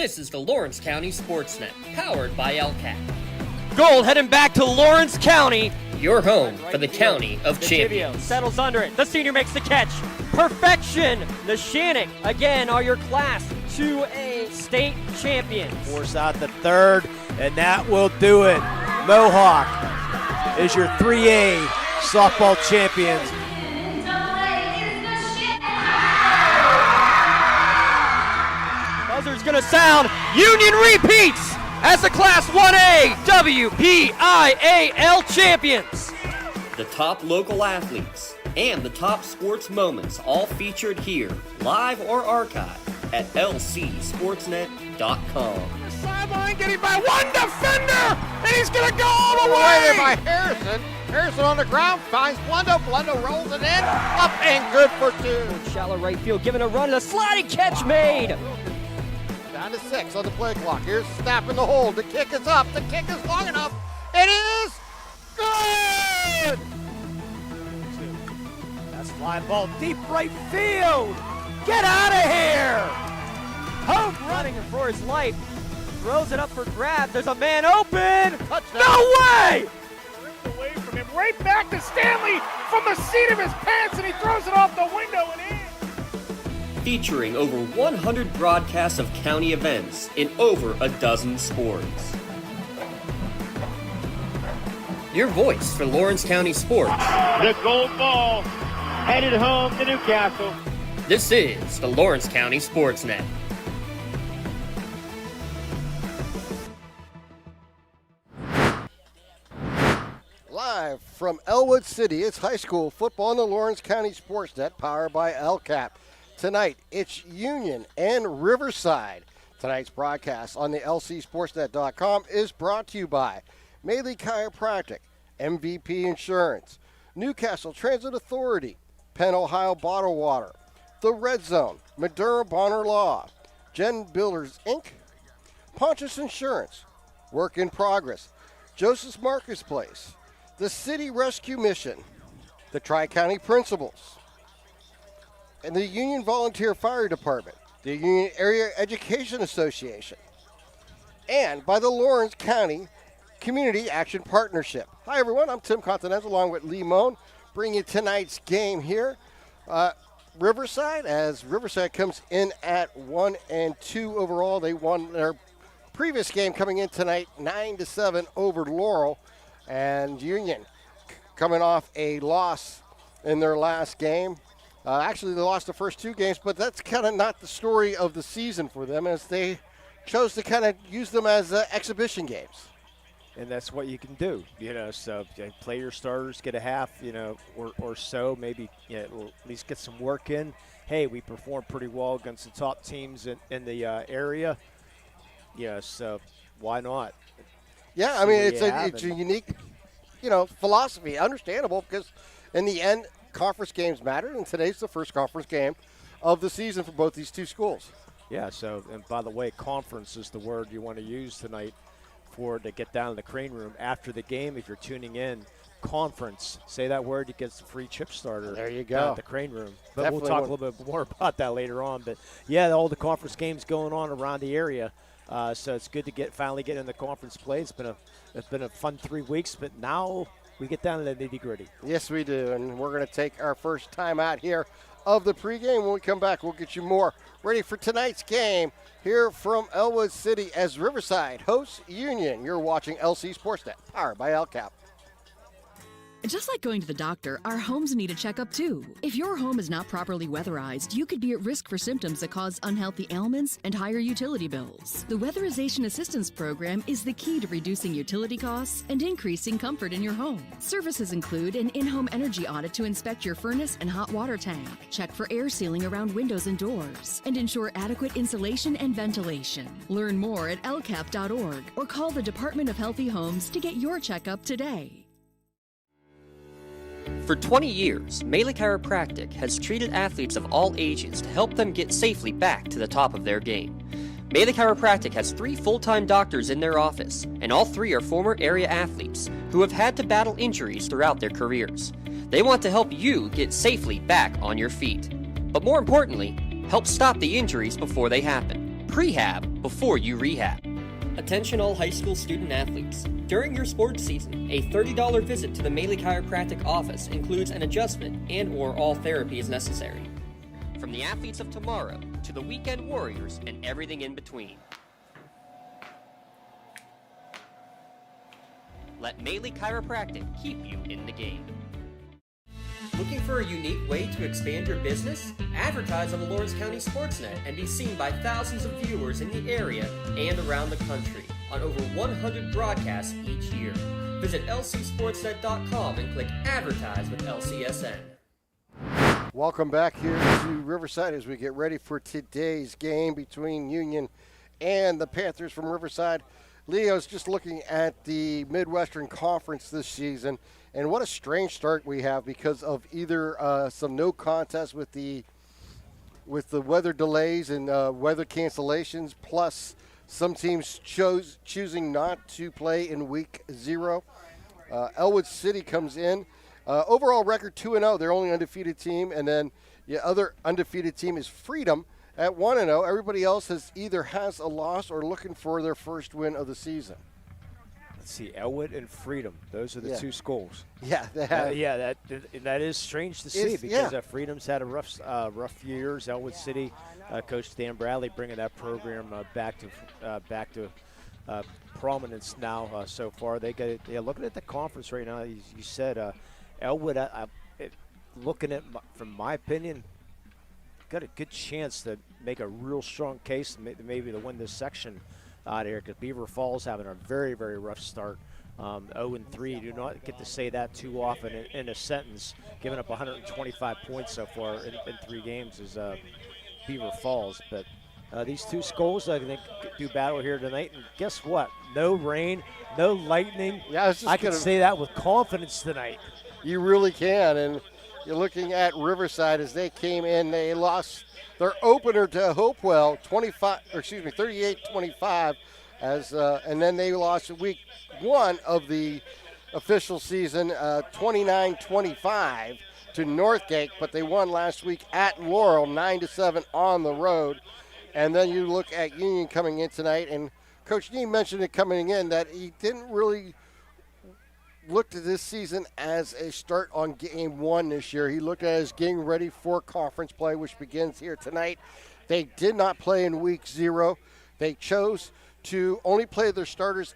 This is the Lawrence County SportsNet, powered by LCAP. Gold heading back to Lawrence County. Your home for the County of Champions. Settles under it. The senior makes the catch. Perfection. The Shannick, again, are your Class 2A state champions. Force out the third, and that will do it. Mohawk is your 3A softball champions. Buzzer's going to sound. Union repeats as the Class 1A Wpial champions. The top local athletes and the top sports moments all featured here, live or archived at lcsportsnet.com. The sideline getting by one defender, and he's going to go all the way. By Harrison. Harrison on the ground finds Blundo. Blundo rolls it in, up and good for two. Shallow right field, giving a run, a sliding catch made. Down to 6 on the play clock. Here's the snap in the hole. The kick is up. The kick is long enough. It is good. That's fly ball deep right field. Get out of here. Hope running for his life. Throws it up for grab. There's a man open. Touchdown. No way. Ripped away from him. Right back to Stanley from the seat of his pants, and he throws it off the window and in. Featuring over 100 broadcasts of county events in over a dozen sports. Your voice for Lawrence County sports. The gold ball headed home to Newcastle. This is the Lawrence County SportsNet. Live from Elwood City, it's high school football on the Lawrence County SportsNet, powered by LCAP. Tonight, it's Union and Riverside. Tonight's broadcast on the lcsportsnet.com is brought to you by Maley Chiropractic, MVP Insurance, Newcastle Transit Authority, Penn Ohio Bottled Water, The Red Zone, Madura Bonner Law, Gen Builders Inc., Pontius Insurance, Work in Progress, Joseph's Marketplace, the City Rescue Mission, the Tri-County Principals, and the Union Volunteer Fire Department, the Union Area Education Association, and by the Lawrence County Community Action Partnership. Hi, everyone. I'm Tim Continental along with Lee Moan, bringing you tonight's game here. Riverside, as Riverside comes in at 1-2 overall. They won their previous game coming in tonight 9-7 over Laurel, and Union coming off a loss in their last game. Actually, they lost the first two games, but that's kind of not the story of the season for them, as they chose to kind of use them as exhibition games. And that's what you can do, so play your starters, get a half, or so, maybe at least get some work in. Hey, we performed pretty well against the top teams in the area. So why not? Yeah, I mean, it's a unique, philosophy. Understandable, because in the end, conference games matter, and today's the first conference game of the season for both these two schools. Yeah, so, and by the way, conference is the word you want to use tonight to get down in the crane room after the game. If you're tuning in, conference, say that word, you get some free chip starter. There you go. Down at the crane room. But Definitely we'll talk a little bit more about that later on. But, yeah, all the conference games going on around the area. So it's good to finally get in the conference play. It's been a fun 3 weeks, but now we get down to the nitty-gritty. Yes, we do, and we're going to take our first time out here of the pregame. When we come back, we'll get you more ready for tonight's game here from Elwood City as Riverside hosts Union. You're watching LC SportsNet, powered by LCAP. Just like going to the doctor, our homes need a checkup too. If your home is not properly weatherized, you could be at risk for symptoms that cause unhealthy ailments and higher utility bills. The Weatherization Assistance Program is the key to reducing utility costs and increasing comfort in your home. Services include an in-home energy audit to inspect your furnace and hot water tank, check for air sealing around windows and doors, and ensure adequate insulation and ventilation. Learn more at lcap.org or call the Department of Healthy Homes to get your checkup today. For 20 years, Maley Chiropractic has treated athletes of all ages to help them get safely back to the top of their game. Maley Chiropractic has 3 full-time doctors in their office, and all 3 are former area athletes who have had to battle injuries throughout their careers. They want to help you get safely back on your feet, but more importantly, help stop the injuries before they happen. Prehab before you rehab. Attention all high school student athletes. During your sports season, a $30 visit to the Maley Chiropractic office includes an adjustment and or all therapy is necessary. From the athletes of tomorrow to the weekend warriors and everything in between. Let Maley Chiropractic keep you in the game. Looking for a unique way to expand your business? Advertise on the Lawrence County SportsNet and be seen by thousands of viewers in the area and around the country on over 100 broadcasts each year. Visit lcsportsnet.com and click Advertise with LCSN. Welcome back here to Riverside as we get ready for today's game between Union and the Panthers from Riverside. Leo's just looking at the Midwestern Conference this season, and what a strange start we have because of either some no contest with the weather delays and weather cancellations, plus some teams choosing not to play in week 0. Elwood City comes in. Overall record 2-0. They're only undefeated team, and then the other undefeated team is Freedom at 1-0. Everybody else has a loss or looking for their first win of the season. Let's see, Elwood and Freedom. Those are the two schools. Yeah, they have. That is strange to see because Freedom's had a rough few years. Elwood City, Coach Dan Bradley bringing that program back to prominence now so far. They're looking at the conference right now. You said Elwood, looking at from my opinion, got a good chance to make a real strong case maybe to win this section out here because Beaver Falls having a very, very rough start. 0-3. You do not get to say that too often in a sentence. Giving up 125 points so far in 3 games is Beaver Falls. But these two schools, I think, do battle here tonight. And guess what? No rain, no lightning. Yeah, I can say that with confidence tonight. You really can. And you're looking at Riverside as they came in. They lost their opener to Wpial 38-25. And then they lost week 1 of the official season 29-25 to Northgate, but they won last week at Laurel 9-7 on the road. And then you look at Union coming in tonight, and Coach Nee mentioned it coming in that he didn't really look at this season as a start on game 1 this year. He looked at it as getting ready for conference play, which begins here tonight. They did not play in week 0. They chose to only play their starters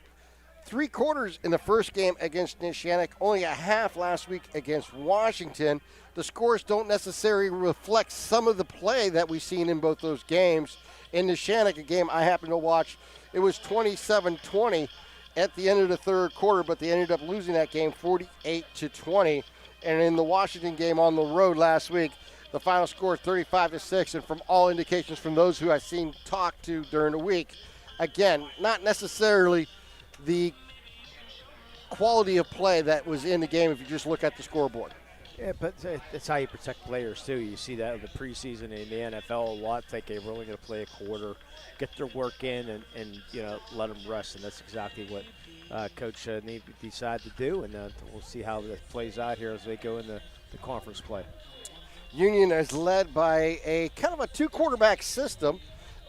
3 quarters in the first game against Neshannock, only a half last week against Washington. The scores don't necessarily reflect some of the play that we've seen in both those games. In Neshannock, a game I happened to watch, it was 27-20 at the end of the third quarter, but they ended up losing that game 48-20. And in the Washington game on the road last week, the final score 35-6. And from all indications from those who I've seen talk to during the week, again, not necessarily the quality of play that was in the game if you just look at the scoreboard. Yeah, but that's how you protect players, too. You see that in the preseason in the NFL a lot. Think they're only going to play a quarter, get their work in, and let them rest. And that's exactly what Coach Nee decided to do. And we'll see how that plays out here as they go into the conference play. Union is led by a kind of a 2-quarterback system.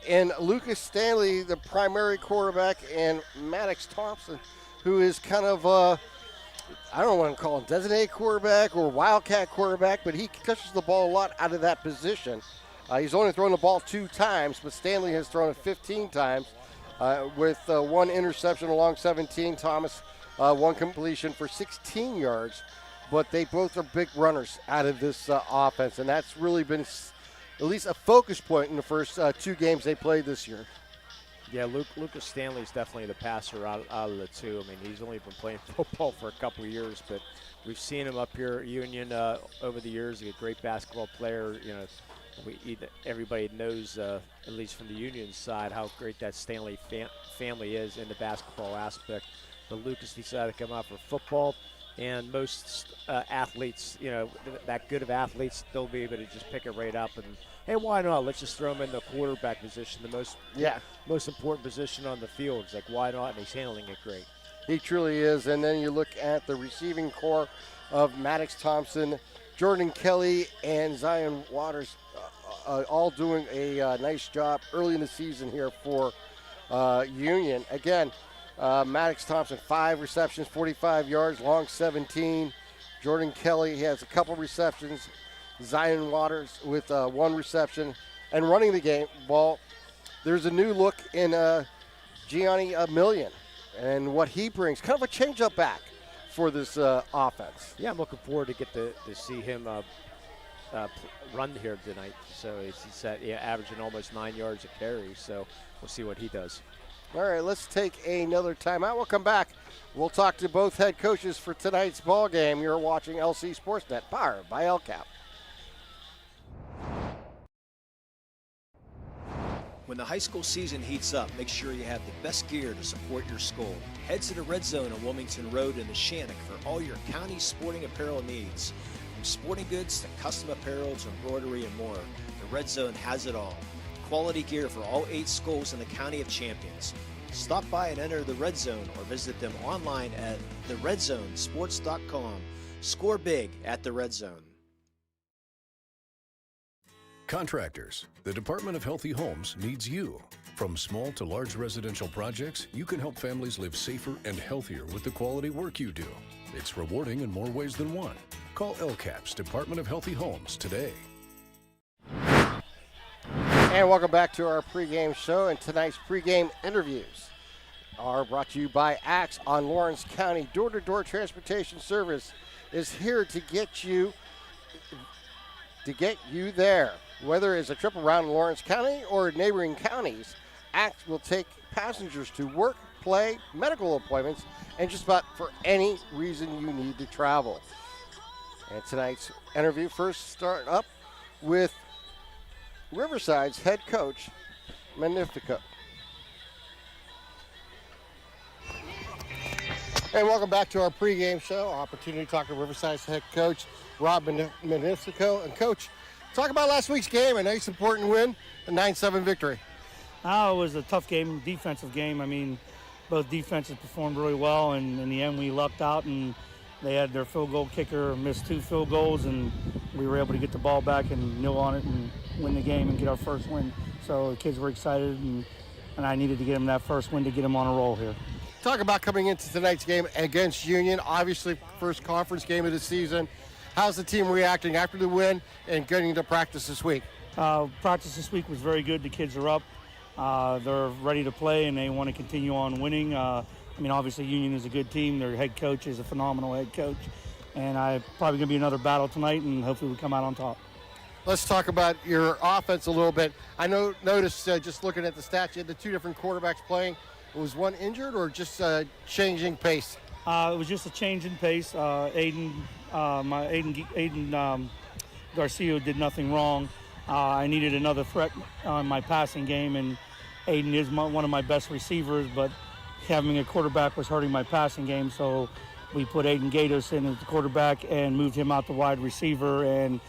And Lucas Stanley, the primary quarterback, and Maddox Thompson, who is kind of I don't want to call him designated quarterback or wildcat quarterback, but he catches the ball a lot out of that position. He's only thrown the ball 2 times, but Stanley has thrown it 15 times with 1 interception along 17. Thomas, 1 completion for 16 yards. But they both are big runners out of this offense, and that's really been at least a focus point in the first 2 games they played this year. Yeah, Lucas Stanley's definitely the passer out of the 2. I mean, he's only been playing football for a couple of years, but we've seen him up here at Union over the years. He's a great basketball player. Everybody knows, at least from the Union side, how great that Stanley family is in the basketball aspect. But Lucas decided to come out for football. And most athletes, that good of athletes, they'll be able to just pick it right up and, hey, why not? Let's just throw him in the quarterback position, the most important position on the field. It's like, why not? And he's handling it great. He truly is. And then you look at the receiving core of Maddox Thompson, Jordan Kelly, and Zion Waters. all doing a nice job early in the season here for Union. Again, Maddox Thompson, 5 receptions, 45 yards, long 17. Jordan Kelly, he has a couple receptions. Zion Waters with 1 reception. And running the ball, there's a new look in Gianni Millian and what he brings. Kind of a change-up back for this offense. Yeah, I'm looking forward to see him run here tonight. So he's averaging almost 9 yards a carry. So we'll see what he does. All right, let's take another timeout. We'll come back. We'll talk to both head coaches for tonight's ball game. You're watching LC SportsNet, powered by LCAP. When the high school season heats up, make sure you have the best gear to support your school. Head to the Red Zone on Wilmington Road in the Shannock for all your county sporting apparel needs. From sporting goods to custom apparel to embroidery and more, the Red Zone has it all. Quality gear for all 8 schools in the County of Champions. Stop by and enter the Red Zone or visit them online at theredzonesports.com. Score big at the Red Zone. Contractors, the Department of Healthy Homes needs you. From small to large residential projects, you can help families live safer and healthier with the quality work you do. It's rewarding in more ways than one. Call LCAP's Department of Healthy Homes today. And welcome back to our pregame show. And tonight's pregame interviews are brought to you by Axe on Lawrence County. Door-to-door transportation service is here to get you there. Whether it's a trip around Lawrence County or neighboring counties, Axe will take passengers to work, play, medical appointments, and just about for any reason you need to travel. And tonight's interview first start up with Riverside's head coach, Magnifico. And welcome back to our pregame show. Opportunity to talk to Riverside's head coach, Rob Magnifico. And Coach, talk about last week's game, a nice important win, a 9-7 victory. It was a tough game, defensive game. I mean, both defenses performed really well, and in the end we lucked out, and they had their field goal kicker missed 2 field goals, and we were able to get the ball back and nil on it and win the game and get our first win. So the kids were excited, and I needed to get them that first win to get them on a roll here. Talk about coming into tonight's game against Union, obviously first conference game of the season. How's the team reacting after the win and getting to practice this week? Practice this week was very good. The kids are up. They're ready to play, and they want to continue on winning. Obviously Union is a good team. Their head coach is a phenomenal head coach. And probably going to be another battle tonight, and hopefully we come out on top. Let's talk about your offense a little bit. I noticed just looking at the stats, you had the 2 different quarterbacks playing. Was one injured or just changing pace? It was just a change in pace. Aiden Garcia did nothing wrong. I needed another threat on my passing game, and Aiden is one of my best receivers, but having a quarterback was hurting my passing game, so we put Aiden Gatos in as the quarterback and moved him out to wide receiver, and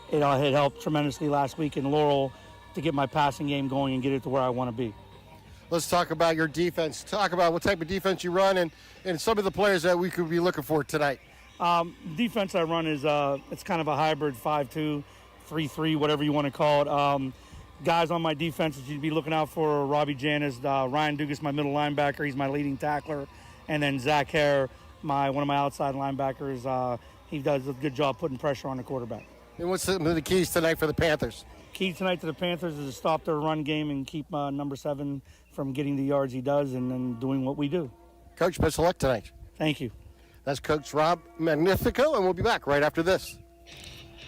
it had helped tremendously last week in Laurel to get my passing game going and get it to where I want to be. Let's talk about your defense. Talk about what type of defense you run and some of the players that we could be looking for tonight. Defense I run is it's kind of a hybrid 5-2, 3-3, whatever you want to call it. Guys on my defense that you'd be looking out for: Robbie Janis, Ryan Dugas, my middle linebacker. He's my leading tackler, and then Zach Hare, one of my outside linebackers. He does a good job putting pressure on the quarterback. And what's some of the keys tonight for the Panthers? Key tonight to the Panthers is to stop their run game and keep number 7 from getting the yards he does, and then doing what we do. Coach, best of luck tonight. Thank you. That's Coach Rob Magnifico, and we'll be back right after this.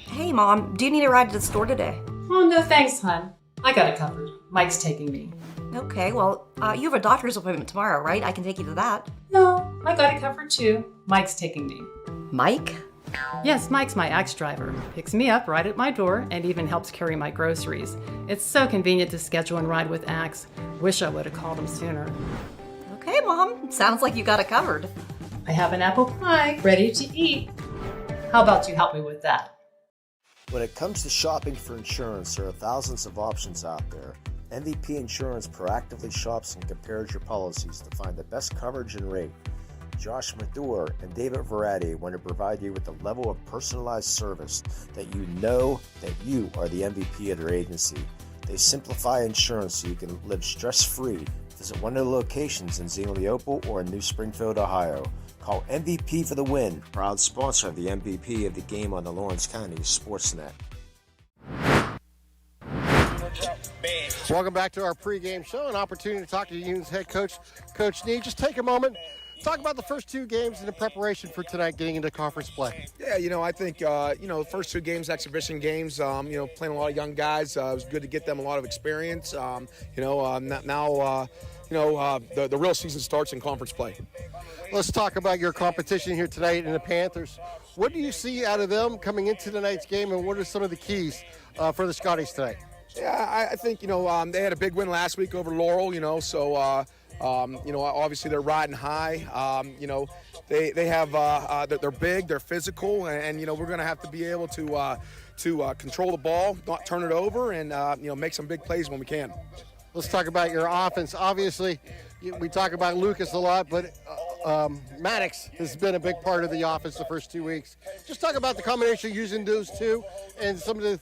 Hey, Mom, do you need a ride to the store today? Oh, no thanks, hon. I got it covered. Mike's taking me. Okay, well, you have a doctor's appointment tomorrow, right? I can take you to that. No, I got it covered too. Mike's taking me. Mike? Yes, Mike's my Axe driver. Picks me up right at my door and even helps carry my groceries. It's so convenient to schedule and ride with Axe. Wish I would have called him sooner. Okay, Mom. Sounds like you got it covered. I have an apple pie ready to eat. How about you help me with that? When it comes to shopping for insurance, there are thousands of options out there. MVP Insurance proactively shops and compares your policies to find the best coverage and rate. Josh Mathur, and David Verratti want to provide you with the level of personalized service that you know that you are the MVP of their agency. They simplify insurance so you can live stress-free. Visit one of the locations in Xenia Leopold or in New Springfield, Ohio. Call MVP for the win, proud sponsor of the MVP of the game on the Lawrence County SportsNet. Welcome back to our pregame show. An opportunity to talk to Union's head coach, Coach Nee. Just take a moment, talk about the first two games and the preparation for tonight getting into conference play. Yeah, I think, the first two games, exhibition games, playing a lot of young guys. It was good to get them a lot of experience. The real season starts in conference play. Let's talk about your competition here tonight in the Panthers. What do you see out of them coming into tonight's game, and what are some of the keys for the Scotties tonight? Yeah, I think, they had a big win last week over Laurel, obviously they're riding high. They have, they're big, they're physical, and we're going to have to be able to control the ball, not turn it over, and, make some big plays when we can. Let's talk about your offense. Obviously, we talk about Lucas a lot, but Maddox has been a big part of the offense the first 2 weeks. Just talk about the combination using those two and some of the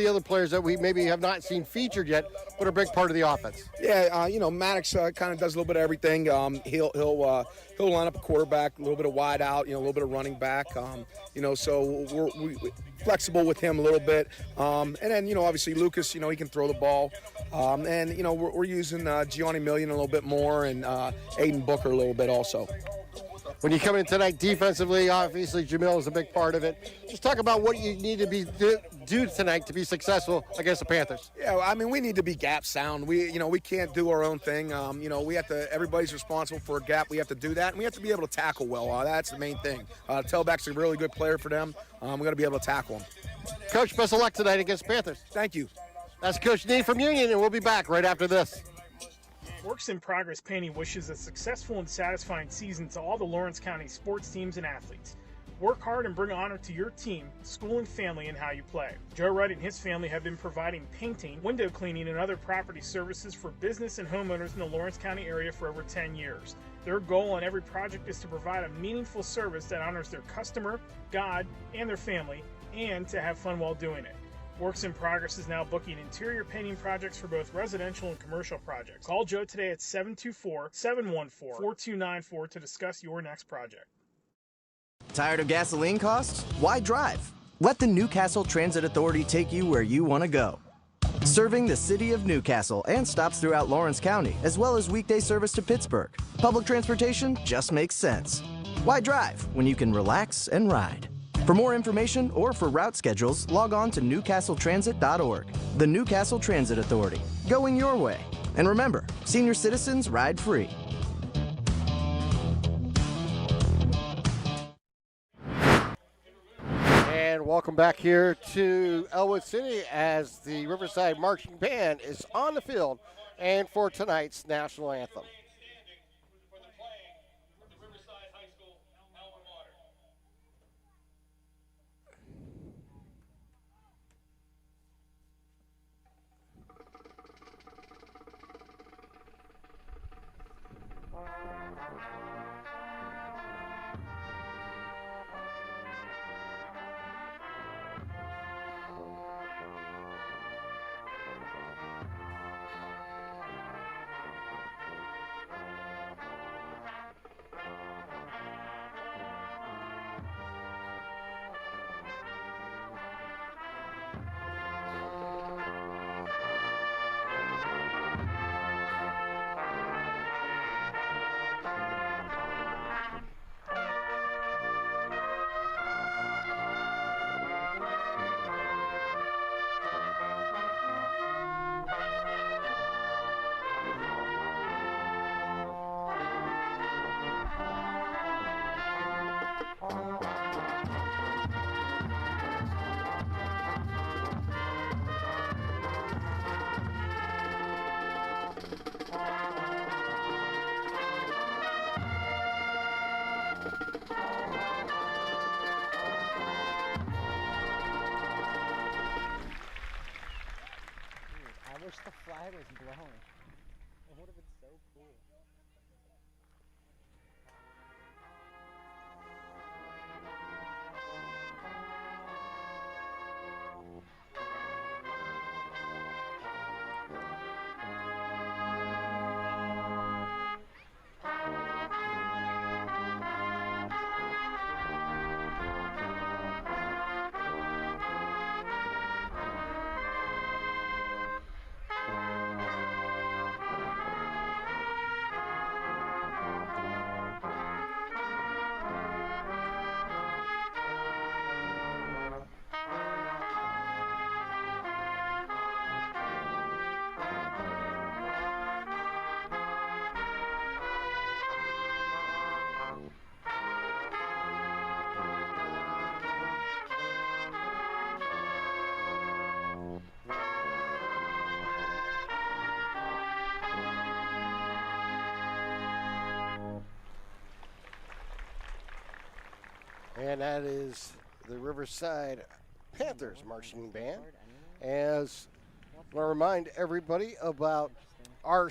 other players that we maybe have not seen featured yet, but are a big part of the offense. Yeah, Maddox kind of does a little bit of everything. He'll line up a quarterback, a little bit of wide out, a little bit of running back. So we're flexible with him a little bit. And then, obviously Lucas, he can throw the ball. We're using Gianni Million a little bit more and Aiden Booker a little bit also. When you come in tonight defensively, obviously Jamil is a big part of it. Just talk about what you need to do tonight to be successful against the Panthers. Yeah, we need to be gap sound. We can't do our own thing. We have to. Everybody's responsible for a gap. We have to do that, and we have to be able to tackle well. That's the main thing. Tailback's a really good player for them. We got to be able to tackle him. Coach, best of luck tonight against Panthers. Thank you. That's Coach Nee from Union, and we'll be back right after this. Works in Progress Painting wishes a successful and satisfying season to all the Lawrence County sports teams and athletes. Work hard and bring honor to your team, school, and family in how you play. Joe Wright and his family have been providing painting, window cleaning, and other property services for business and homeowners in the Lawrence County area for over 10 years. Their goal on every project is to provide a meaningful service that honors their customer, God, and their family, and to have fun while doing it. Works in Progress is now booking interior painting projects for both residential and commercial projects. Call Joe today at 724-714-4294 to discuss your next project. Tired of gasoline costs? Why drive? Let the Newcastle Transit Authority take you where you want to go. Serving the city of Newcastle and stops throughout Lawrence County, as well as weekday service to Pittsburgh. Public transportation just makes sense. Why drive when you can relax and ride? For more information or for route schedules, log on to newcastletransit.org. The Newcastle Transit Authority, going your way. And remember, senior citizens ride free. And welcome back here to Elwood City as the Riverside Marching Band is on the field and for tonight's national anthem. The flag was blowing. It would have been so cool. And that is the Riverside Panthers marching band. As I want to remind everybody about our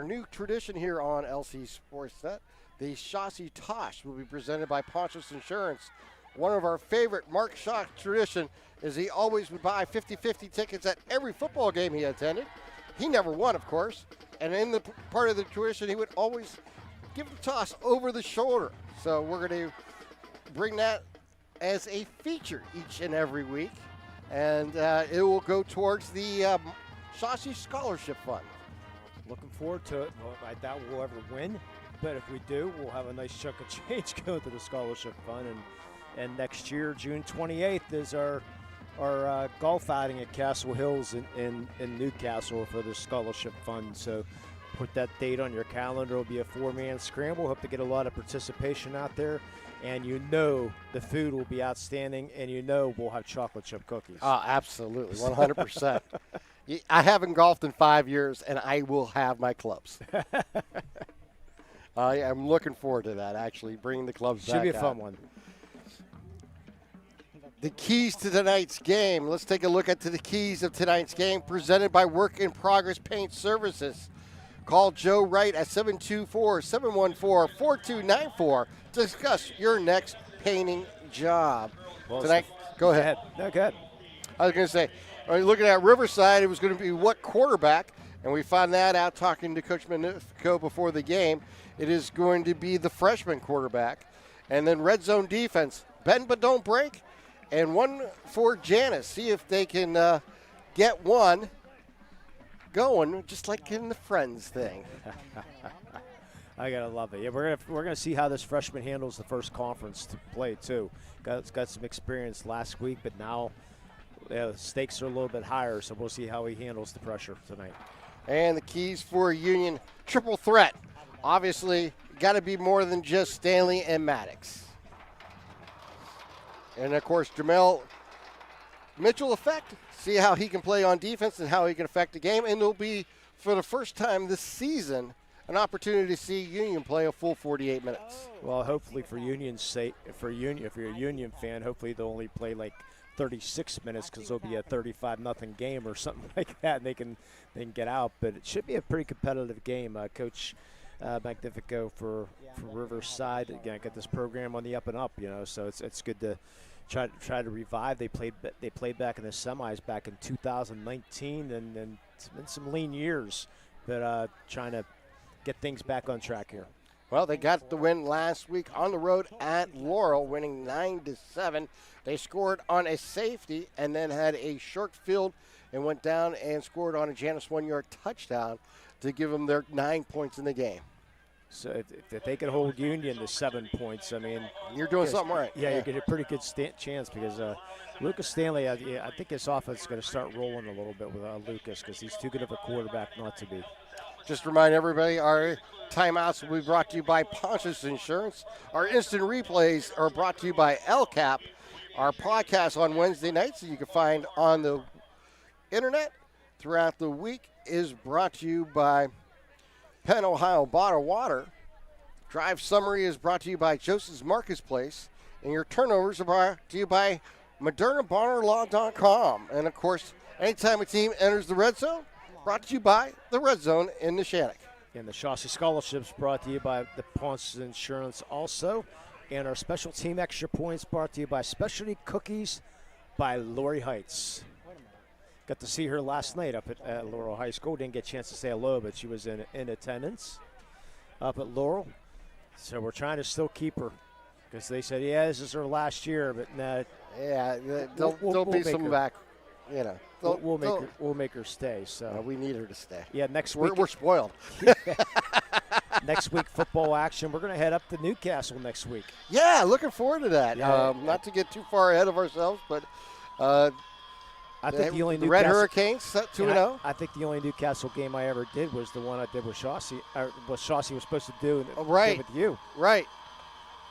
new tradition here on LC SportsNet. The Chassis Tosh will be presented by Ponchos Insurance. One of our favorite Mark Schock tradition is he always would buy 50-50 tickets at every football game he attended. He never won, of course. And in the part of the tradition, he would always give the toss over the shoulder. So we're going to bring that as a feature each and every week. And it will go towards the Chassis Scholarship Fund. Looking forward to it. Well, I doubt we'll ever win, but if we do, we'll have a nice chunk of change going to the scholarship fund. And next year, June 28th, is our golf outing at Castle Hills in Newcastle for the scholarship fund. So put that date on your calendar. It'll be a 4-man scramble. Hope to get a lot of participation out there. And the food will be outstanding, and we'll have chocolate chip cookies. Oh, absolutely, 100%. I haven't golfed in 5 years, and I will have my clubs. I'm looking forward to that, actually, bringing the clubs back. Should be a fun one. The keys to tonight's game. Let's take a look at the keys of tonight's game, presented by Work in Progress Paint Services. Call Joe Wright at 724-714-4294 to discuss your next painting job. Well, tonight, go ahead. No, go ahead. I was going to say, looking at Riverside, it was going to be what quarterback, and we found that out talking to Coach Manifico before the game. It is going to be the freshman quarterback. And then red zone defense, bend but don't break, and one for Janice. See if they can get one going, just like in the Friends thing. I gotta love it. Yeah, we're gonna see how this freshman handles the first conference to play too. Got some experience last week, but now the stakes are a little bit higher, so we'll see how he handles the pressure tonight. And the keys for Union triple threat. Obviously, got to be more than just Stanley and Maddox. And of course, Jamel Mitchell effect. See how he can play on defense and how he can affect the game. And it'll be, for the first time this season, an opportunity to see Union play a full 48 minutes. Well, hopefully for Union's sake, if you're a Union fan, hopefully they'll only play like 36 minutes because it'll be a 35-0 game or something like that, and they can get out. But it should be a pretty competitive game. Coach Magnifico for Riverside, again, got this program on the up and up, so it's good to try to revive. They played back in the semis back in 2019, and it's been some lean years, but trying to get things back on track here. Well, they got the win last week on the road at Laurel, winning 9-7. They scored on a safety and then had a short field and went down and scored on a Janice 1-yard touchdown to give them their 9 points in the game. So if they could hold Union to 7 points, I mean, you're doing something right. Yeah, you get a pretty good chance because Lucas Stanley, I think his offense is going to start rolling a little bit with Lucas because he's too good of a quarterback not to be. Just remind everybody, our timeouts will be brought to you by Ponchos Insurance. Our instant replays are brought to you by LCAP. Our podcast on Wednesday nights that you can find on the internet throughout the week is brought to you by Penn Ohio Bottled Water. Drive Summary is brought to you by Joseph's Marketplace. And your turnovers are brought to you by ModernaBonnerLaw.com. And, of course, anytime a team enters the red zone, brought to you by the Red Zone in Neshannock. And the Chassis Scholarships brought to you by the Ponce Insurance also. And our special team extra points brought to you by Specialty Cookies by Lori Heights. Got to see her last night up at Laurel High School. Didn't get a chance to say hello, but she was in attendance up at Laurel. So we're trying to still keep her because they said, yeah, this is her last year, but nah. Yeah, there'll be some back, We'll make her stay. So we need her to stay. Yeah, next week we're spoiled. Next week, football action. We're going to head up to Newcastle next week. Yeah, looking forward to that. Yeah. Not to get too far ahead of ourselves, but I think the only the Red Hurricanes 2-0. I think the only Newcastle game I ever did was the one I did with Chauncey, or what Chauncey was supposed to do right. with you. Right.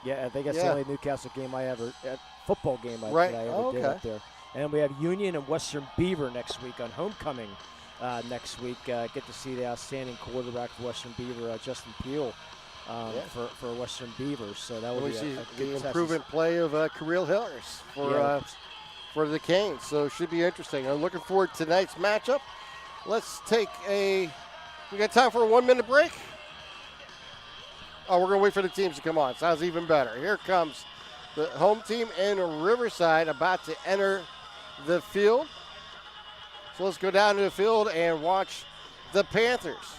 Yeah, I think that's the only Newcastle game football game I ever did up there. And we have Union and Western Beaver next week on homecoming next week. Get to see the outstanding quarterback for Western Beaver, Justin Wpial, for Western Beavers. So that would we be see a the good improvement play of Kirill Hillers for the Canes. So it should be interesting. I'm looking forward to tonight's matchup. Let's take we got time for a 1-minute break? Oh, we're going to wait for the teams to come on. Sounds even better. Here comes the home team in Riverside about to enter the field. So let's go down to the field and watch the Panthers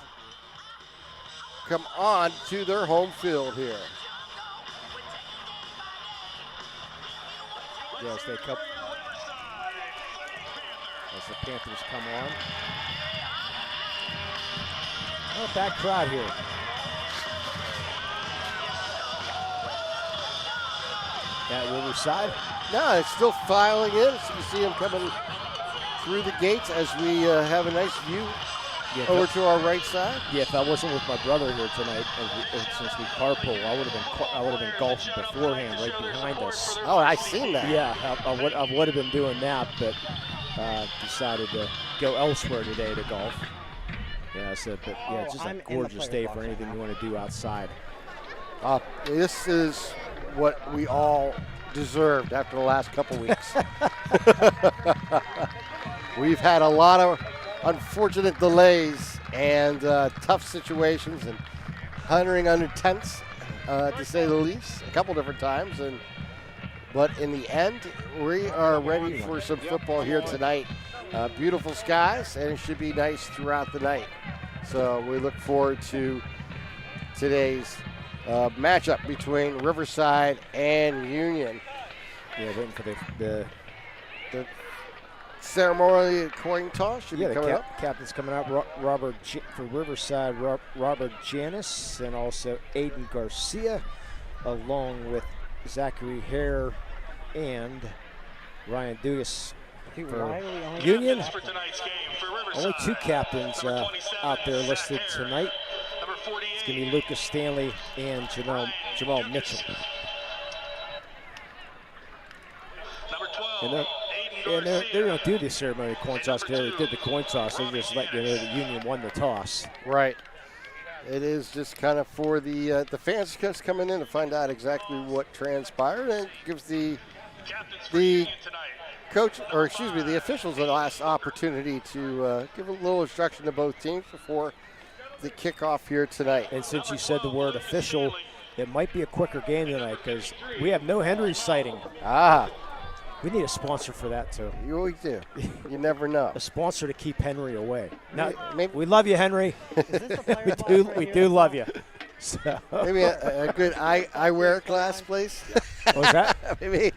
come on to their home field here. Yes, they come. As the Panthers come on. Oh, back crowd here. At Riverside? No, it's still filing in. So you see them coming through the gates as we have a nice view over to our right side. Yeah, if I wasn't with my brother here tonight, since we carpool, I would have been golfing beforehand, right behind us. Oh, I seen that. Yeah, I would have been doing that, but decided to go elsewhere today to golf. Yeah, it's just a gorgeous day for anything you want to do outside. This is what we all deserved after the last couple weeks. We've had a lot of unfortunate delays and tough situations and huntering under tents, to say the least, a couple different times. But in the end, we are ready for some football here tonight. Beautiful skies, and it should be nice throughout the night. So we look forward to today's matchup between Riverside and Union. Yeah, waiting for the ceremonial coin toss should be coming up. Captain's coming out. For Riverside, Robert Janis, and also Aiden Garcia, along with Zachary Hare and Ryan Dugas. For Union, only 2 captains out there listed tonight. It's going to be Lucas Stanley and Jamal Mitchell. And they don't do the ceremony coin toss because they did the coin toss. They just let you know the Union won the toss. Right. It is just kind of for the fans just coming in to find out exactly what transpired, and it gives the the officials the last opportunity to give a little instruction to both teams before the kickoff here tonight. And since you said the word official, it might be a quicker game tonight because we have no Henry sighting. We need a sponsor for that too. You always do. You never know. A sponsor to keep Henry away. Now, we love you, Henry. we do love you. So. Maybe a good eyewear glass place. What was that? maybe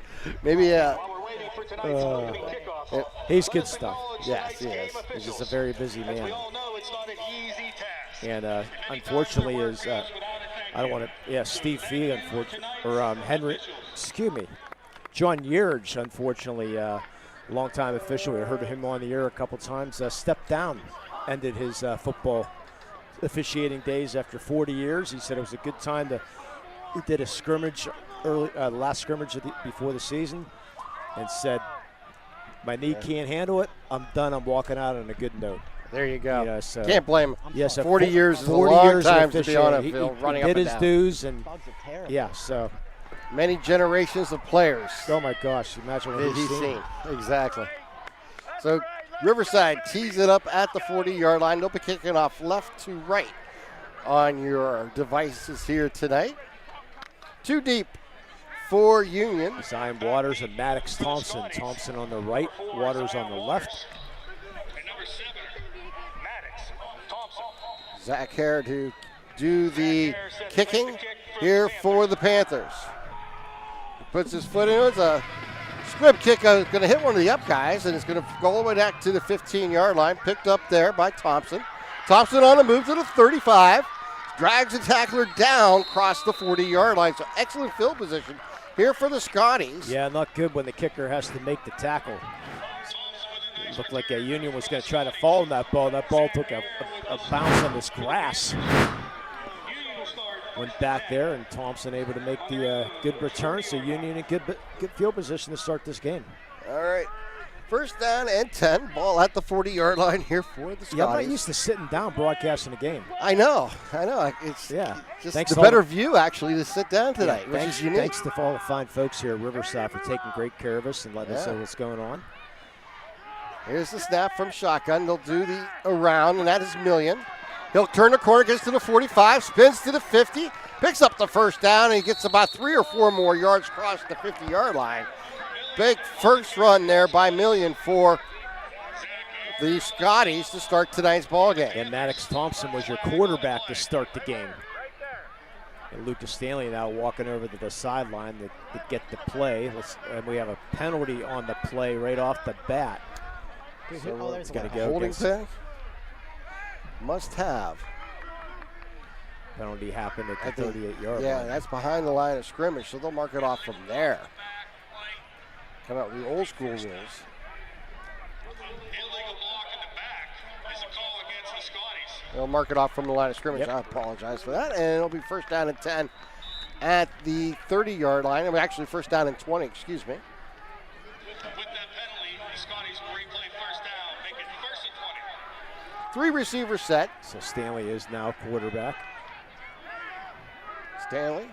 he's good stuff. Yes, he is. He's just a very busy man. And unfortunately, I don't want to. Steve Fee, Henry. Excuse me. John Yearge, unfortunately, longtime official. We heard him on the air a couple times. Stepped down, ended his football officiating days after 40 years. He said it was a good time he did a scrimmage last scrimmage before the season, and said, "My knee can't handle it. I'm done. I'm walking out on a good note." There you go. Yes, can't blame him. Yes, 40 years is a long time to be on a field running up and down. He did his dues, and so many generations of players. Oh my gosh! Imagine what he's seen. Exactly. So Riverside tees it up at the 40-yard line. They'll be kicking off left to right on your devices here tonight. 2 deep for Union. Zion Waters and Maddox Thompson. Thompson on the right, Waters on the left. Zach Hare to do the kicking here for the Panthers. He puts his foot in. It's a squib kick. Going to hit one of the up guys, and it's going to go all the way back to the 15-yard line. Picked up there by Thompson. Thompson on the move to the 35. Drags the tackler down across the 40-yard line. So excellent field position here for the Scotties. Yeah, not good when the kicker has to make the tackle. It looked like a Union was going to try to fall on that ball. That ball took a bounce on this grass. Went back there, and Thompson able to make the good return. So Union in good field position to start this game. All right. First down and 10. Ball at the 40-yard line here for the Scotties. Yeah, I'm not used to sitting down broadcasting a game. I know. It's just Thanks the better view, actually, to sit down tonight, which is unique. Thanks to all the fine folks here at Riverside for taking great care of us and letting us know what's going on. Here's the snap from shotgun. They'll do the around, and that is Million. He'll turn the corner, gets to the 45, spins to the 50, picks up the first down, and he gets about 3 or 4 more yards across the 50-yard line. Big first run there by Million for the Scotties to start tonight's ball game. And Maddox Thompson was your quarterback to start the game. And Lucas Stanley now walking over to the sideline to get the play. And we have a penalty on the play right off the bat. So it's going to go holding pen. Must have. Penalty happened at the 38-yard line. Yeah, that's behind the line of scrimmage, so they'll mark it off from there. Come out with the old school rules. They'll mark it off from the line of scrimmage. Yep. I apologize for that. And it'll be first down and 10 at the 30-yard line. I mean, actually, first down and 20, excuse me. With that penalty, the Scotties will replay first down, make it first and 20. 3 receivers set. So Stanley is now quarterback. Stanley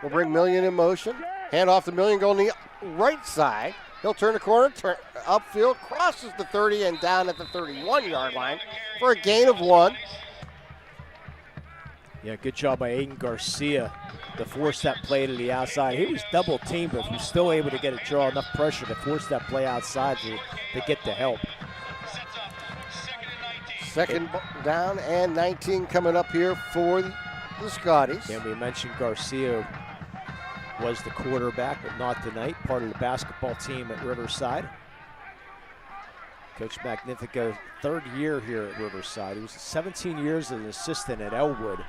will bring Million in motion. Hand off to Million, go on the right side. He'll turn the corner, turn upfield, crosses the 30 and down at the 31-yard line for a gain of 1. Yeah, good job by Aiden Garcia to force that play to the outside. He was double teamed, but he was still able to draw enough pressure to force that play outside to get the help. Second down and 19 coming up here for the Scotties. And we mentioned Garcia was the quarterback, but not tonight. Part of the basketball team at Riverside. Coach Magnifico, 3rd year here at Riverside. He was 17 years as an assistant at Elwood.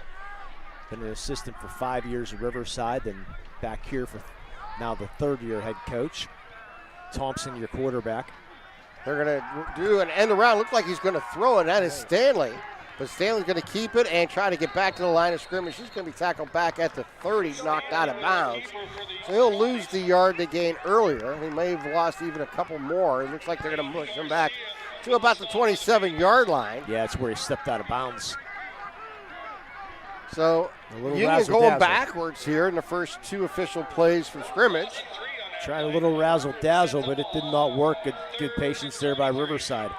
Been an assistant for 5 years at Riverside, then back here for now the 3rd year head coach. Thompson, your quarterback. They're going to do an end around. Looks like he's going to throw it. That is Stanley. But Stanley's going to keep it and try to get back to the line of scrimmage. He's going to be tackled back at the 30, knocked out of bounds. So he'll lose the yard they gained earlier. He may have lost even a couple more. It looks like they're going to push him back to about the 27-yard line. Yeah, that's where he stepped out of bounds. So Union going backwards here in the first 2 official plays from scrimmage. Tried a little razzle-dazzle, but it did not work. Good patience there by Riverside.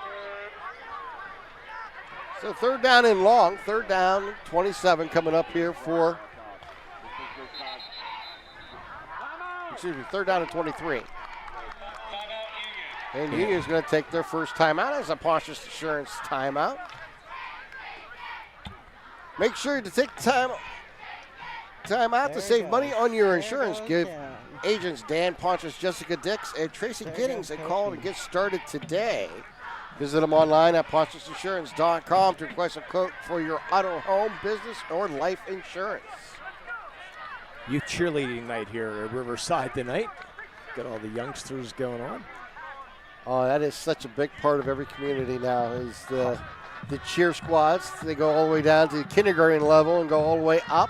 So 3rd down and long, 3rd down, 27 coming up here for, 3rd down and 23. And Union's going to take their first timeout as a Pontius Insurance timeout. Make sure to take time out to save money on your insurance. Give agents Dan Pontius, Jessica Dix, and Tracy Giddings a call to get started today. Visit them online at PontiusInsurance.com to request a quote for your auto, home, business, or life insurance. Youth cheerleading night here at Riverside tonight. Got all the youngsters going on. Oh, that is such a big part of every community now is the cheer squads. They go all the way down to kindergarten level and go all the way up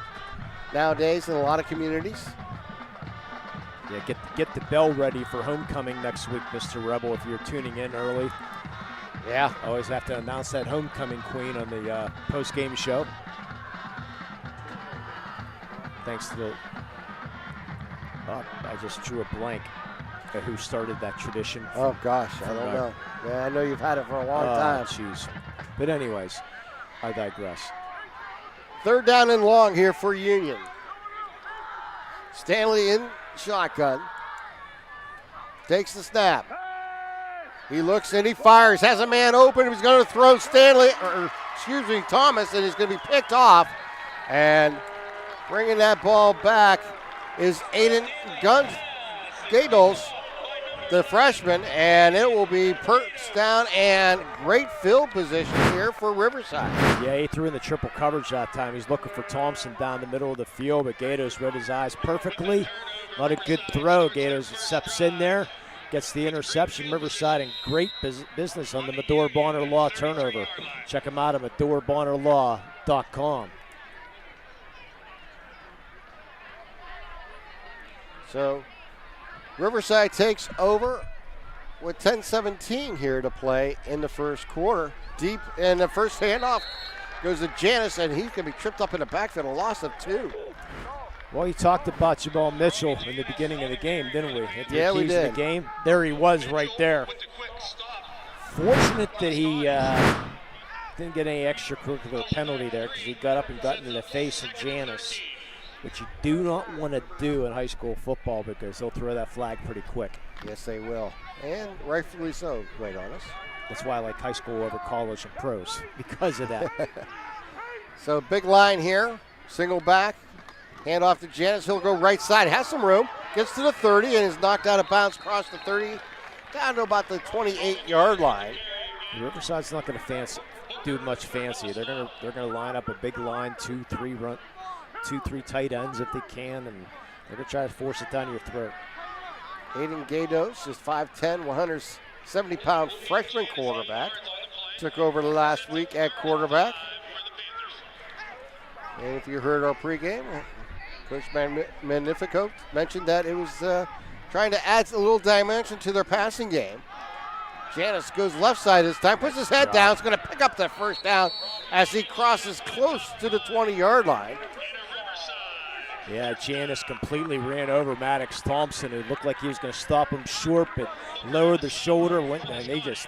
nowadays in a lot of communities. Yeah, get the bell ready for homecoming next week, Mr. Rebel, if you're tuning in early. Yeah. Always have to announce that homecoming queen on the post-game show. Thanks to the... Oh, I just drew a blank at who started that tradition. Oh, gosh, I don't know. Yeah, I know you've had it for a long time. Jeez. But anyways, I digress. 3rd down and long here for Union. Stanley in shotgun. Takes the snap. He looks and he fires. Has a man open. He's going to throw Thomas, and he's going to be picked off. And bringing that ball back is Aiden Gados, the freshman, and it will be perched down and great field position here for Riverside. Yeah, he threw in the triple coverage that time. He's looking for Thompson down the middle of the field, but Gatos read his eyes perfectly. Not a good throw. Gatos steps in there, gets the interception. Riverside in great business on the Medore Bonner Law turnover. Check him out at MedoreBonnerLaw.com. So Riverside takes over with 10:17 here to play in the first quarter. Deep in the first handoff goes to Janis, and he's going to be tripped up in the backfield, a loss of 2. Well, you talked about Jamal Mitchell in the beginning of the game, didn't we? At the Yeah, we keys of did. the game, there he was right there. Fortunate that he didn't get any extracurricular penalty there because he got up and got into the face of Janis, which you do not want to do in high school football because they'll throw that flag pretty quick. Yes, they will, and rightfully so, quite honest. That's why I like high school over college and pros, because of that. So big line here, single back, hand off to Janis. He'll go right side, has some room, gets to the 30 and is knocked out of bounds across the 30 down to about the 28-yard line. Riverside's not going to do much fancy. They're gonna line up a big line, 2-3 tight ends if they can, and they're gonna try to force it down your throat. Aiden Gaydos is 5'10", 170-pound freshman quarterback. Took over last week at quarterback. And if you heard our pregame, Coach Magnifico mentioned that it was trying to add a little dimension to their passing game. Janis goes left side this time, puts his head down. It's going to pick up the first down as he crosses close to the 20-yard line. Yeah, Janis completely ran over Maddox Thompson. It looked like he was going to stop him short, but lowered the shoulder, went, and they just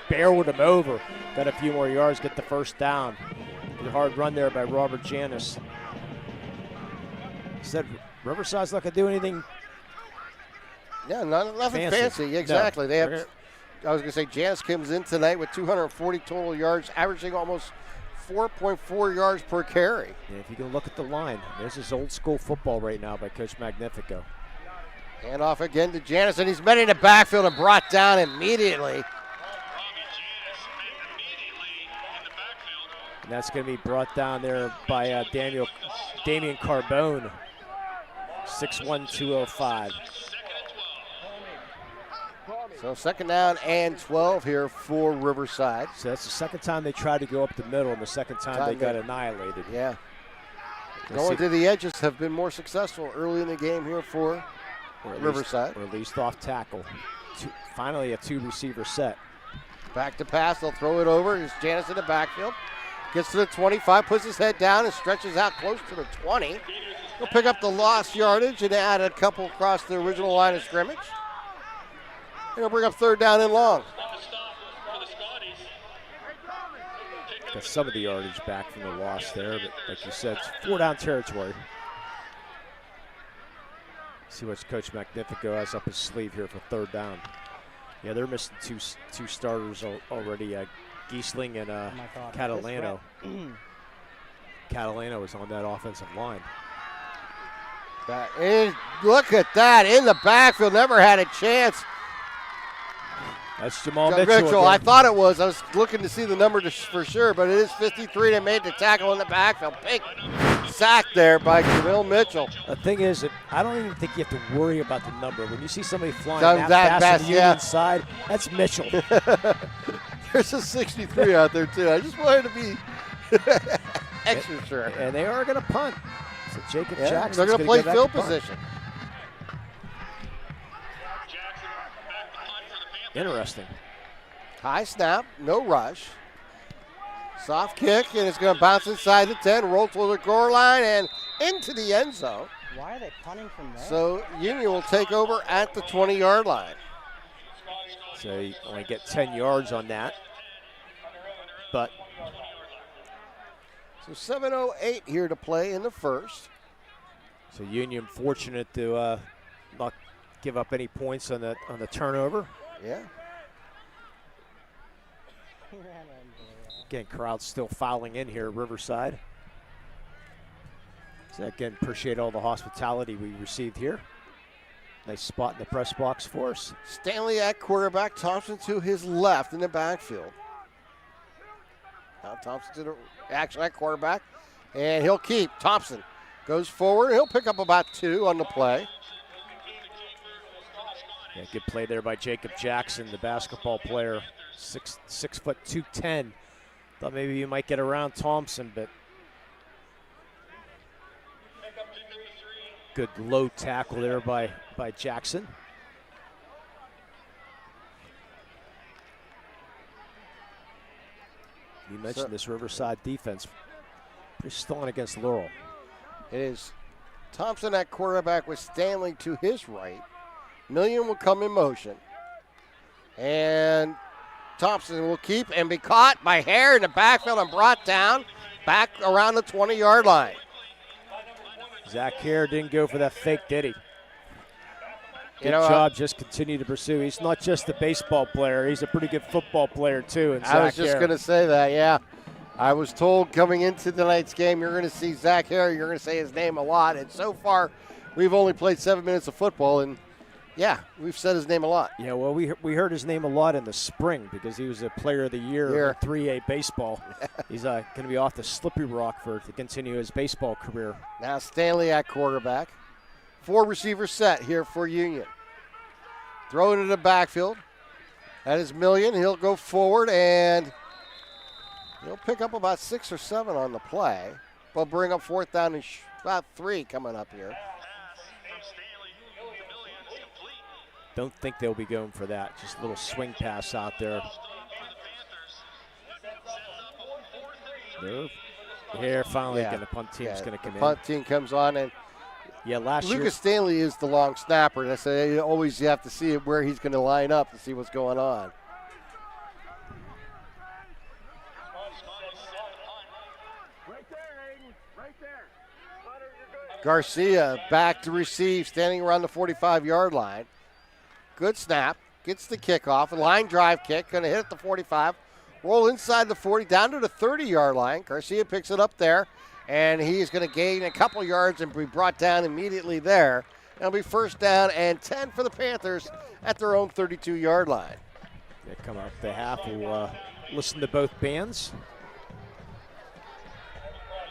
barreled him over. Got a few more yards, get the first down. Good hard run there by Robert Janis. Said Riverside's not going to do anything. Yeah, nothing fancy. Exactly. No. They have. I was going to say Janis comes in tonight with 240 total yards, averaging almost 4.4 yards per carry. Yeah, if you can look at the line, there's this old school football right now by Coach Magnifico. Hand off again to Janis, and he's met in the backfield and brought down immediately. And that's going to be brought down there by Damian Carbone, 6'1", 205. So second down and 12 here for Riverside. So that's the second time they tried to go up the middle, and the second time they got annihilated. Yeah. Going to the edges have been more successful early in the game here for Riverside. Or at least off tackle. Finally a two-receiver set. Back to pass, they'll throw it over. Here's Janis in the backfield. Gets to the 25, puts his head down and stretches out close to the 20. He'll pick up the lost yardage and add a couple across the original line of scrimmage. He'll bring up third down and long. Got some of the yardage back from the loss there, but like you said, it's 4-down territory. See what Coach Magnifico has up his sleeve here for third down. Yeah, they're missing two starters already, Giesling and Catalano. Catalano was on that offensive line. And look at that, in the backfield, never had a chance. That's Jamal Mitchell. I thought it was. I was looking to see the number for sure, but it is 53 that made the tackle in the backfield. Big sack there by Jamil Mitchell. The thing is, I don't even think you have to worry about the number. When you see somebody flying that fast on the yeah. inside, that's Mitchell. There's a 63 out there, too. I just wanted to be extra sure. And they are going to punt. So Jacob Jackson. They're going to play field position. Interesting. High snap, no rush. Soft kick, and it's going to bounce inside the 10, roll to the goal line, and into the end zone. Why are they punting from there? So Union will take over at the 20-yard line. So you only get 10 yards on that. But so 7:08 here to play in the first. So Union fortunate to not give up any points on the turnover. Yeah. Again, crowd's still fouling in here at Riverside. So again, appreciate all the hospitality we received here. Nice spot in the press box for us. Stanley at quarterback, Thompson to his left in the backfield. Now Thompson to the action at quarterback, and he'll keep. Thompson goes forward. He'll pick up about 2 on the play. Yeah, good play there by Jacob Jackson, the basketball player, 6 foot 210. Thought maybe you might get around Thompson, but good low tackle there by Jackson. mentioned this Riverside defense. Pretty strong against Laurel. It is Thompson at quarterback with Stanley to his right. Million will come in motion. And Thompson will keep and be caught by Hare in the backfield and brought down back around the 20-yard line. Zach Hare didn't go for that fake, did he? Good You know, job. Just continue to pursue. He's not just a baseball player. He's a pretty good football player, too. And I was just going to say that, yeah. I was told coming into tonight's game, you're going to see Zach Hare. You're going to say his name a lot. And so far, we've only played 7 minutes of football, and yeah, we've said his name a lot. Yeah, well, we heard his name a lot in the spring because he was a player of the year in 3A baseball. He's going to be off the slippery rock to continue his baseball career. Now Stanley at quarterback. 4 receivers set here for Union. Throwing into the backfield. That is Million. He'll go forward and he'll pick up about 6 or 7 on the play. We'll bring up 4th down and about 3 coming up here. Don't think they'll be going for that. Just a little swing pass out there. Here, finally, the punt team's going to come in. Punt team comes on, and last year Lucas Stanley is the long snapper. And I say always you have to see where he's going to line up to see what's going on. Garcia back to receive, standing around the 45-yard line. Good snap, gets the kickoff, a line drive kick, going to hit at the 45, roll inside the 40, down to the 30-yard line. Garcia picks it up there, and he's going to gain a couple yards and be brought down immediately there. It'll be 1st down and 10 for the Panthers at their own 32-yard line. They come up the half. We'll listen to both bands.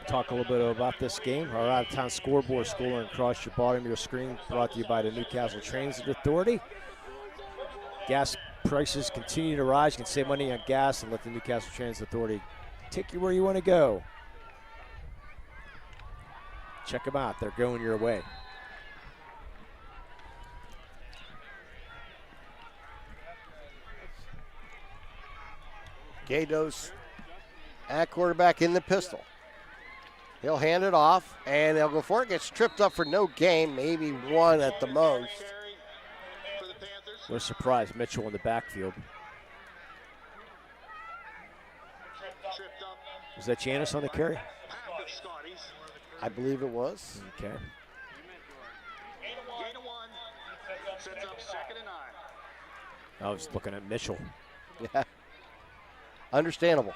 Talk a little bit about this game. Our out-of-town scoreboard scrolling across your bottom of your screen, brought to you by the Newcastle Transit Authority. Gas prices continue to rise. You can save money on gas and let the Newcastle Transit Authority take you where you want to go. Check them out. They're going your way. Gatos at quarterback in the pistol. He'll hand it off, and they'll go for it. Gets tripped up for no gain, maybe 1 at the most. What a surprise, Mitchell in the backfield. Was that Janice on the carry? I believe it was. Okay. I was looking at Mitchell. Yeah. Understandable.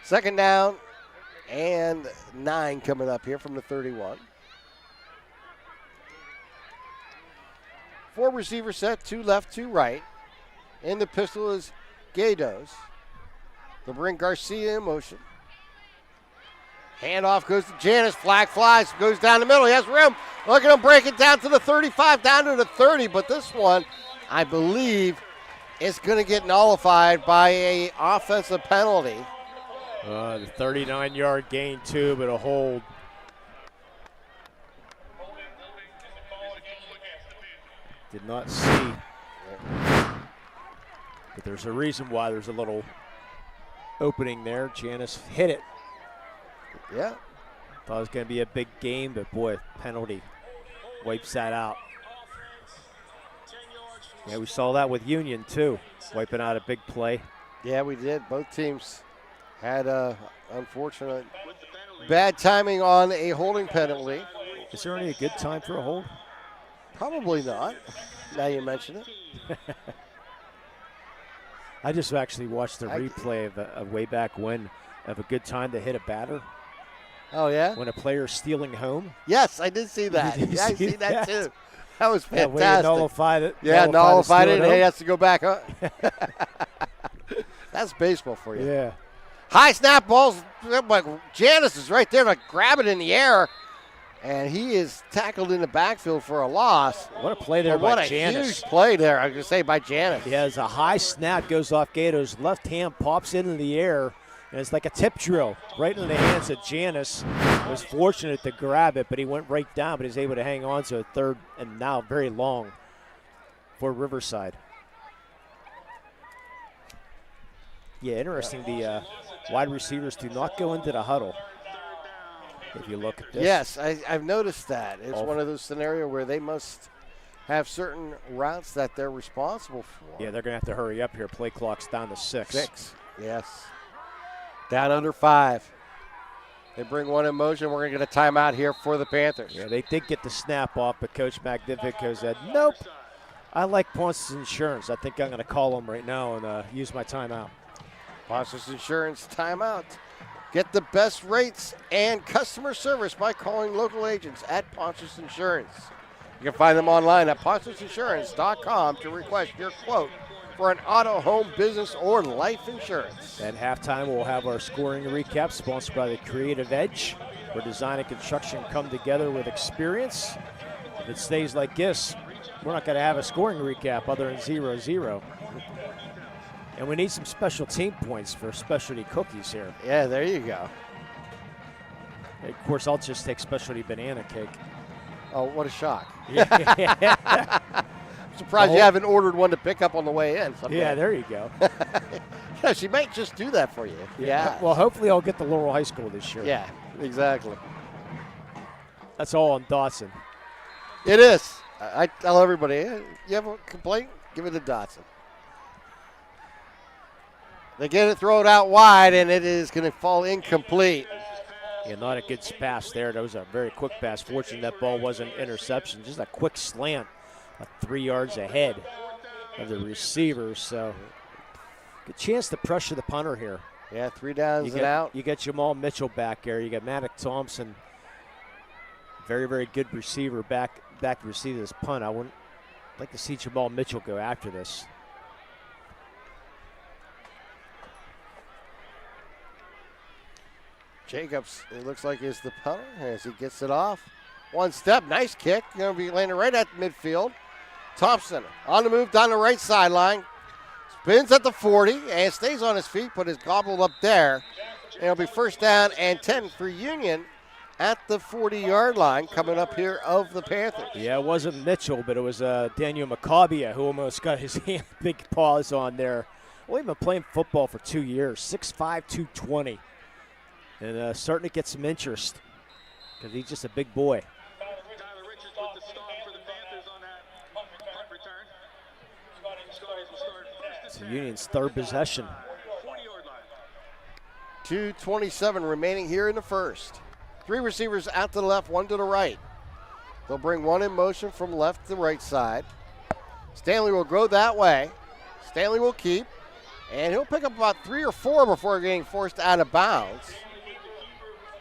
2nd down and 9 coming up here from the 31. 4 receivers set, 2 left, 2 right. In the pistol is Gatos. They'll bring Garcia in motion. Handoff goes to Janice. Flag flies, goes down the middle. He has room. Look at him break it down to the 35, down to the 30. But this one, I believe, is going to get nullified by a offensive penalty. The 39-yard gain, too, but a hold. Did not see. But there's a reason why there's a little opening there. Janice hit it. Yeah. Thought it was going to be a big game, but boy, penalty wipes that out. Yeah, we saw that with Union, too, wiping out a big play. Yeah, we did. Both teams had unfortunate bad timing on a holding penalty. Is there any good time for a hold? Probably not, now you mention it. I just actually watched the replay of way back when of a good time to hit a batter. Oh, yeah? When a player's stealing home. Yes, I did see that. Yeah, I see that too. That was fantastic. Yeah, nullified it. Yeah, nullified it, and he has to go back. That's baseball for you. Yeah. High snap balls. Janice is right there to grab it in the air. And he is tackled in the backfield for a loss. What a play there by Janice. What a huge play there, I was going to say, by Janice. He has a high snap, goes off Gato's left hand, pops into the air, and it's like a tip drill right in the hands of Janice. Was fortunate to grab it, but he went right down, but he's able to hang on to a 3rd and now very long for Riverside. Yeah, interesting. The wide receivers do not go into the huddle. If you look at this. Yes, I've noticed that. It's one of those scenarios where they must have certain routes that they're responsible for. Yeah, they're going to have to hurry up here. Play clock's down to 6. Yes. Down under 5. They bring one in motion. We're going to get a timeout here for the Panthers. Yeah, they did get the snap off, but Coach Magnifico said, nope. I like Ponce's Insurance. I think I'm going to call them right now and use my timeout. Ponce's Insurance timeout. Get the best rates and customer service by calling local agents at Ponce's Insurance. You can find them online at poncesinsurance.com to request your quote for an auto, home, business, or life insurance. At halftime, we'll have our scoring recap sponsored by the Creative Edge, where design and construction come together with experience. If it stays like this, we're not going to have a scoring recap other than 0-0. And we need some special team points for specialty cookies here. Yeah, there you go. Of course, I'll just take specialty banana cake. Oh, what a shock. Yeah. I'm surprised you haven't ordered one to pick up on the way in. Someday. Yeah, there you go. Yeah, she might just do that for you. Yeah. Well, hopefully I'll get to Laurel High School this year. Yeah, exactly. That's all on Dotson. It is. I tell everybody, you have a complaint, give it to Dotson. They get it thrown out wide, and it is going to fall incomplete. Yeah, not a good pass there. That was a very quick pass. Fortunately, that ball wasn't interception. Just a quick slant, 3 yards ahead of the receiver. So, good chance to pressure the punter here. Yeah, 3 downs and out. You got Jamal Mitchell back there. You got Maddox Thompson. Very, very good receiver back to receive this punt. I wouldn't like to see Jamal Mitchell go after this. Jacobs, it looks like, is the punter as he gets it off. One step, nice kick. Going to be landing right at midfield. Thompson on the move down the right sideline. Spins at the 40 and stays on his feet, but is gobbled up there. And it'll be first down and 10 for Union at the 40-yard line coming up here of the Panthers. Yeah, it wasn't Mitchell, but it was Daniel Macabia who almost got his big paws on there. Well, he's been playing football for 2 years, 6'5", 220. And starting to get some interest because he's just a big boy. It's Union's third possession. 2:27 remaining here in the first. 3 receivers out to the left, 1 to the right. They'll bring one in motion from left to right side. Stanley will go that way. Stanley will keep. And he'll pick up about 3 or 4 before getting forced out of bounds.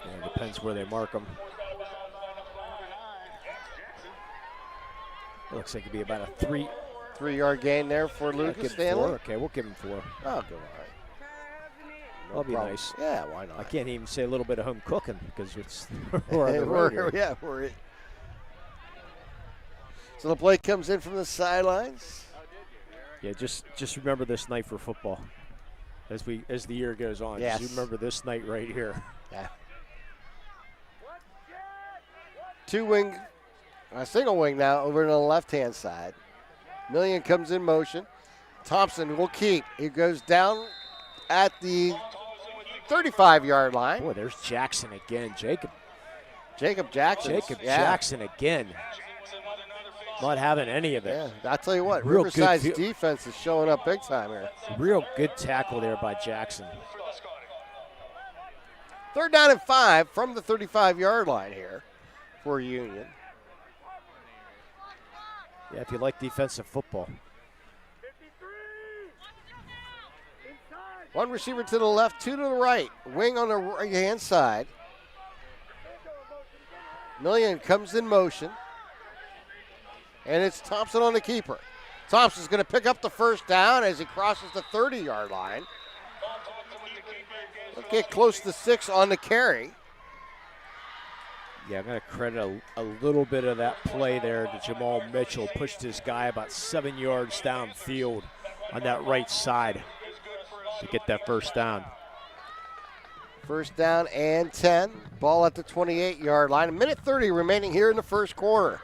Yeah, it depends where they mark them. It looks like it'd be about a 3-yard gain there for Lucas Stanley. 4. Okay, we'll give him 4. Oh, good, all right. That'll be nice. Yeah, why not? I can't even say a little bit of home cooking because it's we're on the road here. Yeah, we're. So the play comes in from the sidelines. Yeah, just remember this night for football as the year goes on. Yes. Just remember this night right here. Yeah. 2-wing, a single wing now over to the left-hand side. Million comes in motion. Thompson will keep. He goes down at the 35-yard line. Boy, there's Jackson again. Jacob Jackson. Jackson again. Not having any of it. Yeah, I'll tell you what, Real Riverside's good defense is showing up big time here. Real good tackle there by Jackson. 3rd down and 5 from the 35-yard line here for Union. Yeah, if you like defensive football. 1 receiver to the left, 2 to the right. Wing on the right-hand side. Million comes in motion. And it's Thompson on the keeper. Thompson's going to pick up the first down as he crosses the 30-yard line. He'll get close to 6 on the carry. Yeah, I'm going to credit a little bit of that play there to Jamal Mitchell. Pushed his guy about 7 yards downfield on that right side to get that first down. First down and 10. Ball at the 28-yard line. 1:30 remaining here in the first quarter.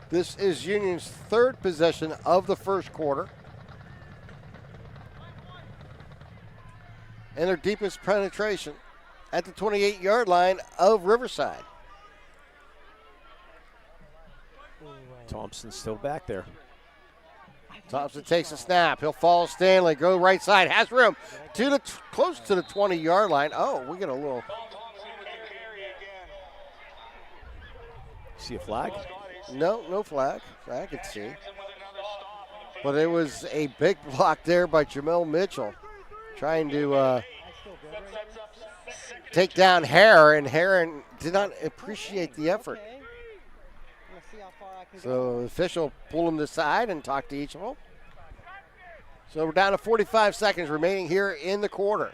This is Union's 3rd possession of the first quarter. and their deepest penetration at the 28-yard line of Riverside. Thompson's still back there. Thompson takes a snap. He'll follow Stanley. Go right side. Has room to the close to the 20-yard line. Oh, we get a little. See a flag? No flag. I could see. But it was a big block there by Jamel Mitchell, trying to take down Hare, and Heron did not appreciate the effort. So the official pulled him to the side and talked to each of them. So we're down to 45 seconds remaining here in the quarter.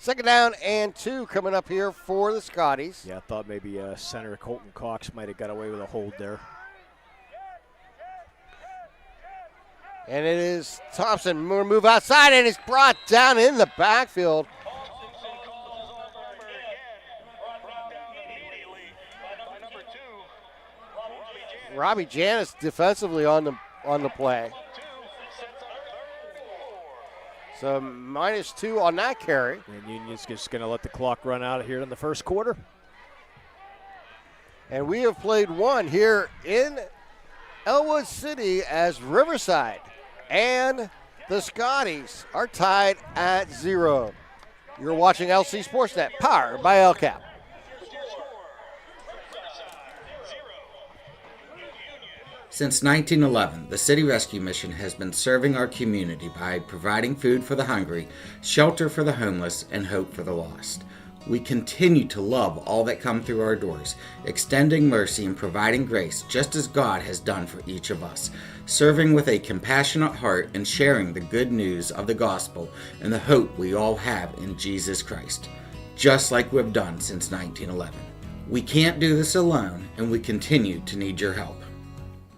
2nd down and 2 coming up here for the Scotties. Yeah, I thought maybe center Colton Cox might have got away with a hold there. And it is Thompson. We're going to move outside, and it's brought down in the backfield. Robbie Janis defensively on the play. So -2 on that carry. And Union's just going to let the clock run out here in the first quarter. And we have played one here in Elwood City as Riverside and the Scotties are tied at 0. You're watching LC SportsNet, powered by LCAP. Since 1911, the City Rescue Mission has been serving our community by providing food for the hungry, shelter for the homeless, and hope for the lost. We continue to love all that come through our doors, extending mercy and providing grace just as God has done for each of us, serving with a compassionate heart and sharing the good news of the gospel and the hope we all have in Jesus Christ, just like we've done since 1911. We can't do this alone, and we continue to need your help.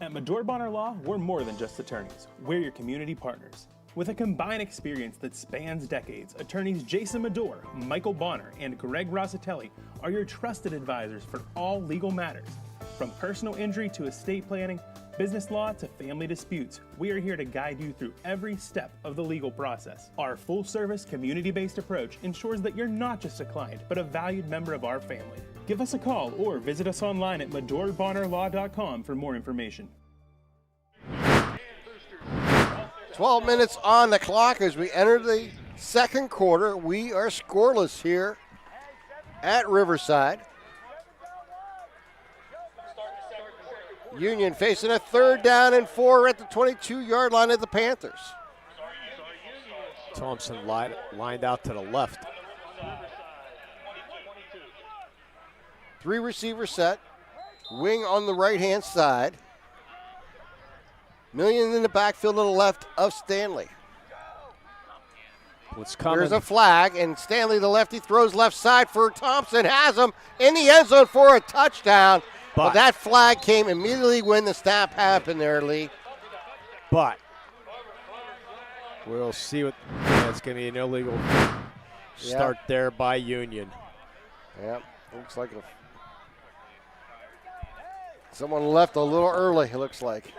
At Medore Bonner Law, we're more than just attorneys. We're your community partners. With a combined experience that spans decades, attorneys Jason Medore, Michael Bonner, and Greg Rossitelli are your trusted advisors for all legal matters. From personal injury to estate planning, business law to family disputes, we are here to guide you through every step of the legal process. Our full-service, community-based approach ensures that you're not just a client, but a valued member of our family. Give us a call or visit us online at MedoreBonnerLaw.com for more information. 12 minutes on the clock as we enter the second quarter. We are scoreless here at Riverside. Union facing a 3rd down and 4 at the 22-yard line of the Panthers. Thompson lined out to the left. 3 receiver set. Wing on the right-hand side. Million in the backfield to the left of Stanley. What's coming? There's a flag, and Stanley, the lefty, throws left side for Thompson. Has him in the end zone for a touchdown. But that flag came immediately when the snap happened there, Lee. But we'll see what. Yeah, it's going to be an illegal start there by Union. Yep, looks like someone left a little early, it looks like.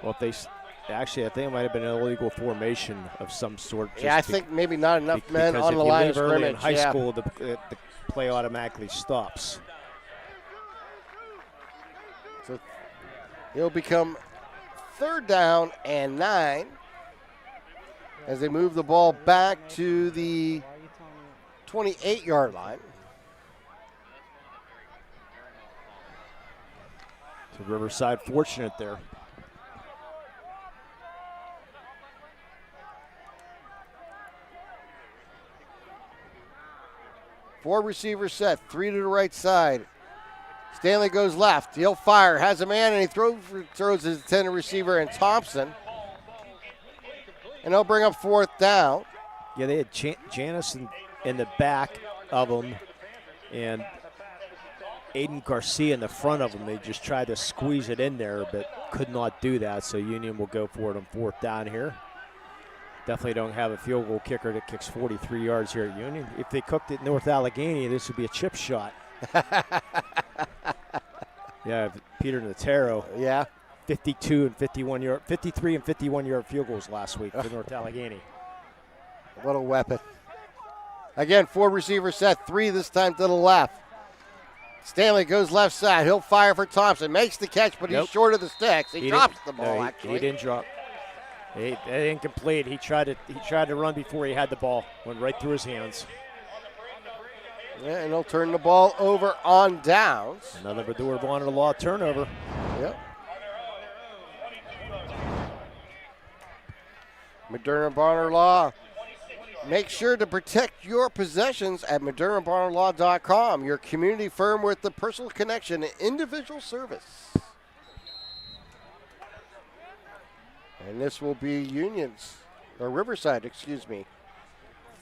Well, if actually, I think it might have been an illegal formation of some sort. Yeah, I think maybe not enough men on the line of scrimmage. In high school, the play automatically stops. So it'll become 3rd down and 9 as they move the ball back to the 28-yard line. So Riverside fortunate there. Four receivers set, 3 to the right side. Stanley goes left. He'll fire, has a man, and he throws his intended receiver in Thompson. And they'll bring up 4th down. Yeah, they had Janis in the back of them and Aiden Garcia in the front of them. They just tried to squeeze it in there, but could not do that. So Union will go for it on 4th down here. Definitely don't have a field goal kicker that kicks 43 yards here at Union. If they cooked it North Allegheny, this would be a chip shot. Yeah, Peter Natero. Yeah. 53 and 51 yard field goals last week for North Allegheny. What a weapon. Again, 4 receiver set, 3 this time to the left. Stanley goes left side. He'll fire for Thompson. Makes the catch, but he's short of the sticks. He drops the ball, actually. He didn't drop. Incomplete. He tried to run before he had the ball. Went right through his hands. Yeah, and he'll turn the ball over on downs. Another Medora-Bonner-Law turnover. Yep. Medora-Bonner-Law. Make sure to protect your possessions at MeduraBonnerLaw.com, your community firm with the personal connection and individual service. And this will be Riverside,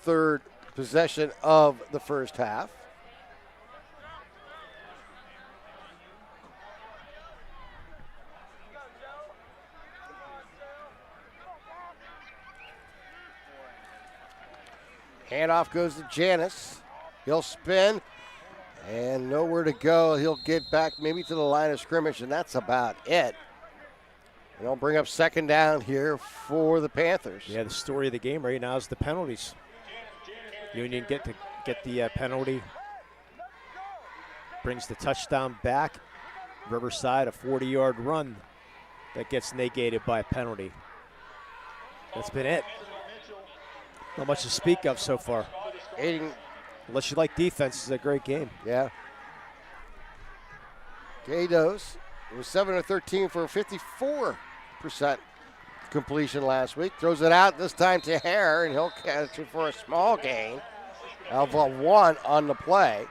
third possession of the first half. Handoff goes to Janis. He'll spin and nowhere to go. He'll get back maybe to the line of scrimmage, and that's about it. And they'll bring up second down here for the Panthers. Yeah, the story of the game right now is the penalties. Union get the penalty. Brings the touchdown back. Riverside, a 40-yard run that gets negated by a penalty. That's been it. Not much to speak of so far. Unless you like defense, it's a great game. Yeah. Gatos was 7 of 13 for a 54% completion last week. Throws it out this time to Hare, and he'll catch it for a small gain of a 1 on the play.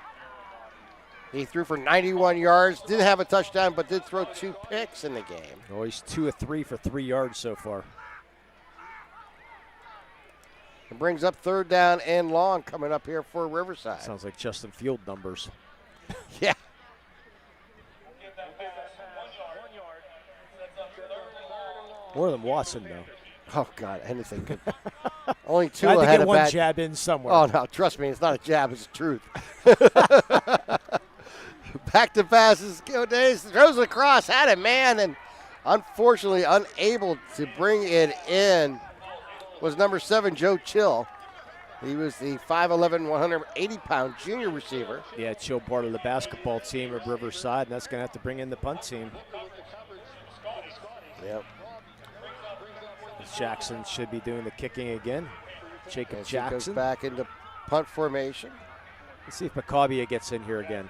He threw for 91 yards, didn't have a touchdown, but did throw 2 picks in the game. Oh, he's 2 of 3 for 3 yards so far. It brings up third down and long coming up here for Riverside. Sounds like Justin Field numbers. Yeah. More than Watson, though. Oh, God, anything could. Only 2 I had to ahead get of one bad. jab in somewhere. Oh, no, trust me, it's not a jab, it's the truth. Back to passes. Days throws it across, had a man, and unfortunately unable to bring it in was number 7, Joe Chill. He was the 5'11", 180-pound junior receiver. Yeah, Chill part of the basketball team of Riverside, and that's going to have to bring in the punt team. Yep. Jackson should be doing the kicking again. Jacob Jackson. Goes back into punt formation. Let's see if Maccabi gets in here again.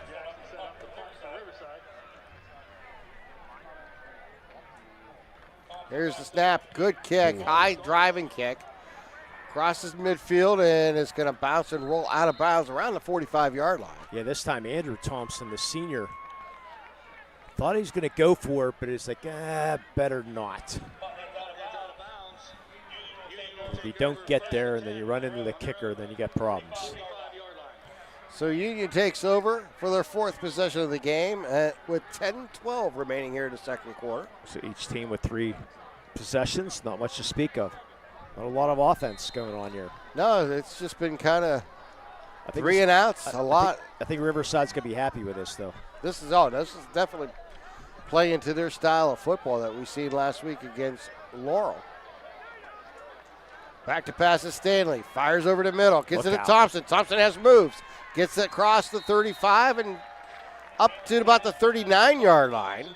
Here's the snap. Good kick. High driving kick. Crosses midfield and is going to bounce and roll out of bounds around the 45-yard line. Yeah, this time Andrew Thompson, the senior, thought he was going to go for it, but it's like, better not. If you don't get there and then you run into the kicker, then you got problems. So Union takes over for their 4th possession of the game with 10-12 remaining here in the second quarter. So each team with 3 possessions, not much to speak of. Not a lot of offense going on here. No, it's just been kind of 3 and outs, a lot. I think Riverside's going to be happy with this, though. This is definitely playing into their style of football that we seen last week against Laurel. Back to pass to Stanley. Fires over the middle. Gets it to Thompson. Thompson has moves. Gets it across the 35 and up to about the 39-yard line.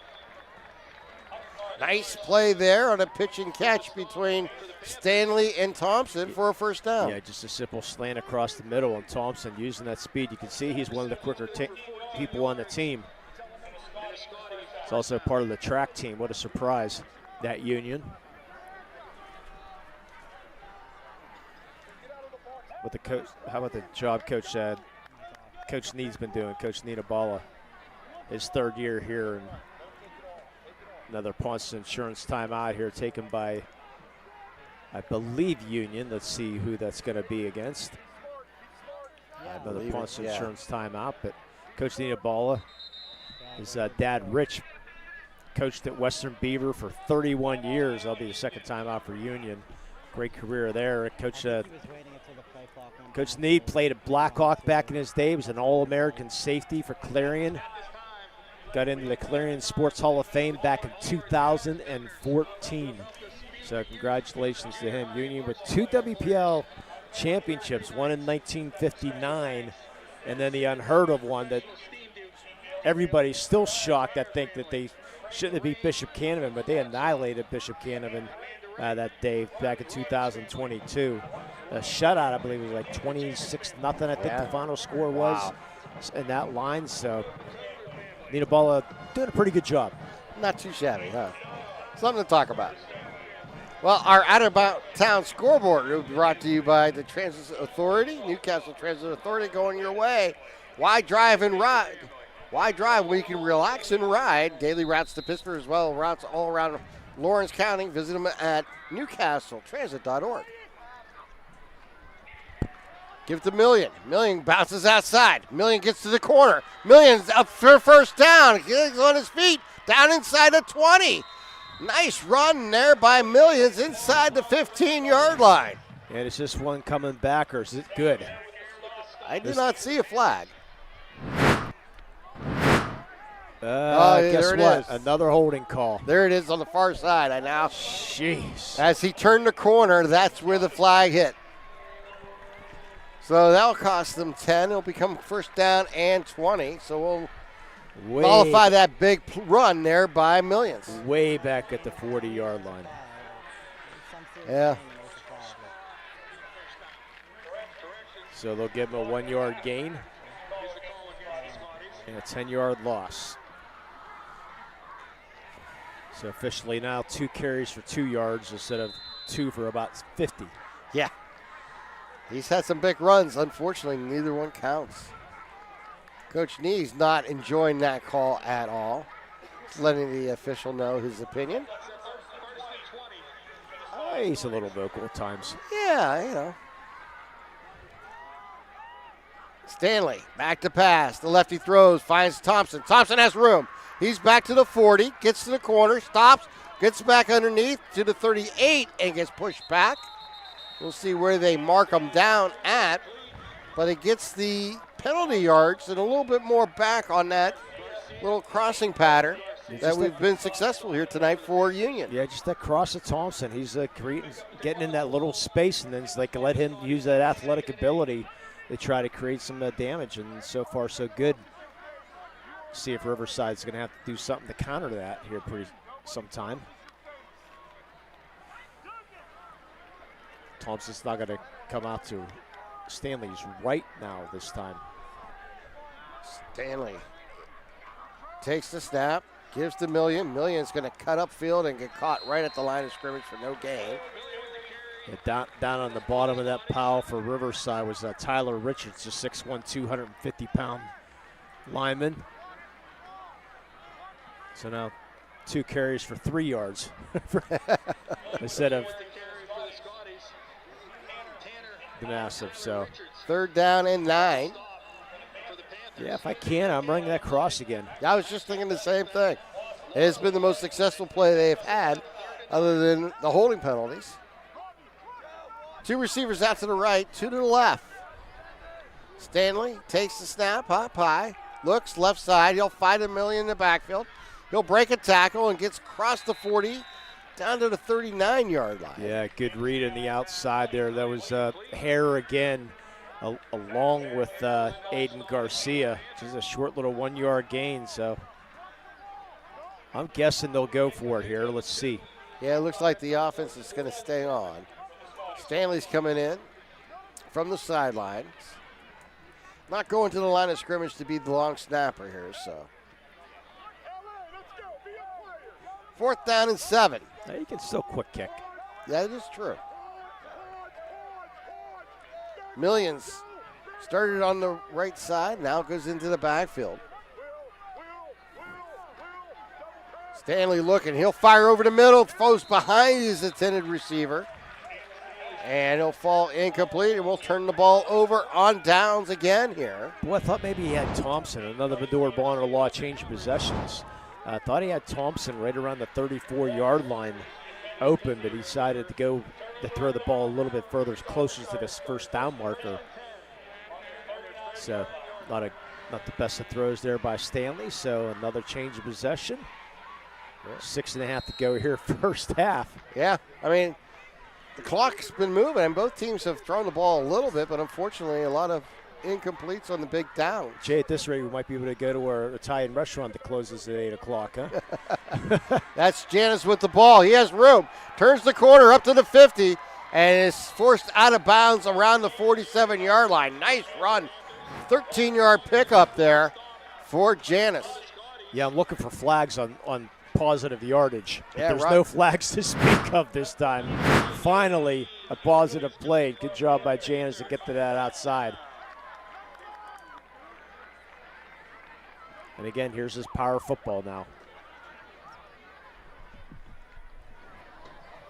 Nice play there on a pitch and catch between Stanley and Thompson for a first down. Yeah, just a simple slant across the middle, and Thompson using that speed. You can see he's one of the quicker people on the team. He's also part of the track team. What a surprise, that Union. What the coach? How about the job Coach Need's been doing? Coach Needabala, his 3rd year here, and another Ponce Insurance timeout here taken by, I believe, Union. Let's see who that's going to be against. Another Ponce Insurance timeout, but Coach Needabala, his dad Rich, coached at Western Beaver for 31 years. That'll be the 2nd timeout for Union. Great career there. Coach Need played at Blackhawk back in his day. He was an All-American safety for Clarion. Got into the Clarion Sports Hall of Fame back in 2014. So congratulations to him. Union with 2 WPL championships, one in 1959, and then the unheard of one that everybody's still shocked, I think, that they shouldn't have beat Bishop Canevin, but they annihilated Bishop Canevin that day back in 2022. A shutout, I believe, was like 26-0, I think the final score was in that line. So Nina Balla doing a pretty good job. Not too shabby, huh? Something to talk about. Well, our out-of-town scoreboard will be brought to you by the Transit Authority, Newcastle Transit Authority, going your way. Why drive and ride? Why drive when you can relax and ride? Daily routes to Pittsburgh as well, routes all around Lawrence County. Visit them at newcastletransit.org. Give it to Million. Million bounces outside. Million gets to the corner. Million's up for first down. He's on his feet. Down inside the 20. Nice run there by Millions inside the 15-yard line. And it's just one coming back, or is it good? I did not see a flag. Guess there it what? is. Another holding call. There it is on the far side. Jeez. As he turned the corner, that's where the flag hit. So that'll cost them 10. It'll become first down and 20. So we'll qualify that big run there by Millions. Way back at the 40-yard line. Yeah. So they'll give him a 1-yard gain and a 10-yard loss. So officially now 2 carries for 2 yards instead of 2 for about 50. Yeah. He's had some big runs. Unfortunately, neither one counts. Coach Nee's not enjoying that call at all. Just letting the official know his opinion. He's a little vocal at times. Yeah, you know. Stanley, back to pass. The lefty throws, finds Thompson. Thompson has room. He's back to the 40, gets to the corner, stops, gets back underneath to the 38, and gets pushed back. We'll see where they mark him down at, but it gets the penalty yards and a little bit more back on that little crossing pattern that we've been successful here tonight for Union. Yeah, just that cross of Thompson. He's getting in that little space, and then it's like let him use that athletic ability to try to create some damage, and so far so good. See if Riverside's going to have to do something to counter that here pretty sometime. Thompson's not going to come out to Stanley's right now this time. Stanley takes the snap, gives to Million. Million's going to cut upfield and get caught right at the line of scrimmage for no gain. Yeah, down on the bottom of that pile for Riverside was Tyler Richards, a 6'1", 250-pound lineman. So now 2 carries for 3 yards instead of the massive. So third down and 9. Yeah, if I can, I'm running that cross again. I was just thinking the same thing. It has been the most successful play they've had other than the holding penalties. 2 receivers out to the right, 2 to the left. Stanley takes the snap, hop high, looks left side. He'll fight a Million in the backfield. He'll break a tackle and gets across the 40 down to the 39-yard line. Yeah, good read on the outside there. That was Hare again, along with Aiden Garcia. Just a short little 1-yard gain. So I'm guessing they'll go for it here. Let's see. Yeah, it looks like the offense is going to stay on. Stanley's coming in from the sidelines. Not going to the line of scrimmage to be the long snapper here, so. 4th down and 7. Now you can still quick kick. That is true. Millions started on the right side, now goes into the backfield. Stanley looking, he'll fire over the middle, throws behind his intended receiver. And he'll fall incomplete, and we'll turn the ball over on downs again here. Boy, I thought maybe he had Thompson, another Medora Bonner Law change of possessions. I thought he had Thompson right around the 34-yard line open, but he decided to go to throw the ball a little bit further, closer to this first down marker. So not the best of throws there by Stanley, so another change of possession. 6.5 to go here, first half. Yeah, I mean, the clock's been moving, and both teams have thrown the ball a little bit, but unfortunately a lot of incompletes on the big down. Jay, at this rate, we might be able to go to our Italian restaurant that closes at 8 o'clock, huh? That's Janis with the ball. He has room. Turns the corner up to the 50 and is forced out of bounds around the 47-yard line. Nice run. 13-yard pickup there for Janis. Yeah, I'm looking for flags on positive yardage. Yeah, There's right. no flags to speak of this time. Finally, a positive play. Good job by Janis to get to that outside. And again, here's his power football now.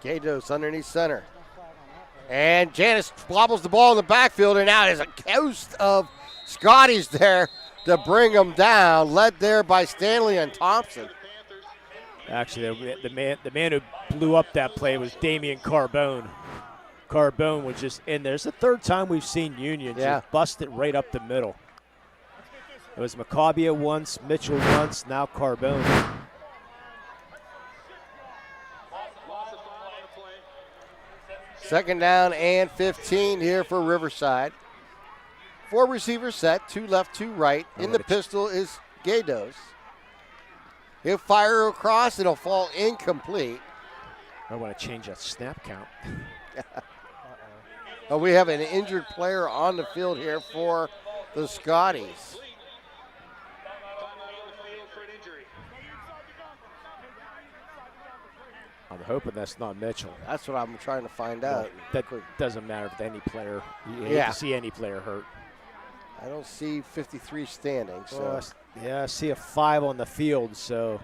Gatos underneath center. And Janis wobbles the ball in the backfield, and now there's a host of Scotties there to bring him down, led there by Stanley and Thompson. Actually, the man who blew up that play was Damian Carbone. Carbone was just in there. It's the third time we've seen Union just bust it right up the middle. It was Maccabi once, Mitchell once, now Carbone. Second down and 15 here for Riverside. 4 receivers set, 2 left, 2 right. In the pistol is Gatos. He'll fire across, it'll fall incomplete. I want to change that snap count. Oh, we have an injured player on the field here for the Scotties. I'm hoping that's not Mitchell. That's what I'm trying to find out. That doesn't matter with any player. You hate to see any player hurt. I don't see 53 standing. So. Well, yeah, I see a 5 on the field, so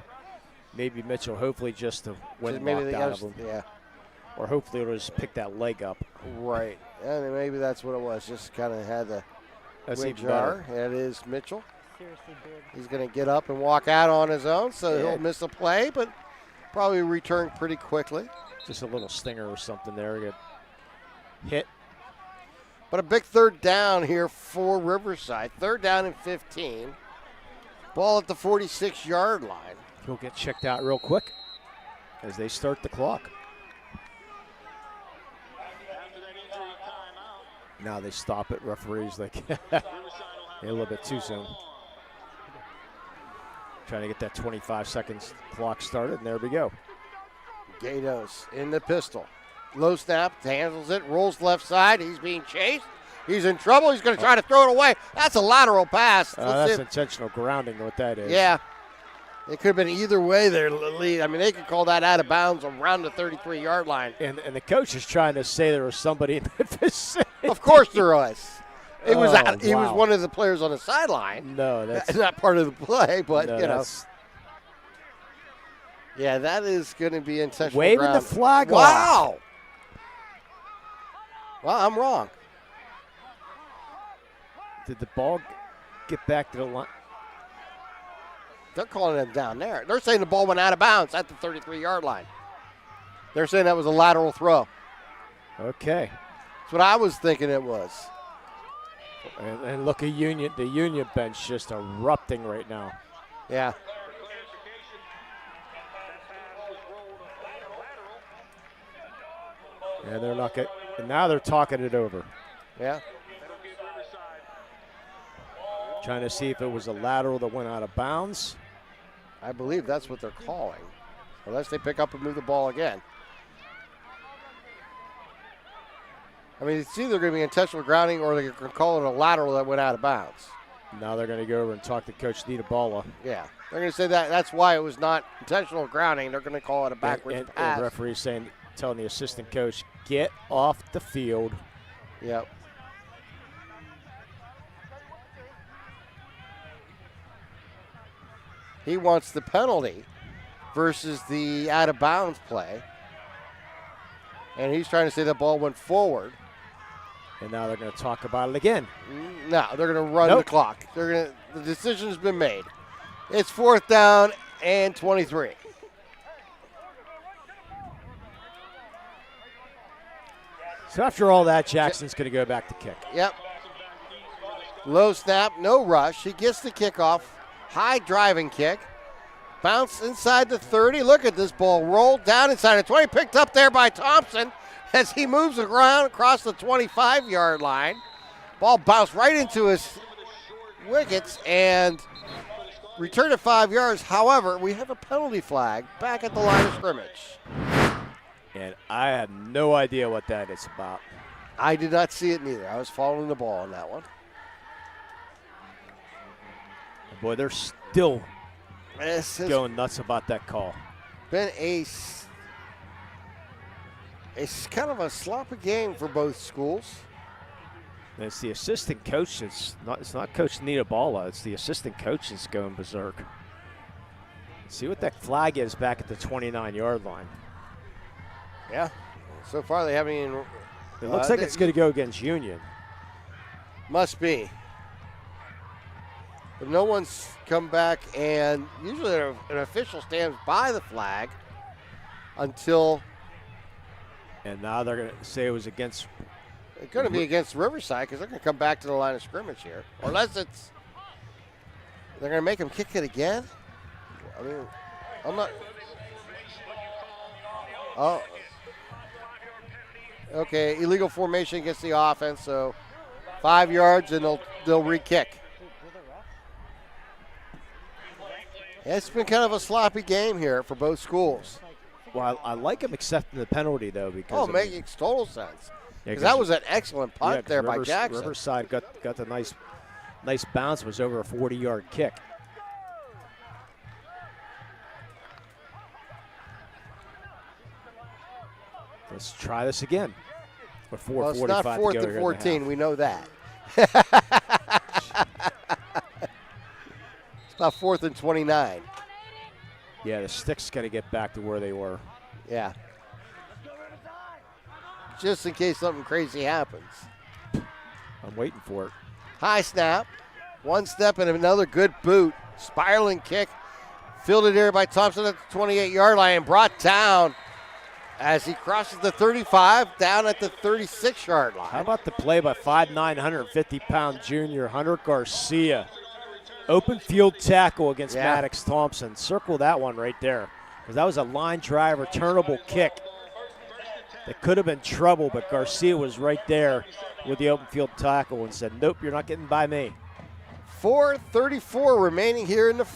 maybe Mitchell hopefully just to win knocked out of him. Yeah. Or hopefully it'll just pick that leg up. Right. And maybe that's what it was. Just kind of had the wind jar. It is Mitchell. Seriously, dude. He's going to get up and walk out on his own, so he'll miss a play, but probably return pretty quickly. Just a little stinger or something there. Get hit. But a big third down here for Riverside. 3rd down and 15. Ball at the 46-yard line. He'll get checked out real quick as they start the clock. Now they stop it. Referees like a little bit too soon. Trying to get that 25 seconds clock started, and there we go. Gatos in the pistol. Low snap, handles it, rolls left side. He's being chased. He's in trouble. He's going to try to throw it away. That's a lateral pass. That's intentional grounding, what that is. Yeah. It could have been either way there, Lee. I mean, they could call that out of bounds around the 33-yard line. And the coach is trying to say there was somebody in the vicinity. Of course there was. He was one of the players on the sideline. No, that's not part of the play, but, no, you know. Yeah, that is going to be intentional waving grounding. the flag off. Wow. Well, I'm wrong. Did the ball get back to the line? They're calling him down there. They're saying the ball went out of bounds at the 33-yard line. They're saying that was a lateral throw. Okay. That's what I was thinking it was. And look at the Union bench just erupting right now. Yeah. And they're not getting. And now they're talking it over. Yeah. Trying to see if it was a lateral that went out of bounds. I believe that's what they're calling, unless they pick up and move the ball again. I mean, it's either going to be intentional grounding or they're going to call it a lateral that went out of bounds. Now they're going to go over and talk to Coach Nitabala. Yeah, they're going to say that's why it was not intentional grounding. They're going to call it a backwards pass. And the referee's telling the assistant coach, get off the field. Yep. He wants the penalty versus the out-of-bounds play. And he's trying to say the ball went forward. And now they're going to talk about it again. No, they're going to run the clock. The decision's been made. It's 4th down and 23. So after all that, Jackson's going to go back to kick. Yep. Low snap, no rush. He gets the kickoff. High driving kick. Bounce inside the 30. Look at this ball. Rolled down inside the 20. Picked up there by Thompson. as he moves around across the 25-yard line. Ball bounced right into his wickets and returned at 5 yards. However, we have a penalty flag back at the line of scrimmage. And I have no idea what that is about. I did not see it neither. I was following the ball on that one. Boy, they're still going nuts about that call. Been it's kind of a sloppy game for both schools. And it's the assistant coach. It's not Coach Nita Balla. It's the assistant coach that's going berserk. See what that flag is back at the 29-yard line. Yeah. So far they haven't even. It looks like it's going to go against Union. Must be. But no one's come back, and usually an official stands by the flag until. And now they're going to say it was against. It's going to be against Riverside because they're going to come back to the line of scrimmage here. Or unless it's. They're going to make them kick it again? I mean, I'm not. Oh. Okay, illegal formation against the offense, so 5 yards and they'll re-kick. It's been kind of a sloppy game here for both schools. Well, I like him accepting the penalty, though, because makes total sense. Yeah, because that was an excellent punt there by Jackson. Riverside got the nice bounce. It was over a 40-yard kick. Let's try this again. Well, it's not 4th and 14. We know that. It's about 4th and 29. Yeah, the stick's got to get back to where they were. Yeah. Just in case something crazy happens. I'm waiting for it. High snap. One step and another good boot. Spiraling kick. Fielded here by Thompson at the 28-yard line and brought down as he crosses the 35 down at the 36-yard line. How about the play by 5'9", 150-pound junior Hunter Garcia? Open field tackle against Maddox Thompson. Circle that one right there because that was a line drive returnable kick. That could have been trouble, but Garcia was right there with the open field tackle and said, nope, you're not getting by me. 4:34 remaining here in the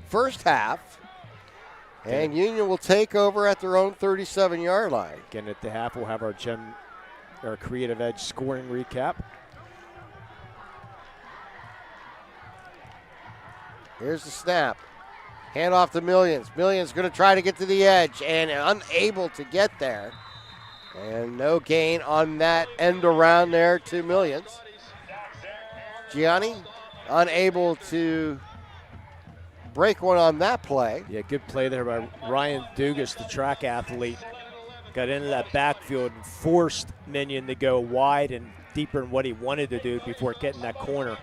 first half. And Union will take over at their own 37-yard line. Again, at the half, we'll have our Creative Edge scoring recap. Here's the snap. Hand off to Millions. Millions going to try to get to the edge and unable to get there. And no gain on that end around there to Millions. Gianni unable to break one on that play. Yeah, good play there by Ryan Dugas, the track athlete. Got into that backfield and forced Minion to go wide and deeper in what he wanted to do before getting that corner.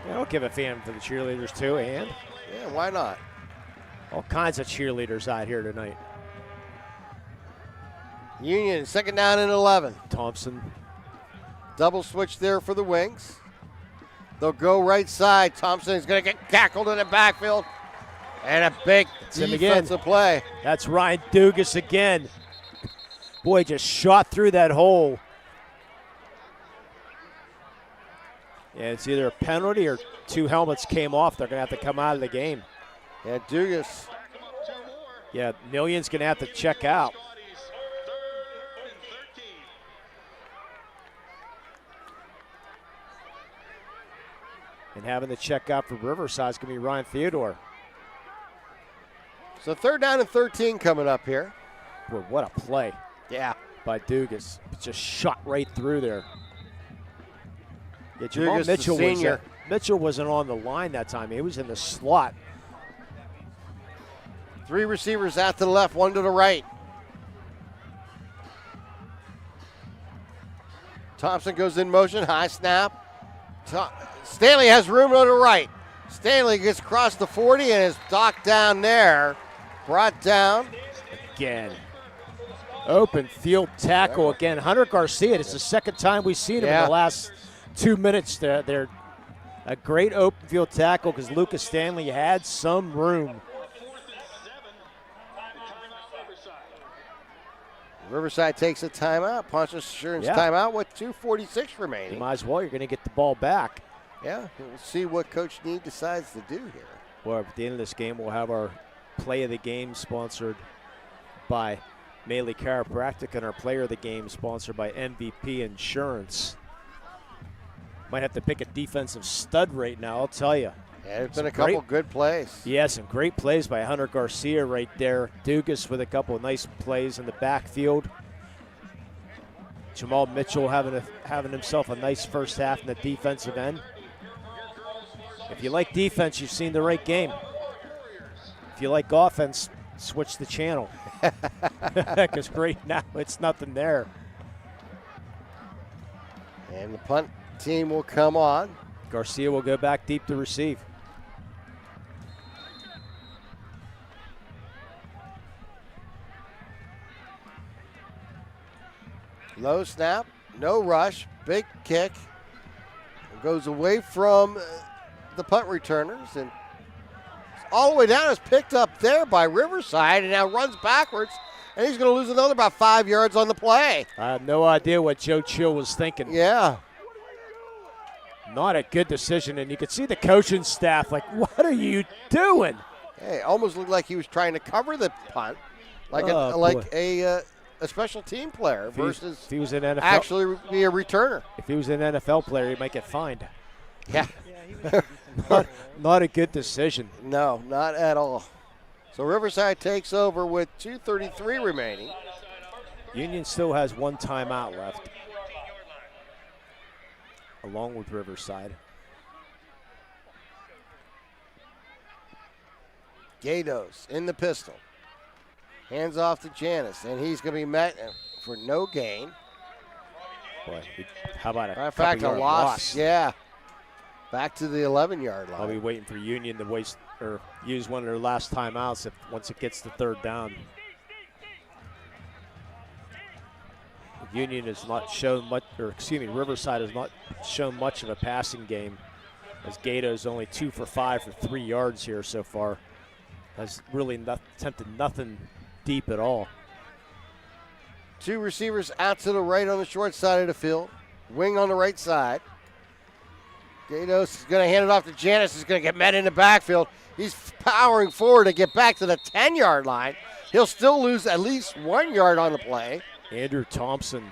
Yeah, I'll give a fan for the cheerleaders too, and? Yeah, why not? All kinds of cheerleaders out here tonight. Union, 2nd down and 11. Thompson. Double switch there for the Wings. They'll go right side. Thompson is going to get tackled in the backfield. And a big defensive play. That's Ryan Dugas again. Boy, just shot through that hole. Yeah, it's either a penalty or 2 helmets came off. They're going to have to come out of the game. Yeah, Dugas. Yeah, Million's going to have to check out. And having to check out for Riverside is going to be Ryan Theodore. So 3rd down and 13 coming up here. Boy, what a play. Yeah. By Dugas. Just shot right through there. Yeah, Jamal Dugas, Mitchell wasn't on the line that time. He was in the slot. 3 receivers out to the left, 1 to the right. Thompson goes in motion, high snap. Stanley has room on the right. Stanley gets across the 40 and is docked down there. Brought down. Again. Open field tackle again. Hunter Garcia, it's the 2nd time we've seen him in the last 2 minutes. They're a great open field tackle because Lucas Stanley had some room. Riverside takes a timeout. Ponce Insurance timeout with 2:46 remaining. You might as well. You're going to get the ball back. Yeah, we'll see what Coach Need decides to do here. Well, at the end of this game, we'll have our play of the game sponsored by Maley Chiropractic and our player of the game sponsored by MVP Insurance. Might have to pick a defensive stud right now, I'll tell you. Yeah, there's been a couple good plays. Yeah, some great plays by Hunter Garcia right there. Dugas with a couple of nice plays in the backfield. Jamal Mitchell having himself a nice first half in the defensive end. If you like defense, you've seen the right game. If you like offense, switch the channel. Because right now it's nothing there. And the punt team will come on. Garcia will go back deep to receive. Low snap, no rush, big kick. Goes away from the punt returners and all the way down is picked up there by Riverside and now runs backwards. And he's going to lose another about 5 yards on the play. I have no idea what Joe Chill was thinking. Yeah. Not a good decision, and you could see the coaching staff like, what are you doing? Hey, it almost looked like he was trying to cover the punt, like a special team player versus if he was an NFL, actually be a returner. If he was an NFL player, he might get fined. Yeah. not a good decision. No, not at all. So Riverside takes over with 2:33 remaining. Union still has one timeout left, along with Riverside. Gatos in the pistol. Hands off to Janis, and he's going to be met for no gain. Boy, how about a matter of fact, a loss? Yeah. Back to the 11-yard line. I'll be waiting for Union to waste or use one of their last timeouts once it gets to third down. Union has not shown much, Riverside has not shown much of a passing game, as Gato's only 2 for 5 for 3 yards here so far. Has really attempted nothing deep at all. Two receivers out to the right on the short side of the field. Wing on the right side. Gatos is going to hand it off to Janis. He's going to get met in the backfield. He's powering forward to get back to the 10-yard line. He'll still lose at least 1 yard on the play. Andrew Thompson,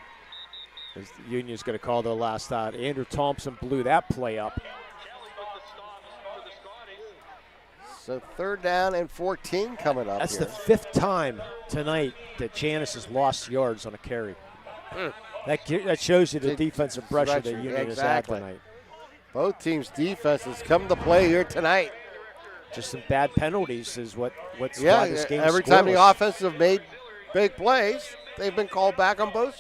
as the Union's going to call their last out. Andrew Thompson blew that play up. So 3rd down and 14 coming up. That's here. the 5th time tonight that Janis has lost yards on a carry. That shows you the defensive pressure that Union has had tonight. Both teams' defenses come to play here tonight. Just some bad penalties is what's why this game every scoreless. time the offense have made big plays, they've been called back on both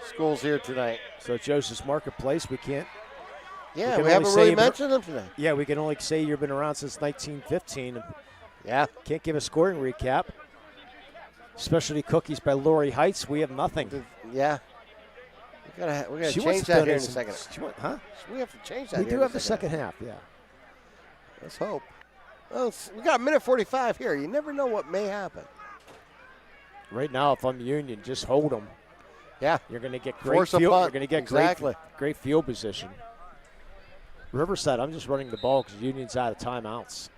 schools here tonight. So Joseph's Marketplace, we can't. Yeah, we haven't really mentioned them today. Yeah, we can only say you've been around since 1915. Yeah. Can't give a scoring recap. Specialty cookies by Lori Heights. We have nothing. Yeah. We gotta change that here in a second. We have to change that. We do have the second half. Yeah. Let's hope. Well, we got a minute 45 here. You never know what may happen. Right now, if I'm Union, just hold them. Yeah. You're going to get great field. You're going to get great field position. Riverside, I'm just running the ball because Union's out of timeouts.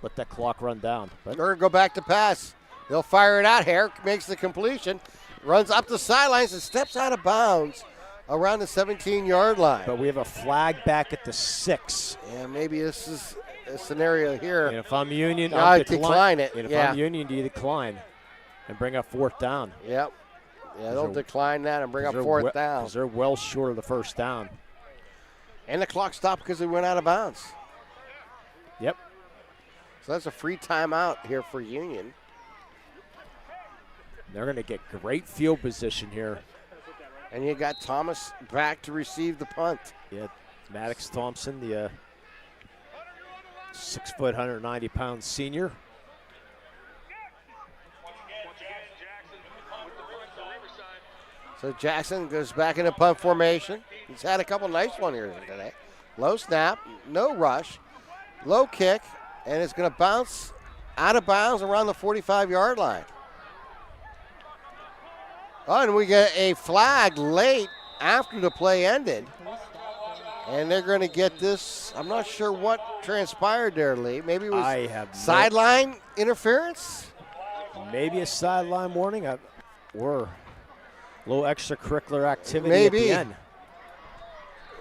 Let that clock run down. But they're going to go back to pass. They'll fire it out. Herrick makes the completion, runs up the sidelines and steps out of bounds around the 17-yard line. But we have a flag back at the 6. Yeah, maybe this is a scenario here. And if I'm Union, I'll decline it. And if I'm Union, do you decline and bring up 4th down? Yep. Yeah, they'll decline that and bring up 4th down. Because they're well short of the 1st down. And the clock stopped because they went out of bounds. Yep. So that's a free timeout here for Union. They're going to get great field position here. And you got Thomas back to receive the punt. Yeah, Maddox Thompson, the 6 foot, 190-pound senior. So Jackson goes back into punt formation. He's had a couple nice ones here today. Low snap, no rush, low kick, and it's going to bounce out of bounds around the 45-yard line. Oh, and we get a flag late after the play ended. And they're going to get this. I'm not sure what transpired there, Lee. Maybe it was sideline interference? Maybe a sideline warning or a little extracurricular activity at the end.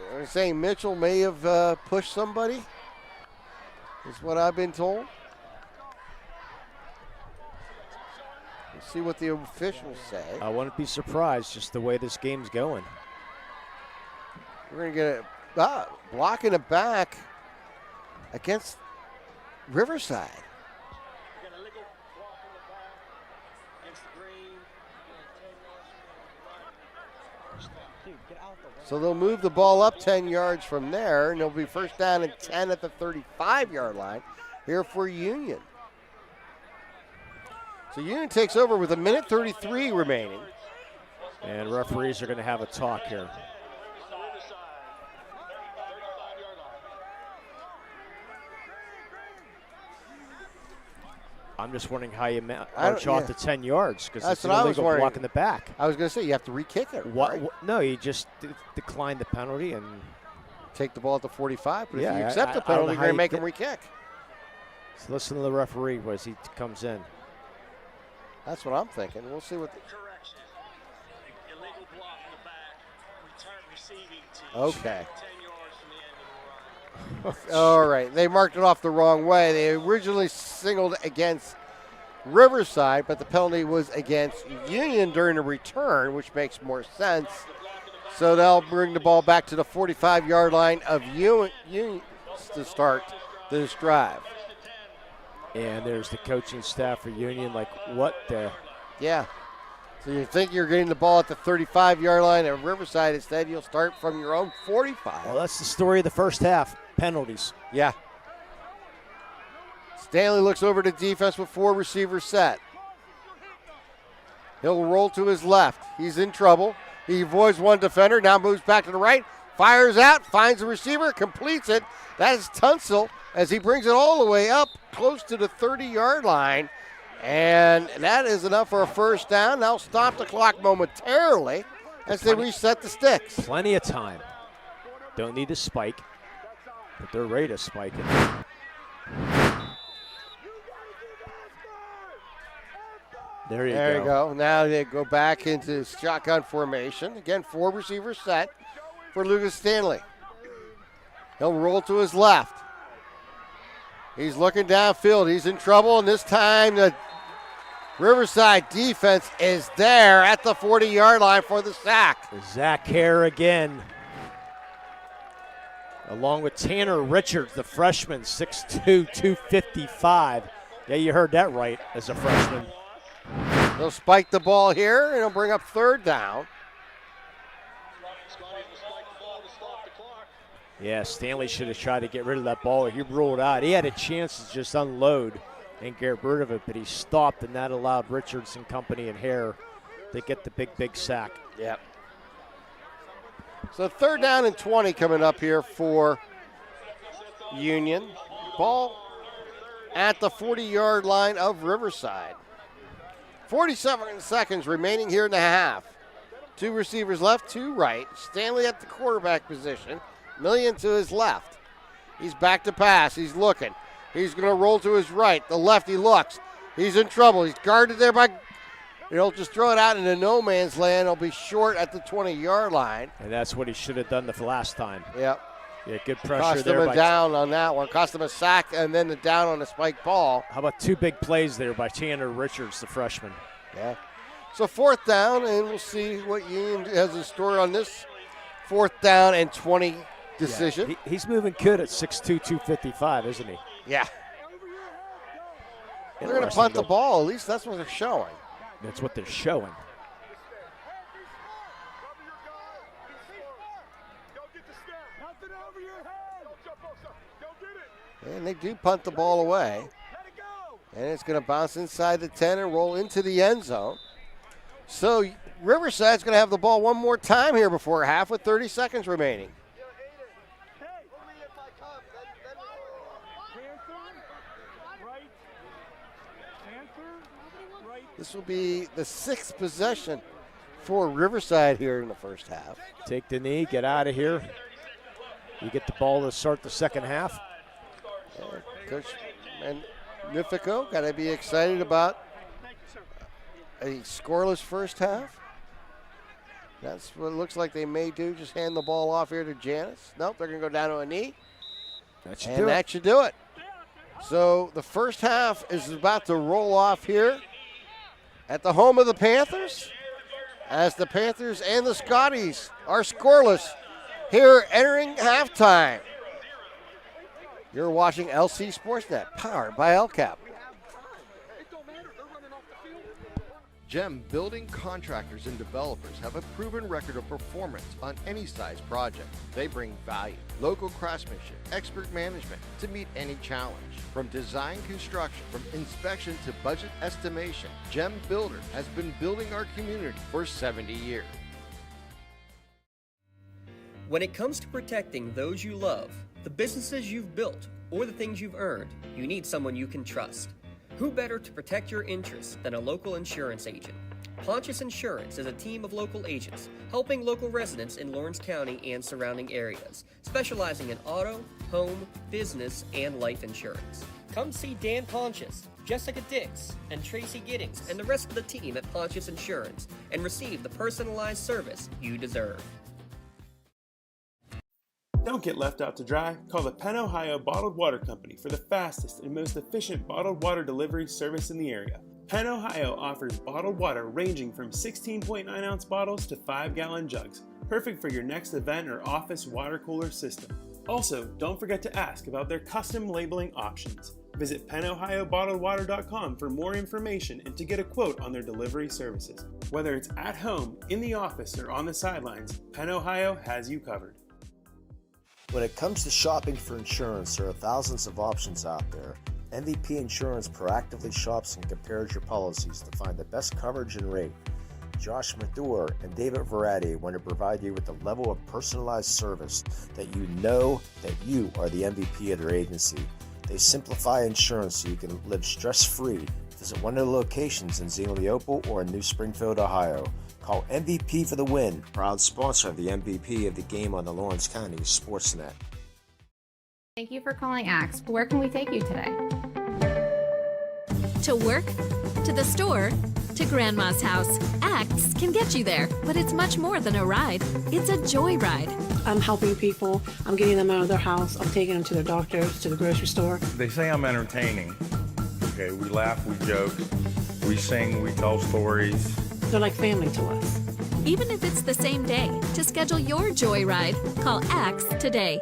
They're saying Mitchell may have pushed somebody, is what I've been told. Let's see what the officials say. I wouldn't be surprised just the way this game's going. We're going to get a blocking it back against Riverside. So they'll move the ball up 10 yards from there, and it'll be first down and 10 at the 35-yard line here for Union. So Union takes over with 1:33 remaining. And referees are going to have a talk here. I'm just wondering how you march off the 10 yards because it's an illegal block in the back. I was going to say, you have to re-kick it, right? No, you just decline the penalty and take the ball at the 45. But if you accept the penalty, you're going to make him re-kick. So listen to the referee as he comes in. That's what I'm thinking. We'll see what. Okay. All right. They marked it off the wrong way. They originally signaled against Riverside, but the penalty was against Union during the return, which makes more sense. So they'll bring the ball back to the 45-yard line of Union to start this drive. And there's the coaching staff for Union, like, what the? Yeah. So you think you're getting the ball at the 35-yard line at Riverside. Instead, you'll start from your own 45. Well, that's the story of the first half, penalties. Yeah. Stanley looks over to defense with 4 receivers set. He'll roll to his left. He's in trouble. He avoids one defender, now moves back to the right, fires out, finds the receiver, completes it. That is Tunsil as he brings it all the way up close to the 30-yard line. And that is enough for a first down. Now stop the clock momentarily as they reset the sticks. Plenty of time. Don't need to spike, but they're ready to spike it. There you go. Now they go back into shotgun formation. Again, 4 receivers set for Lucas Stanley. He'll roll to his left. He's looking downfield. He's in trouble, and this time the Riverside defense is there at the 40-yard line for the sack. Zach Hare again, along with Tanner Richards, the freshman, 6'2", 255. Yeah, you heard that right as a freshman. They'll spike the ball here, and it'll bring up third down. Yeah, Stanley should have tried to get rid of that ball. He rolled out. He had a chance to just unload and get rid of it, but he stopped, and that allowed Richards and company and Hare to get the big sack. Yep. So third down and 20 coming up here for Union. Ball at the 40-yard line of Riverside. 47 seconds remaining here in the half. 2 receivers left, 2 right. Stanley at the quarterback position. Million to his left. He's back to pass. He's looking. He's going to roll to his right. The left, he looks. He's in trouble. He's guarded there by, he'll just throw it out into no man's land. He'll be short at the 20-yard line. And that's what he should have done the last time. Yep. Yeah, good pressure Cost there. Cost him a down on that one. Cost him a sack and then the down on the spike ball. How about 2 big plays there by Tanner Richards, the freshman? Yeah. So fourth down, and we'll see what Union has in store on this fourth down and 20 decision. Yeah, he's moving good at 6'2", 255, isn't he? Yeah. They're going to punt the ball. At least that's what they're showing. That's what they're showing. And they do punt the ball away. And it's going to bounce inside the 10 and roll into the end zone. So Riverside's going to have the ball one more time here before half with 30 seconds remaining. This will be the 6th possession for Riverside here in the first half. Take the knee, get out of here. You get the ball to start the second half. Coach Magnifico got to be excited about a scoreless first half. That's what it looks like they may do. Just hand the ball off here to Janice. Nope, they're going to go down to a knee. That should do it. So the first half is about to roll off here at the home of the Panthers, as the Panthers and the Scotties are scoreless here entering halftime. You're watching LC SportsNet, powered by LCAP. GEM building contractors and developers have a proven record of performance on any size project. They bring value, local craftsmanship, expert management to meet any challenge. From design construction, from inspection to budget estimation, GEM Builder has been building our community for 70 years. When it comes to protecting those you love, the businesses you've built, or the things you've earned, you need someone you can trust. Who better to protect your interests than a local insurance agent? Pontius Insurance is a team of local agents helping local residents in Lawrence County and surrounding areas, specializing in auto, home, business, and life insurance. Come see Dan Pontius, Jessica Dix, and Tracy Giddings, and the rest of the team at Pontius Insurance, and receive the personalized service you deserve. Don't get left out to dry. Call the Penn Ohio Bottled Water Company for the fastest and most efficient bottled water delivery service in the area. Penn Ohio offers bottled water ranging from 16.9-ounce bottles to 5-gallon jugs, perfect for your next event or office water cooler system. Also, don't forget to ask about their custom labeling options. Visit PennOhioBottledWater.com for more information and to get a quote on their delivery services. Whether it's at home, in the office, or on the sidelines, Penn Ohio has you covered. When it comes to shopping for insurance, there are thousands of options out there. MVP Insurance proactively shops and compares your policies to find the best coverage and rate. Josh Madur and David Verratti want to provide you with the level of personalized service that you know that you are the MVP of their agency. They simplify insurance so you can live stress-free. Visit one of the locations in Zeno-Leopold or in New Springfield, Ohio. Call MVP for the win, proud sponsor of the MVP of the game on the Lawrence County SportsNet. Thank you for calling Axe. Where can we take you today? To work, to the store, to Grandma's house. Axe can get you there, but it's much more than a ride. It's a joyride. I'm helping people. I'm getting them out of their house. I'm taking them to their doctors, to the grocery store. They say I'm entertaining. Okay, we laugh, we joke, we sing, we tell stories. They're like family to us. Even if it's the same day, to schedule your joyride, call Axe today.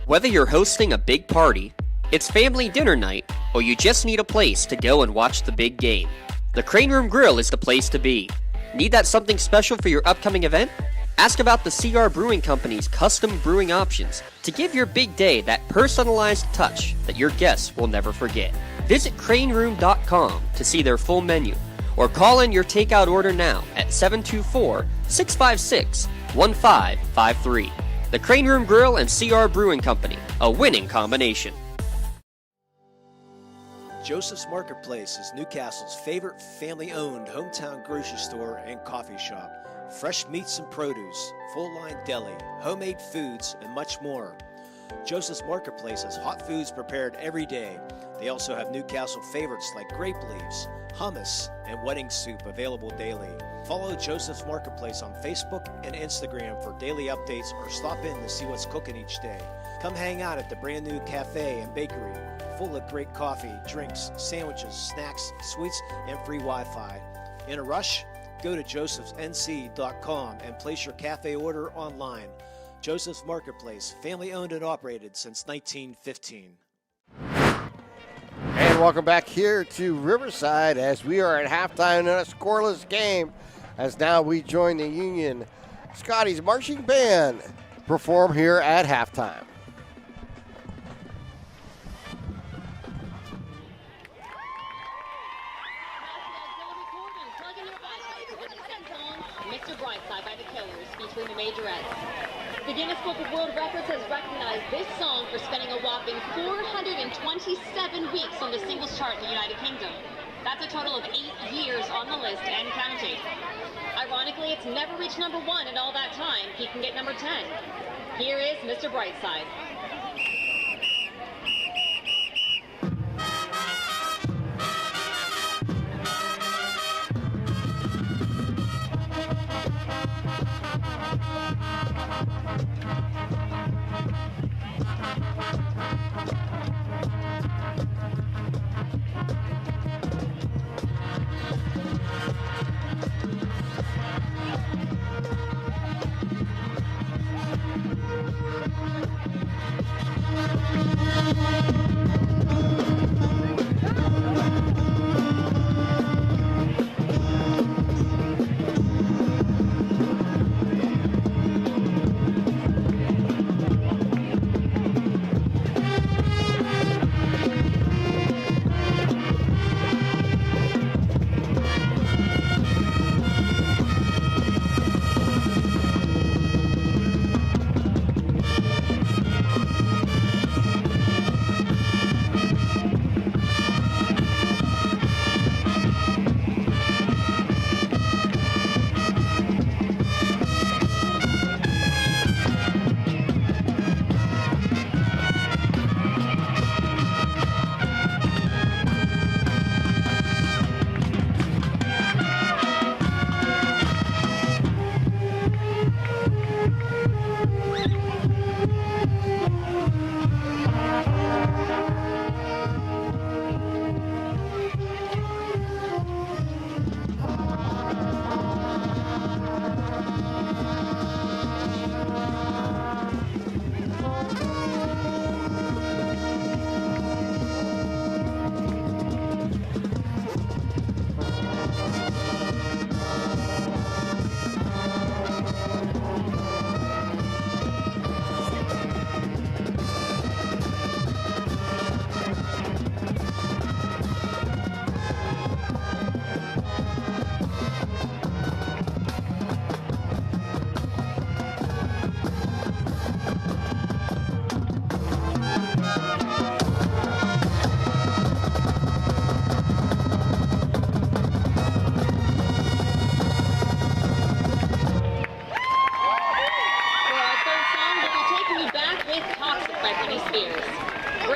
Whether you're hosting a big party, it's family dinner night, or you just need a place to go and watch the big game, the Crane Room Grill is the place to be. Need that something special for your upcoming event? Ask about the CR Brewing Company's custom brewing options to give your big day that personalized touch that your guests will never forget. Visit craneroom.com to see their full menu, or call in your takeout order now at 724-656-1553. The Crane Room Grill and CR Brewing Company, a winning combination. Joseph's Marketplace is Newcastle's favorite family-owned hometown grocery store and coffee shop. Fresh meats and produce, full-line deli, homemade foods, and much more. Joseph's Marketplace has hot foods prepared every day. They also have Newcastle favorites like grape leaves, hummus, and wedding soup available daily. Follow Joseph's Marketplace on Facebook and Instagram for daily updates, or stop in to see what's cooking each day. Come hang out at the brand new cafe and bakery, full of great coffee, drinks, sandwiches, snacks, sweets, and free Wi-Fi. In a rush? Go to josephsnc.com and place your cafe order online. Joseph's Marketplace, family owned and operated since 1915. And welcome back here to Riverside as we are at halftime in a scoreless game, as now we join the Union Scotties Marching Band perform here at halftime. The Majorettes. The Guinness Book of World Records has recognized this song for spending a whopping 427 weeks on the singles chart in the United Kingdom. That's a total of 8 years on the list and counting. chase. Ironically, it's never reached number 1 in all that time, peaking at number 10. Here is Mr. Brightside.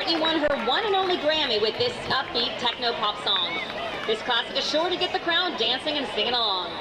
Britney won her one and only Grammy with this upbeat techno-pop song. This classic is sure to get the crowd dancing and singing along.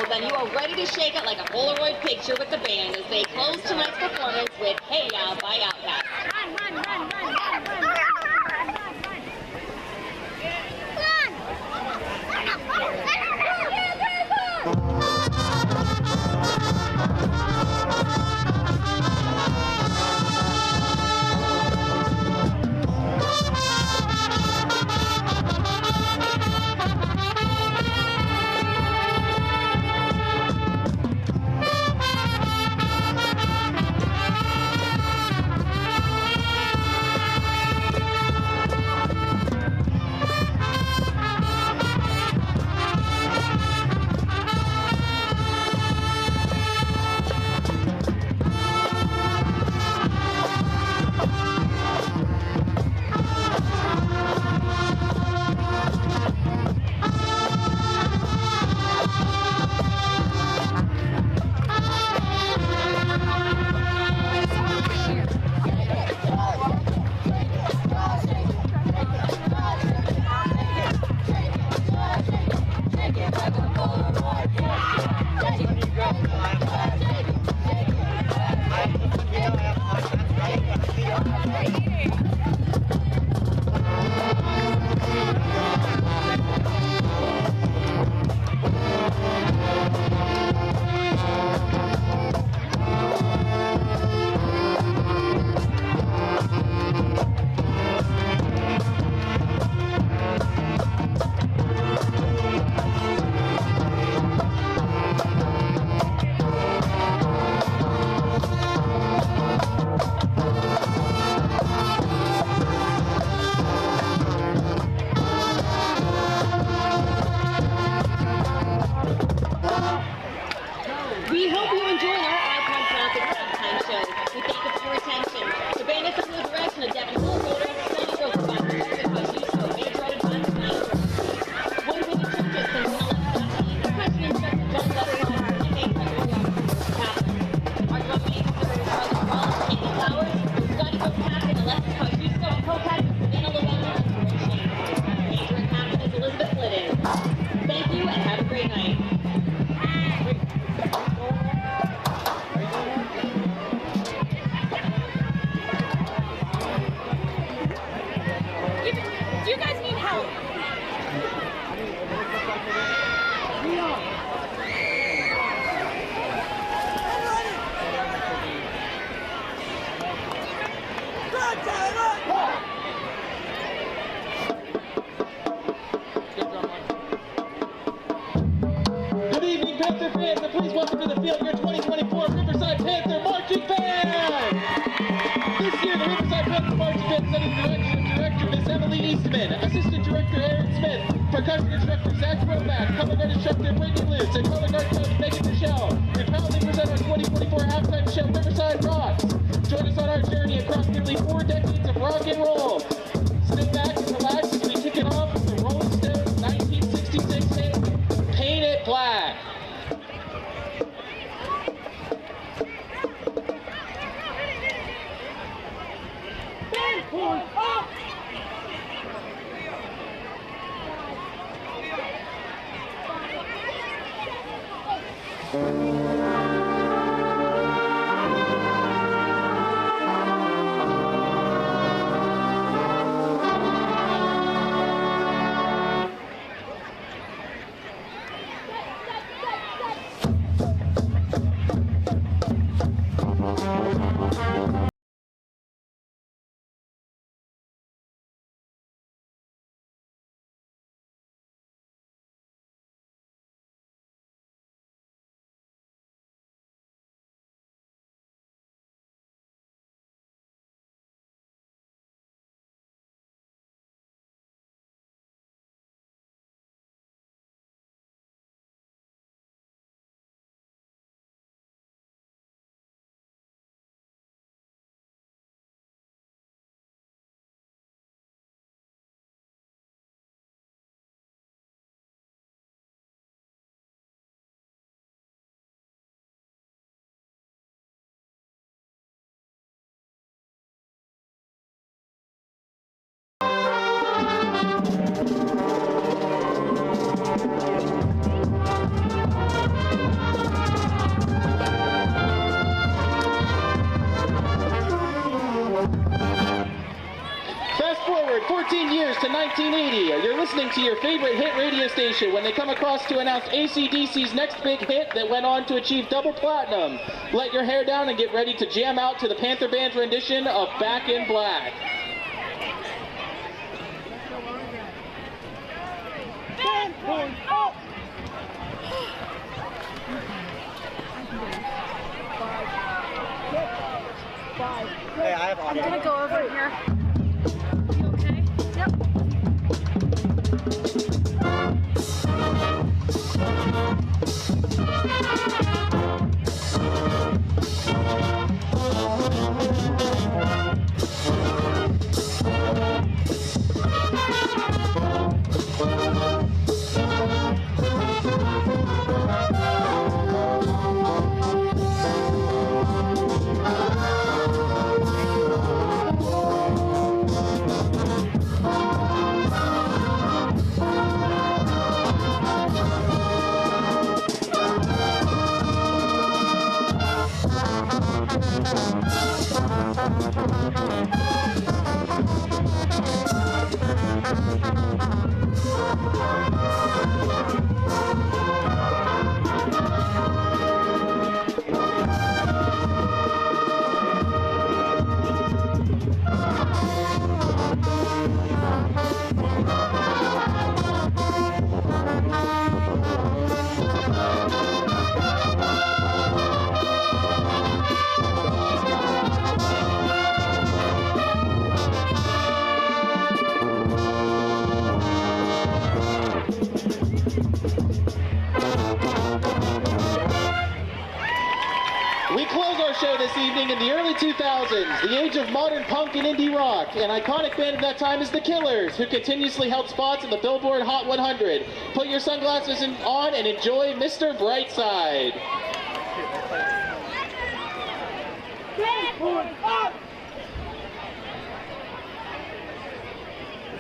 Then you are ready to shake it like a Polaroid picture with the band as they close tonight's performance with Hey Ya by Outkast. Run, run, run, run, run, run, run. great night. Do you guys need help? Good evening, Panther fans, and please welcome to the field your 2024 Riverside Panther Marching Band! This year, the Riverside Panther Marching Band is under the direction of Director Miss Emily Eastman, Assistant Director Aaron Smith, Percussion Instructor Zach Roback, Color Guard Instructor Brittany Lutz, and Color Guard Coach Megan Michelle. We proudly present our 2024 halftime show, Riverside Rocks. Join us on our journey across nearly 4 decades of rock and roll. Sit back and relax as we kick it off with the Rolling Stones 1966 hit, Paint It Black. Fast forward 14 years to 1980. You're listening to your favorite hit radio station when they come across to announce AC/DC's next big hit that went on to achieve double platinum. Let your hair down and get ready to jam out to the Panther Band's rendition of Back in Black. Hey, I have audio. I'm gonna go over here. You okay? Yep. We close our show this evening in the early 2000s, the age of modern punk and indie rock. An iconic band of that time is The Killers, who continuously held spots in the Billboard Hot 100. Put your sunglasses on and enjoy Mr. Brightside. Up!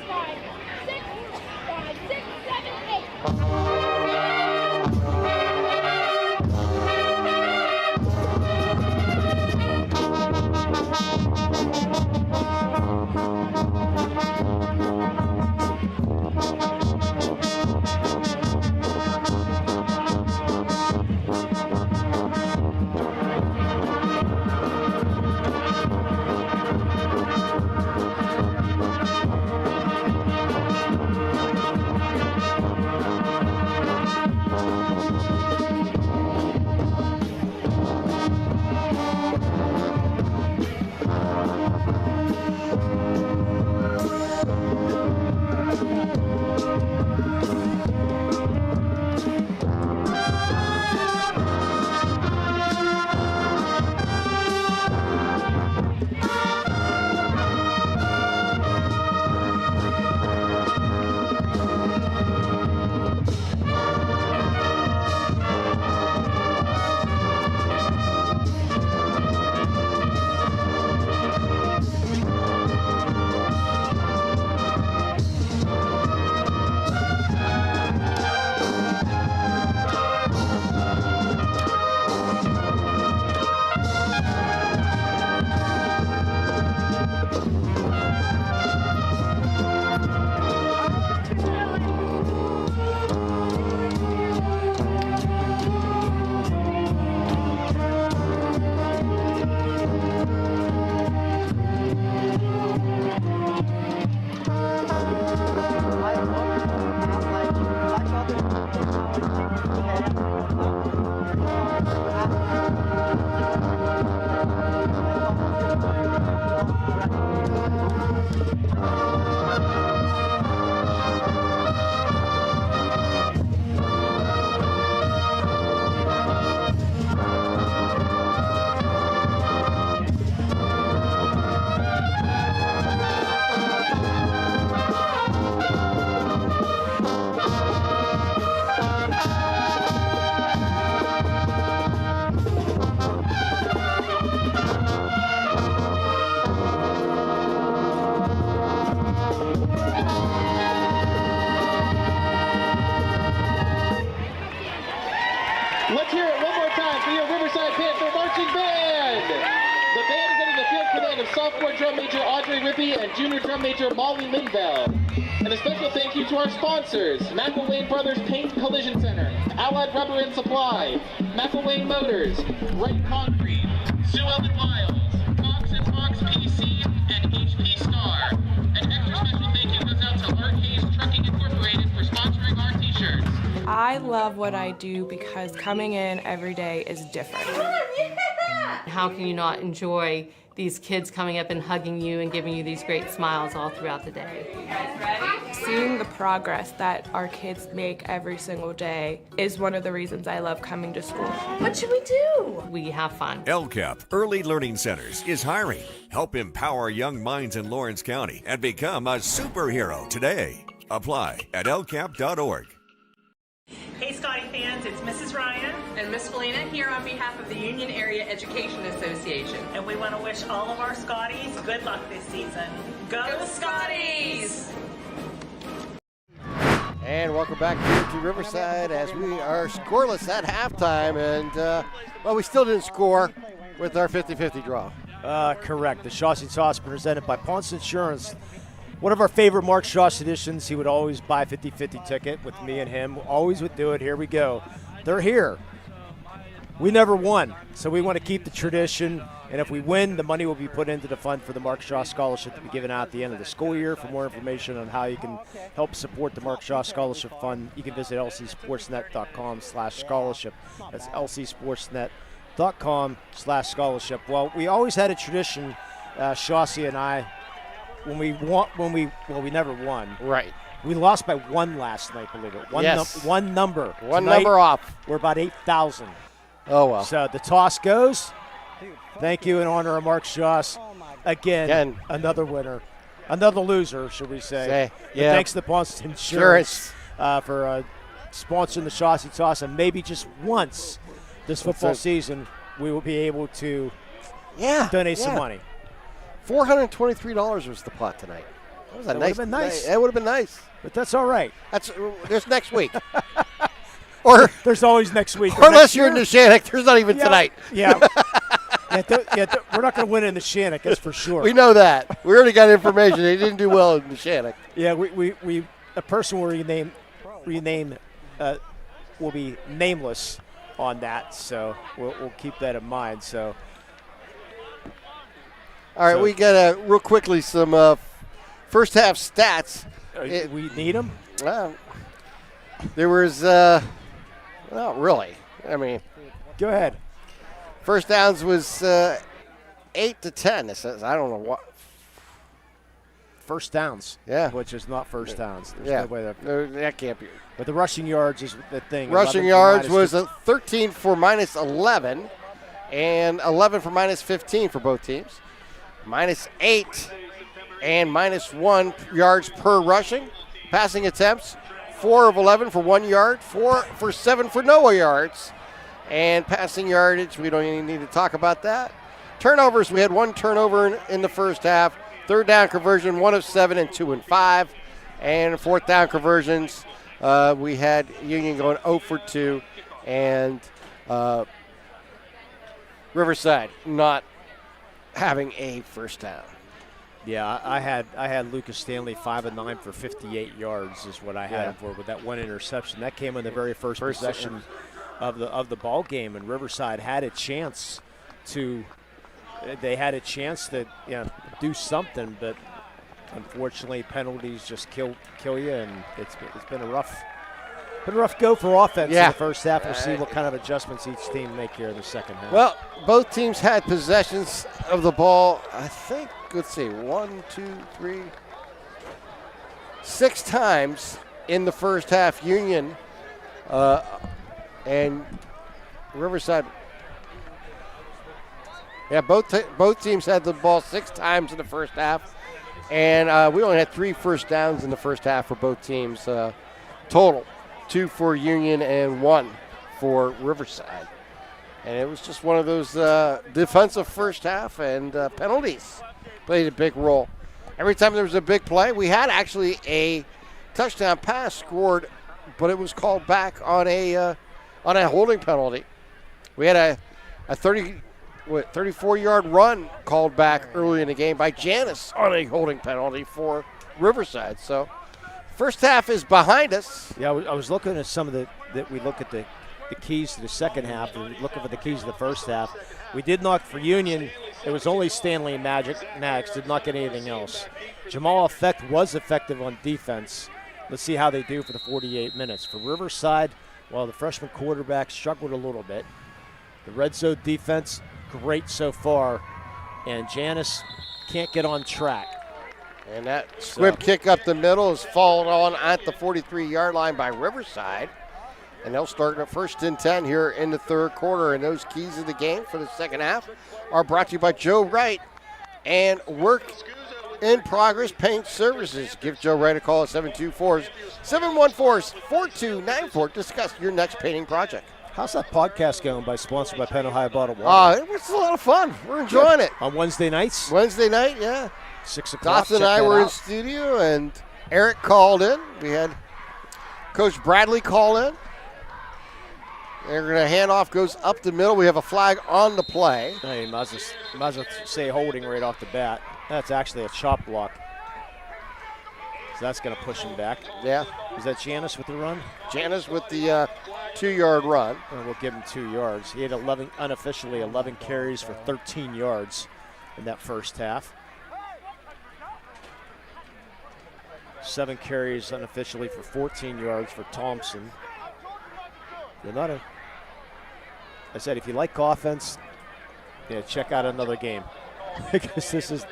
5, 6, 7, 8. Let's hear it one more time for your Riverside Panther marching band. The band is under the field command of sophomore drum major Audrey Wpial and junior drum major Molly Lindvell. And a special thank you to our sponsors, McElwain Brothers Paint Collision Center, Allied Rubber and Supply, McElwain Motors, Wright Concrete, Sue Ellen Wiles, Fox and Fox PC, and HP Star. An extra special thank you goes out to Art Hayes Trucking Incorporated for sponsoring our t-shirts. I love what I do because coming in every day is different. How can you not enjoy these kids coming up and hugging you and giving you these great smiles all throughout the day? Seeing the progress that our kids make every single day is one of the reasons I love coming to school. What should we do? We have fun. LCAP Early Learning Centers is hiring. Help empower young minds in Lawrence County and become a superhero today. Apply at lcap.org. Hey Scotty fans, it's Mrs. Ryan and Miss Felina here on behalf of the Union Area Education Association. And we want to wish all of our Scotties good luck this season. Go Scotties! And welcome back here to Riverside as we are scoreless at halftime. And, well, we still didn't score with our 50-50 draw. Correct. The Chauncey Toss presented by Ponce Insurance. One of our favorite Mark Shaw traditions, he would always buy a 50-50 ticket with me and him. Always would do it. Here we go. They're here. We never won, so we want to keep the tradition. And if we win, the money will be put into the fund for the Mark Shaw Scholarship to be given out at the end of the school year. For more information on how you can help support the Mark Shaw Scholarship Fund, you can visit lcsportsnet.com/scholarship. That's lcsportsnet.com/scholarship. Well, we always had a tradition, Shawsey and I, when we never won. Right. We lost by one last night, believe it. One number. One Tonight, number off. We're about 8,000. Oh, well. So the toss goes. Thank you in honor of Mark Shaws. Again, another winner. Another loser, should we say. Yeah. Thanks to Ponce Insurance for sponsoring the Chauncey Toss. And maybe just once this football season, we will be able to donate some money. $423 was the pot tonight. That would have been nice. That would have been nice. But that's all right. There's next week. Or there's always next week. Or unless you're in the Shannock, there's not even tonight. Yeah. We're not going to win in the Shannock, that's for sure. We know that. We already got information. They didn't do well in the Shannock. Yeah, we a person will rename will be nameless on that, so we'll keep that in mind. So. All right, we got real quickly some first half stats. We need them? There was, not really. I mean, go ahead. First downs was 8 to 10. It says, I don't know what. First downs. Yeah. Which is not first downs. There's yeah. no way that can't be. But the rushing yards is the thing. Rushing yards was 13 for minus 11 and 11 for minus 15 for both teams. Minus 8 and minus 1 yards per rushing. Passing attempts, 4 of 11 for 1 yard, 4 for 7 for no yards. And passing yardage, we don't even need to talk about that. Turnovers, we had 1 turnover in the first half. Third down conversion, 1 of 7 and 2 and 5. And fourth down conversions, we had Union going 0 for 2. And Riverside not having a first down. Yeah, I had Lucas Stanley 5 of 9 for 58 yards is what I had him for with that 1 interception. That came in the very first possession of the ball game, and Riverside had a chance to do something, but unfortunately penalties just kill you, and it's been a rough go for offense in the first half. We'll see what kind of adjustments each team make here in the second half. Well, both teams had possessions of the ball, I think, let's see, 1, 2, 3, 6 times in the first half. Union and Riverside. Yeah, both teams had the ball 6 times in the first half. And we only had 3 first downs in the first half for both teams total. 2 for Union and 1 for Riverside. And it was just one of those defensive first half, and penalties played a big role. Every time there was a big play, we had actually a touchdown pass scored, but it was called back on a on a holding penalty. We had a 34-yard run called back early in the game by Janice on a holding penalty for Riverside. So first half is behind us. Yeah, I was looking at some of we look at the keys to the second half. We're looking for the keys to the first half. We did not, for Union, it was only Stanley and Maddox, did not get anything else. Jamal Effect was effective on defense. Let's see how they do for the 48 minutes. For Riverside, well, the freshman quarterback struggled a little bit. The red zone defense, great so far. And Janice can't get on track. And that squib kick up the middle is followed on at the 43-yard line by Riverside. And they'll start at 1st and 10 here in the third quarter. And those keys of the game for the second half are brought to you by Joe Wright and Work in Progress Paint Services. Give Joe Wright a call at 714-4294. Discuss your next painting project. How's that podcast going sponsored by Penn Ohio Bottled Water? It's a lot of fun. We're enjoying it. On Wednesday nights? Wednesday night, yeah. 6 o'clock. Dawson and I were in studio, and Eric called in. We had Coach Bradley call in. They're going to hand off, goes up the middle. We have a flag on the play. Hey, might as well say holding right off the bat. That's actually a chop block. So that's going to push him back. Yeah. Is that Janice with the run? Janice with the 2-yard run. And we'll give him 2 yards. He had unofficially 11 carries for 13 yards in that first half. 7 carries unofficially for 14 yards for Thompson. I said, if you like offense, check out another game. Because this has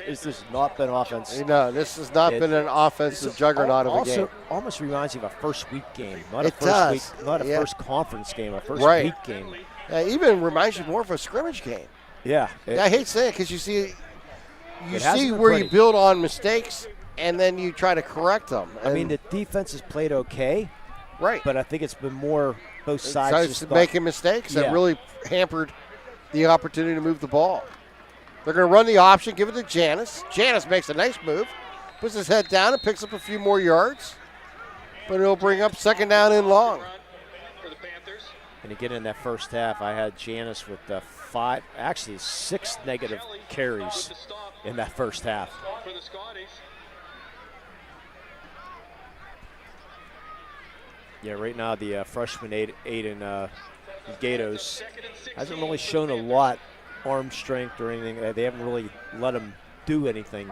not been offense. No, this has not been an offensive juggernaut of a game. Almost reminds you of a first week game. Not a first conference game, a first week game. Yeah, even reminds you more of a scrimmage game. Yeah. I hate saying it because you see where you build on mistakes and then you try to correct them. I mean, the defense has played okay. Right. But I think it's been more both sides making mistakes that really hampered the opportunity to move the ball. They're going to run the option, give it to Janice. Janice makes a nice move, puts his head down and picks up a few more yards. But it'll bring up second down and long. And again, in that first half, I had Janice with 6 negative carries in that first half. Yeah, right now the freshman Aiden Gatos hasn't really shown a lot arm strength or anything. They haven't really let him do anything.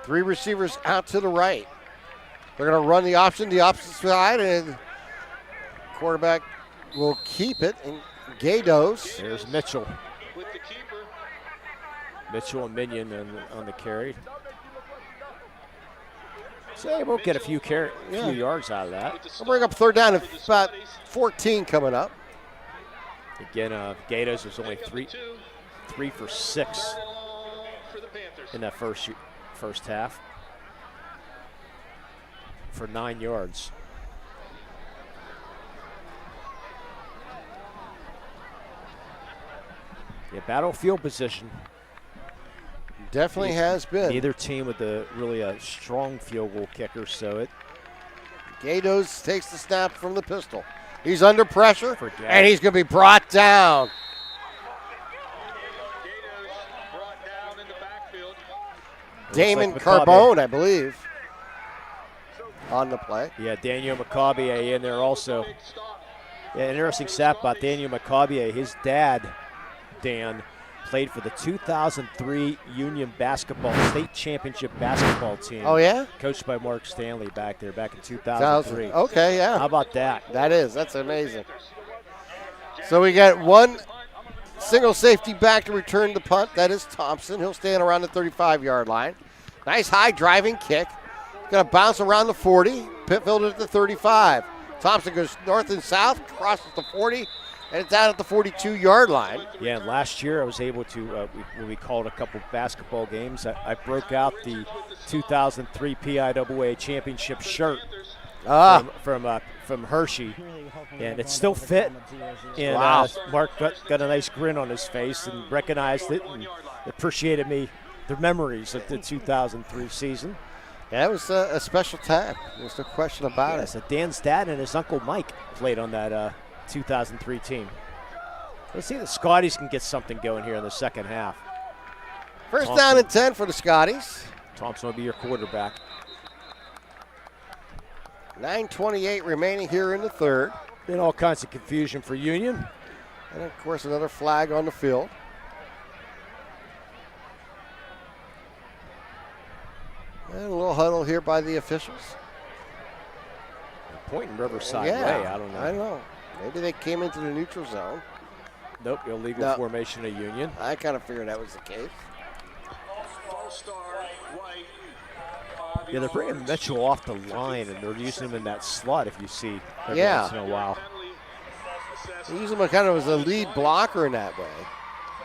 3 receivers out to the right. They're going to run the option, the opposite side, and quarterback will keep it. And Gatos. There's Mitchell. Mitchell and Minion on the carry. So we'll get a few yards out of that. We'll bring up third down at about 14 coming up. Again, Gatos was only 3 for 6 in that first half for 9 yards. Yeah, battlefield position. Definitely has been. Neither team with really a strong field goal kicker, so Gatos takes the snap from the pistol. He's under pressure, and he's going to be brought down. Damon Carbone, I believe, on the play. Yeah, Daniel McCabier in there also. Yeah, interesting stat about Daniel McCabier. His dad, Dan, played for the 2003 Union State Championship basketball team. Oh, yeah? Coached by Mark Stanley back in 2003. Okay, yeah. How about that? That's amazing. So we got one single safety back to return the punt. That is Thompson. He'll stand around the 35-yard line. Nice high driving kick. Going to bounce around the 40. Pitfield at the 35. Thompson goes north and south, crosses the 40, and it's down at the 42-yard line. Yeah, last year I was able to, we called a couple basketball games. I broke out the 2003 PIAA championship shirt from Hershey, and it still fit. And Mark got a nice grin on his face and recognized it and appreciated the memories of the 2003 season. Yeah, it was a special time. There's no question about it. So Dan's dad and his uncle Mike played on that 2003 team. Let's see if the Scotties can get something going here in the second half. First down and 10 for the Scotties. Thompson will be your quarterback. 9:28 remaining here in the third. Been all kinds of confusion for Union. And, of course, another flag on the field. And a little huddle here by the officials. Pointing Riverside yeah, way, I don't know. I don't know. Maybe they came into the neutral zone. Nope, illegal formation of Union. I kind of figured that was the case. Yeah, they're bringing Mitchell off the line, and they're using him in that slot, if you see, every once in a while. They use him kind of as a lead blocker in that way.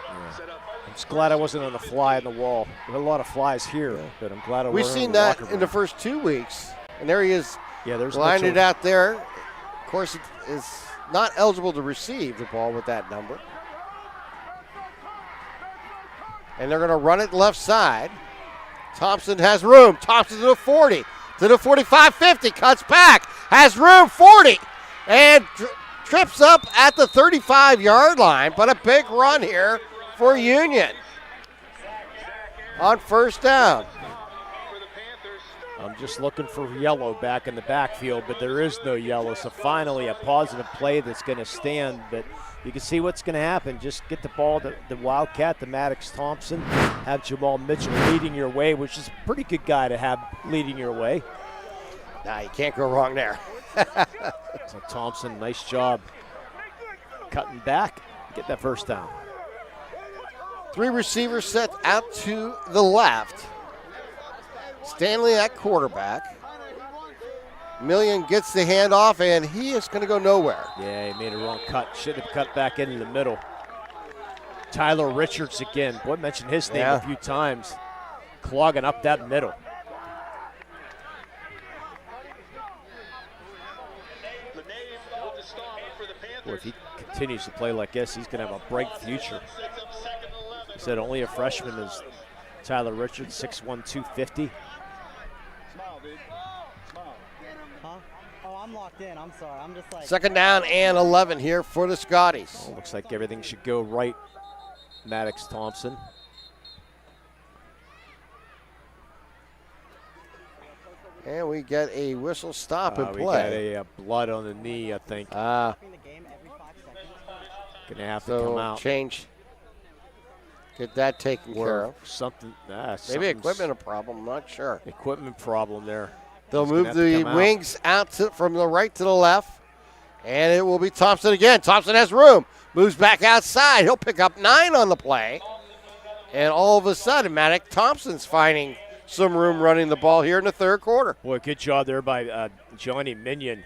Yeah. I'm just glad I wasn't on the fly on the wall. There are a lot of flies here, but I'm glad I wasn't. We've seen that in the first 2 weeks, and there he is. Yeah, there's lined Mitchell. it out there. Of course, it is not eligible to receive the ball with that number. And they're going to run it left side. Thompson has room. Thompson to the 40, to the 45, 50, cuts back, has room, 40, and trips up at the 35-yard line, but a big run here for Union on first down. I'm just looking for yellow back in the backfield, but there is no yellow, so finally a positive play that's going to stand, but you can see what's going to happen. Just get the ball to the Wildcat, the Maddox Thompson, have Jamal Mitchell leading your way, which is a pretty good guy to have leading your way. Nah, you can't go wrong there. So Thompson, nice job cutting back, get that first down. 3 receivers set out to the left. Stanley at quarterback. Million gets the handoff, and he is going to go nowhere. Yeah, he made a wrong cut. Should have cut back into the middle. Tyler Richards again. Boy, mentioned his name a few times. Clogging up that middle. Boy, if he continues to play like this, he's going to have a bright future. He said only a freshman is Tyler Richards, 6'1", 250. I'm locked in. I'm sorry. I'm just like. Second down and 11 here for the Scotties. Oh, looks like everything should go right. Maddox Thompson. And we get a whistle stop and We play. got a blood on the knee, I think. Gonna have to come out. Change. Get that taken care of. Something. Maybe equipment problem. I'm not sure. Equipment problem there. They'll move the wings out from the right to the left, and it will be Thompson again. Thompson has room, moves back outside. He'll pick up 9 on the play, and all of a sudden, Maddox Thompson's finding some room running the ball here in the third quarter. Boy, good job there by Johnny Minion,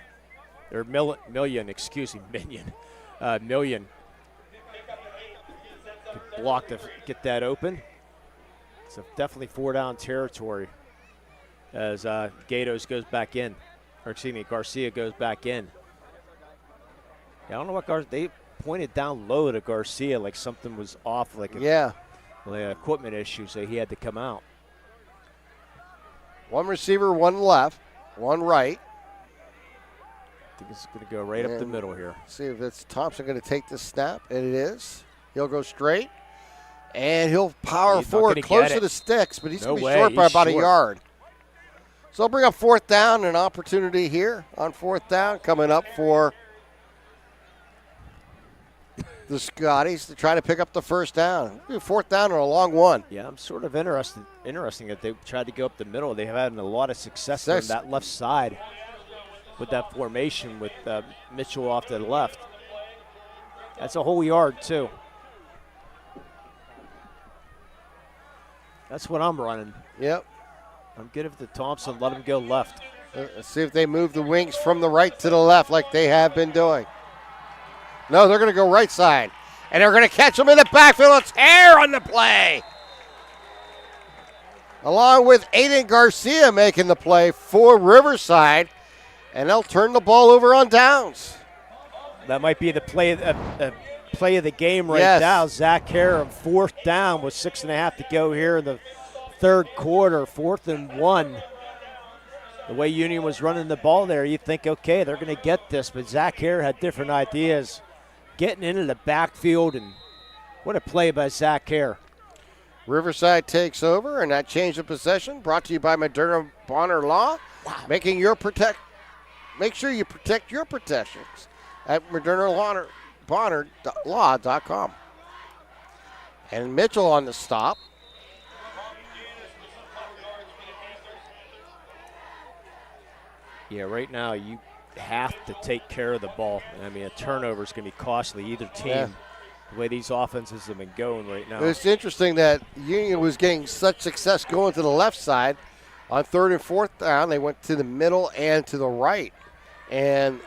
or Million, excuse me, Minion. Million. Good block to get that open. It's definitely 4-down territory. As Gatos goes back in, or excuse me, Garcia goes back in. Yeah, I don't know what they pointed down low to Garcia like something was off, like an equipment issue, so he had to come out. 1 receiver, 1 left, 1 right. I think it's going to go right up the middle here. See if it's Thompson going to take the snap, and it is. He'll go straight, and he'll power forward close to the sticks, but he's going to be short by about a yard. So they'll bring up 4th down, an opportunity here on 4th down coming up for the Scotties to try to pick up the first down. 4th down or a long one. Yeah, I'm sort of interesting that they tried to go up the middle. They have had a lot of success on that left side with that formation with Mitchell off to the left. That's a whole yard, too. That's what I'm running. Yep. I'm good if the Thompson let him go left. Let's see if they move the wings from the right to the left like they have been doing. No, they're going to go right side. And they're going to catch him in the backfield. It's Hare on the play. Along with Aiden Garcia making the play for Riverside. And they'll turn the ball over on downs. That might be the play of the game right now. Zach Hare on 4th down with 6.5 to go here in the third quarter. 4th and 1. The way Union was running the ball there, you think, okay, they're going to get this, but Zach Hare had different ideas. Getting into the backfield, and what a play by Zach Hare. Riverside takes over, and that change of possession brought to you by Moderna Bonner Law. Wow. Make sure you protect your protections at ModernaBonnerLaw.com. And Mitchell on the stop. Yeah, right now you have to take care of the ball. I mean, a turnover is going to be costly either team. Yeah. The way these offenses have been going right now. It's interesting that Union was getting such success going to the left side. On 3rd and 4th down, they went to the middle and to the right. And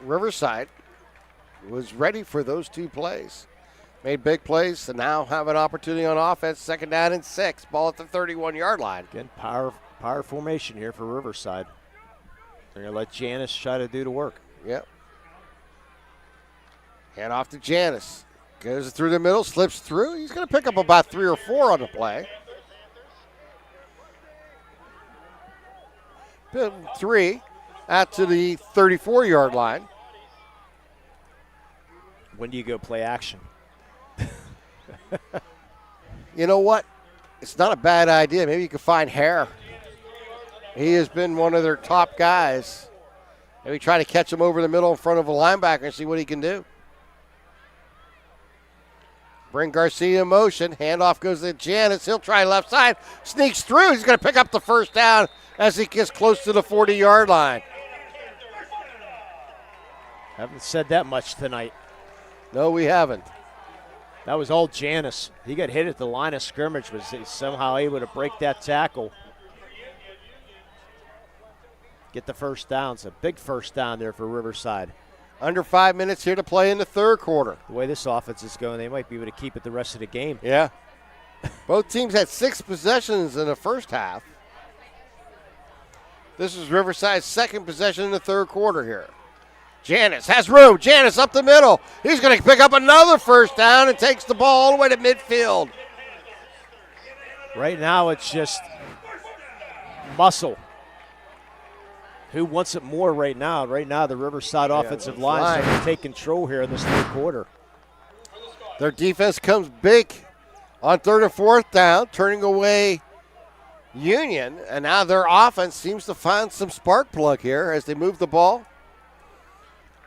Riverside was ready for those two plays. Made big plays and now have an opportunity on offense. 2nd down and 6. Ball at the 31-yard line. Again, power formation here for Riverside. They're going to let Janice try to do the work. Yep. Hand off to Janice. Goes through the middle, slips through. He's going to pick up about 3 or 4 on the play. 3 out to the 34-yard line. When do you go play action? You know what? It's not a bad idea. Maybe you could find Hare. He has been one of their top guys. Maybe try to catch him over the middle in front of a linebacker and see what he can do. Bring Garcia in motion. Handoff goes to Janice. He'll try left side. Sneaks through. He's going to pick up the 1st down as he gets close to the 40-yard line. Haven't said that much tonight. No, we haven't. That was all Janice. He got hit at the line of scrimmage, was somehow able to break that tackle. Get the 1st down. It's a big 1st down there for Riverside. Under 5 minutes here to play in the 3rd quarter. The way this offense is going, they might be able to keep it the rest of the game. Yeah. Both teams had 6 possessions in the first half. This is Riverside's 2nd possession in the 3rd quarter here. Janice has room. Janice up the middle. He's going to pick up another 1st down and takes the ball all the way to midfield. Right now it's just muscle. Who wants it more right now? Right now, the Riverside offensive line is going to take control here in this 3rd quarter. Their defense comes big on 3rd and 4th down, turning away Union. And now their offense seems to find some spark plug here as they move the ball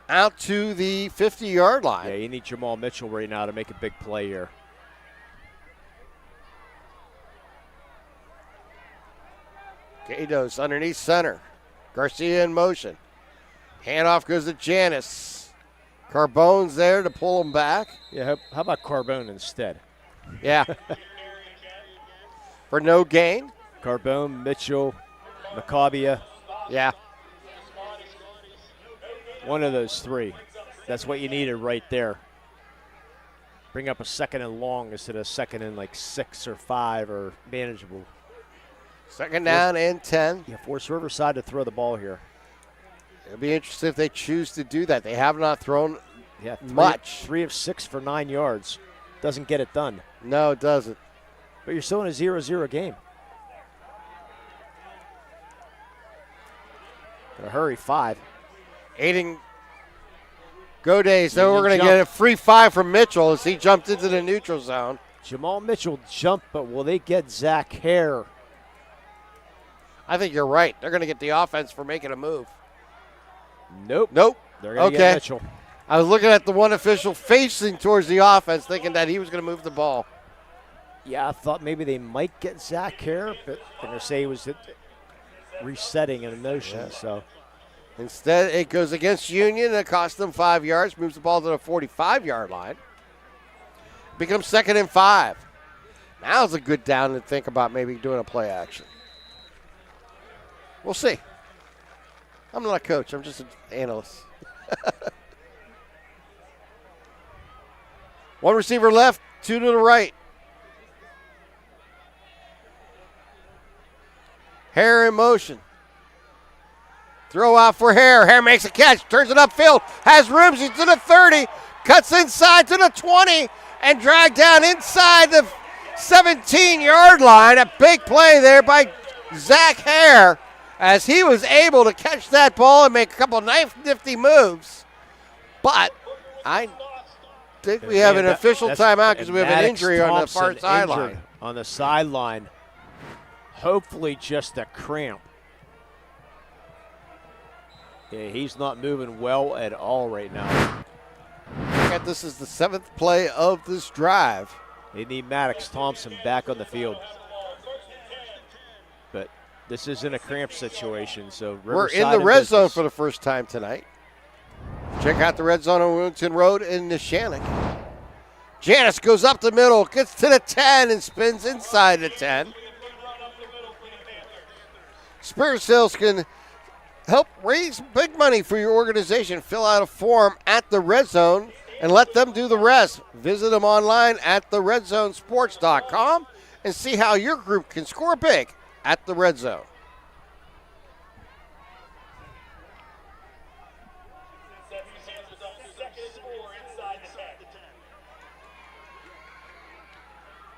out to the 50-yard line. Yeah, you need Jamal Mitchell right now to make a big play here. Gatos underneath center. Garcia in motion. Handoff goes to Janice. Carbone's there to pull him back. Yeah, how about Carbone instead? Yeah. For no gain. Carbone, Mitchell, Macabia. Yeah. One of those 3. That's what you needed right there. Bring up a 2nd and long instead of 2nd and like 6 or 5 or manageable. 2nd down and 10. Yeah, force Riverside to throw the ball here. It'll be interesting if they choose to do that. They have not thrown much. 3 of 6 for 9 yards. Doesn't get it done. No, it doesn't. But you're still in a 0-0 game. Gotta hurry, 5. Aiden Goday, so we're going to get a free 5 from Mitchell as he jumped into the neutral zone. Jamal Mitchell jumped, but will they get Zach Hare? I think you're right. They're going to get the offense for making a move. Nope. They're going to get Mitchell. I was looking at the one official facing towards the offense, thinking that he was going to move the ball. Yeah, I thought maybe they might get Zach Hare, but they're going to say he was resetting in motion. Yeah. So instead, it goes against Union. It cost them 5 yards, moves the ball to the 45-yard line. Becomes 2nd and 5. Now's a good down to think about maybe doing a play action. We'll see. I'm not a coach. I'm just an analyst. One receiver left, 2 to the right. Hare in motion. Throw out for Hare. Hare makes a catch, turns it upfield, has room. She's to the 30, cuts inside to the 20, and dragged down inside the 17-yard line. A big play there by Zach Hare as he was able to catch that ball and make a couple nifty moves. But I think we have an official timeout because we have an injury on the far sideline. On the sideline, hopefully just a cramp. Yeah, he's not moving well at all right now. This is the 7th play of this drive. They need Maddox Thompson back on the field. But this isn't a cramp situation, so we're in the red zone for the first time tonight. Check out the red zone on Wilmington Road in Neshannock. Janis goes up the middle, gets to the 10, and spins inside the 10. Spirit Sales can help raise big money for your organization. Fill out a form at the red zone and let them do the rest. Visit them online at theredzonesports.com and see how your group can score big at the red zone.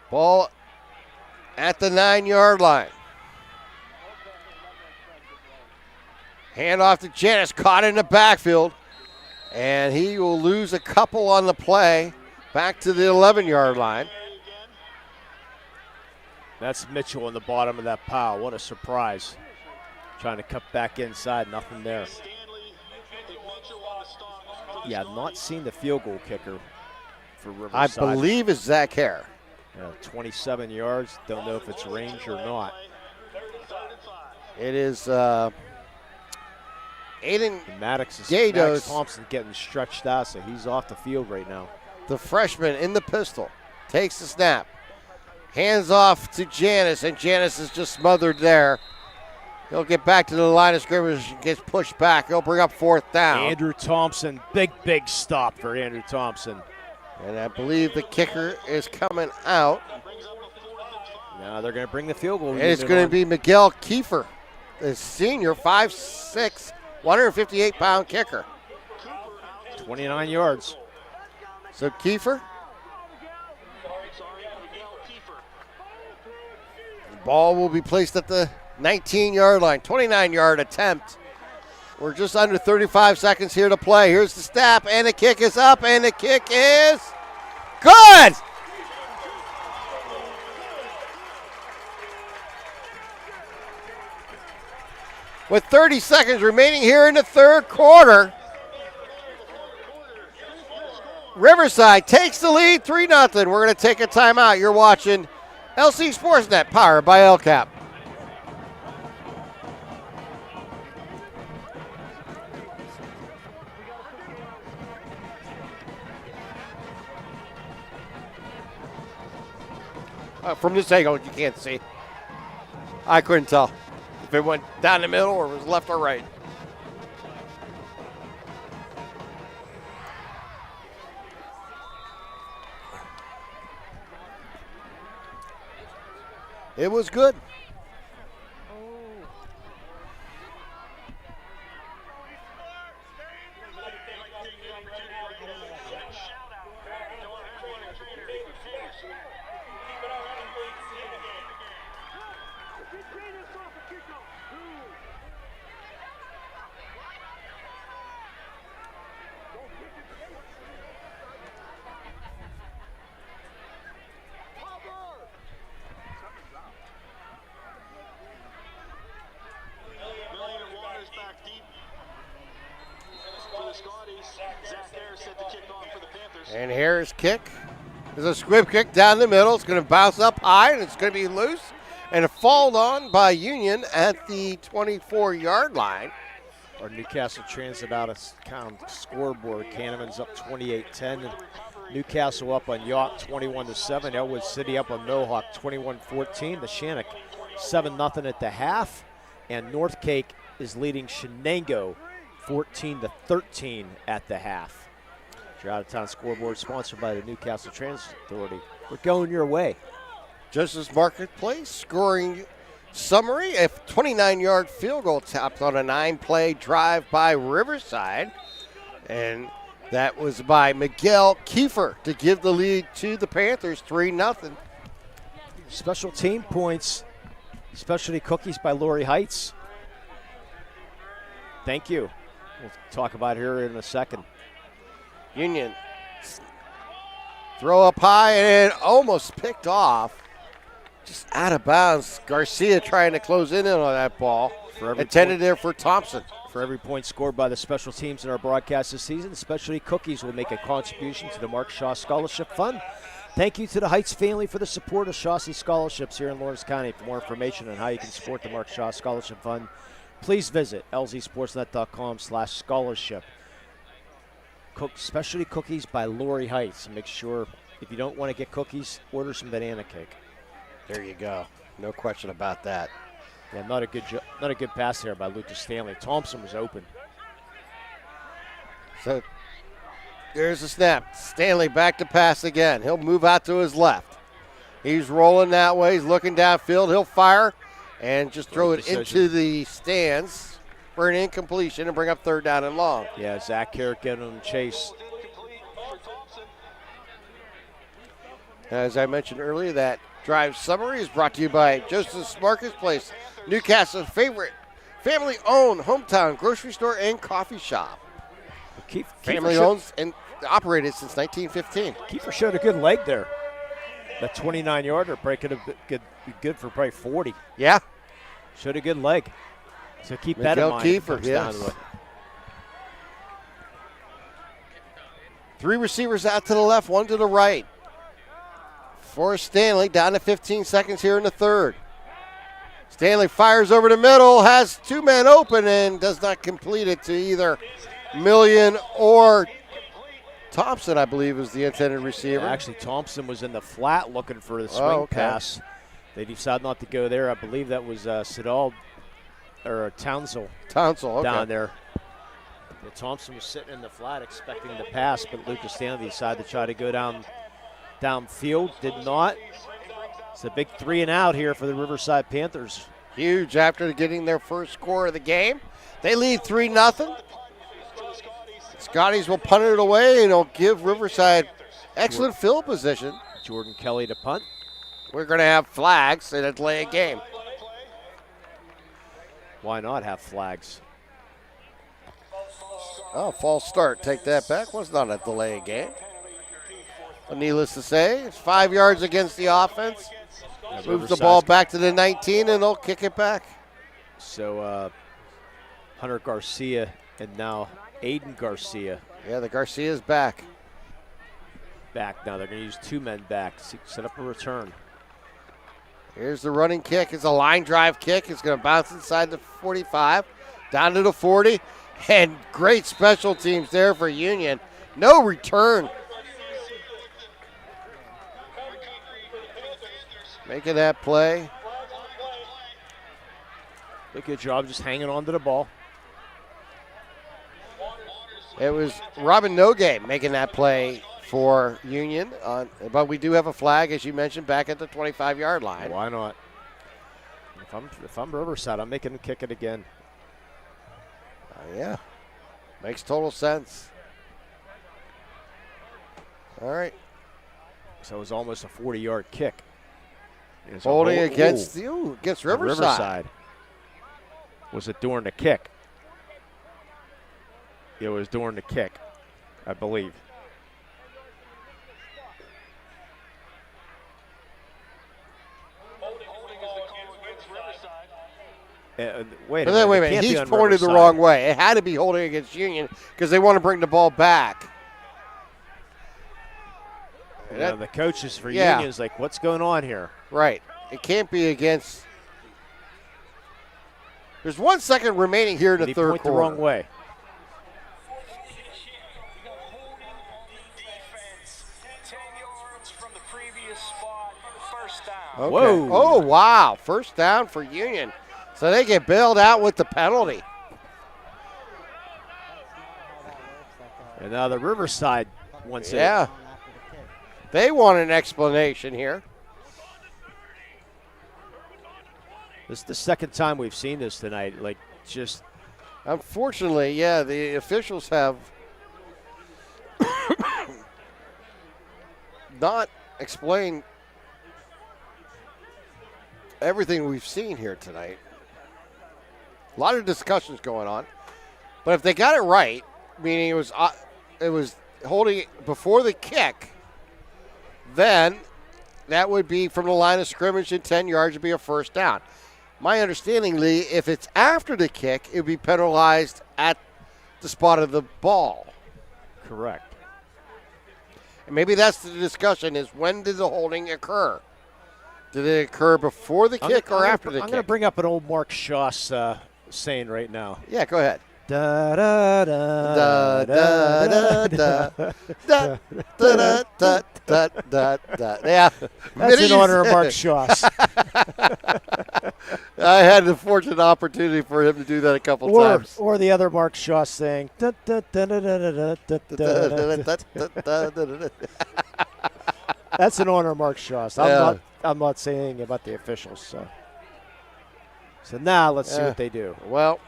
Ball at the 9-yard line. Hand off to Janis, caught in the backfield. And he will lose a couple on the play, back to the 11-yard line. That's Mitchell on the bottom of that pile. What a surprise. Trying to cut back inside, nothing there. Yeah, I've not seen the field goal kicker for Riverside. I believe it's Zach Hare. 27 yards. Don't know if it's range or not. It is Aiden Maddox Thompson getting stretched out, so he's off the field right now. The freshman in the pistol takes the snap. Hands off to Janis, and Janis is just smothered there. He'll get back to the line of scrimmage and gets pushed back. He'll bring up 4th down. Andrew Thompson, big stop for Andrew Thompson. And I believe the kicker is coming out. Now they're going to bring the field goal. And it's going to be Miguel Kiefer, the senior, 5'6", 158-pound kicker. 29 yards. So Kiefer. The ball will be placed at the 19-yard line, 29-yard attempt. We're just under 35 seconds here to play. Here's the snap, and the kick is up, and the kick is good! With 30 seconds remaining here in the third quarter, Riverside takes the lead 3-0. We're going to take a timeout. You're watching LC SportsNet, powered by LCAP. From this angle, you can't see. I couldn't tell if it went down the middle or was left or right. It was good. And Hare's kick is a squib kick down the middle. It's going to bounce up high, and it's going to be loose. And a fall on by Union at the 24-yard line. Our Newcastle Transit out of scoreboard. Canneman's up 28-10. Newcastle up on York 21-7. Elwood City up on Mohawk 21-14. The Shannock 7-0 at the half. And North Cake is leading Shenango 14-13 at the half. Your out-of-town scoreboard sponsored by the Newcastle Transit Authority. We're going your way. Justice Marketplace scoring summary. A 29-yard field goal tapped on a 9-play drive by Riverside. And that was by Miguel Kiefer to give the lead to the Panthers, 3-0. Special team points. Specialty cookies by Lori Heights. Thank you. We'll talk about it here in a second. Union throw up high and almost picked off. Just out of bounds. Garcia trying to close in on that ball. Intended there for Thompson. For every point scored by the special teams in our broadcast this season, Specialty Cookies will make a contribution to the Mark Shaw Scholarship Fund. Thank you to the Heights family for the support of Shawsey Scholarships here in Lawrence County. For more information on how you can support the Mark Shaw Scholarship Fund, please visit lzsportsnet.com/scholarship. Specialty Cookies by Lori Heights. Make sure if you don't want to get cookies, order some banana cake. There you go. No question about that. Yeah, not a good pass there by Lucas Stanley. Thompson was open. So there's a snap. Stanley back to pass again. He'll move out to his left. He's rolling that way. He's looking downfield. He'll fire and just throw it into the stands for an incompletion and bring up 3rd down and long. Yeah, Zach Carrick getting him chase. As I mentioned earlier, that drive summary is brought to you by Joseph's Marketplace, Newcastle's favorite family-owned hometown grocery store and coffee shop. Family-owned and operated since 1915. Kiefer showed a good leg there. That 29-yarder breaking a good for probably 40. Yeah. Showed a good leg. So keep that in mind. Kiefer, yes. 3 receivers out to the left, 1 to the right. For Stanley, down to 15 seconds here in the 3rd. Stanley fires over the middle, has 2 men open, and does not complete it to either Million or Thompson, I believe, is the intended receiver. Yeah, actually, Thompson was in the flat looking for the swing pass. They decided not to go there. I believe that was Townsell down there. Yeah, Thompson was sitting in the flat expecting the pass, but Lucas Stanley decided to try to go downfield. Did not. It's a big 3 and out here for the Riverside Panthers. Huge after getting their first score of the game. They lead 3-0. Scotties will punt it away, and it'll give Riverside excellent field position. Jordan Kelly to punt. We're going to have flags and a delay of game. Why not have flags? Oh, false start. Take that back. Was not a delay of game. But needless to say, it's 5 yards against the offense. Moves the ball back to the 19, and they'll kick it back. So Hunter Garcia and now Aiden Garcia. Yeah, the Garcia's back. Back now. They're going to use 2 men back. Set up a return. Here's the running kick. It's a line drive kick. It's going to bounce inside the 45, down to the 40. And great special teams there for Union. No return. Making that play. Good job just hanging on to the ball. It was Robin Nogay making that play for Union. But we do have a flag, as you mentioned, back at the 25-yard line. Why not? If I'm Riverside, I'm making him kick it again. Yeah. Makes total sense. All right. So it was almost a 40-yard kick. Holding against Riverside. Was it during the kick? It was during the kick, I believe. Wait a minute. He's pointed the wrong way. It had to be holding against Union because they want to bring the ball back. The coaches for Union is like, what's going on here? Right. It can't be against. There's 1 second remaining here in the third quarter. The wrong way. Okay. Whoa. Oh, wow. First down for Union. So they get bailed out with the penalty. And now the Riverside wants it. Yeah. They want an explanation here. This is the second time we've seen this tonight. Unfortunately, yeah, the officials have not explained everything we've seen here tonight. A lot of discussions going on. But if they got it right, meaning it was holding it before the kick, then that would be from the line of scrimmage in 10 yards would be a first down. My understanding, Lee, if it's after the kick, it would be penalized at the spot of the ball. Correct. And maybe that's the discussion is when did the holding occur? Did it occur before the kick or after the kick? I'm going to bring up an old Mark Shoss saying right now. Yeah, go ahead. Da da da da da da da da da da da da. Yeah, that's in honor of Mark Shoss. I had the fortunate opportunity for him to do that a couple times. Or the other Mark Shoss saying. Da, da, da, da, da, da, da, da. That's in honor of Mark Shoss. I'm not saying anything about the officials. So now let's see what they do. Well.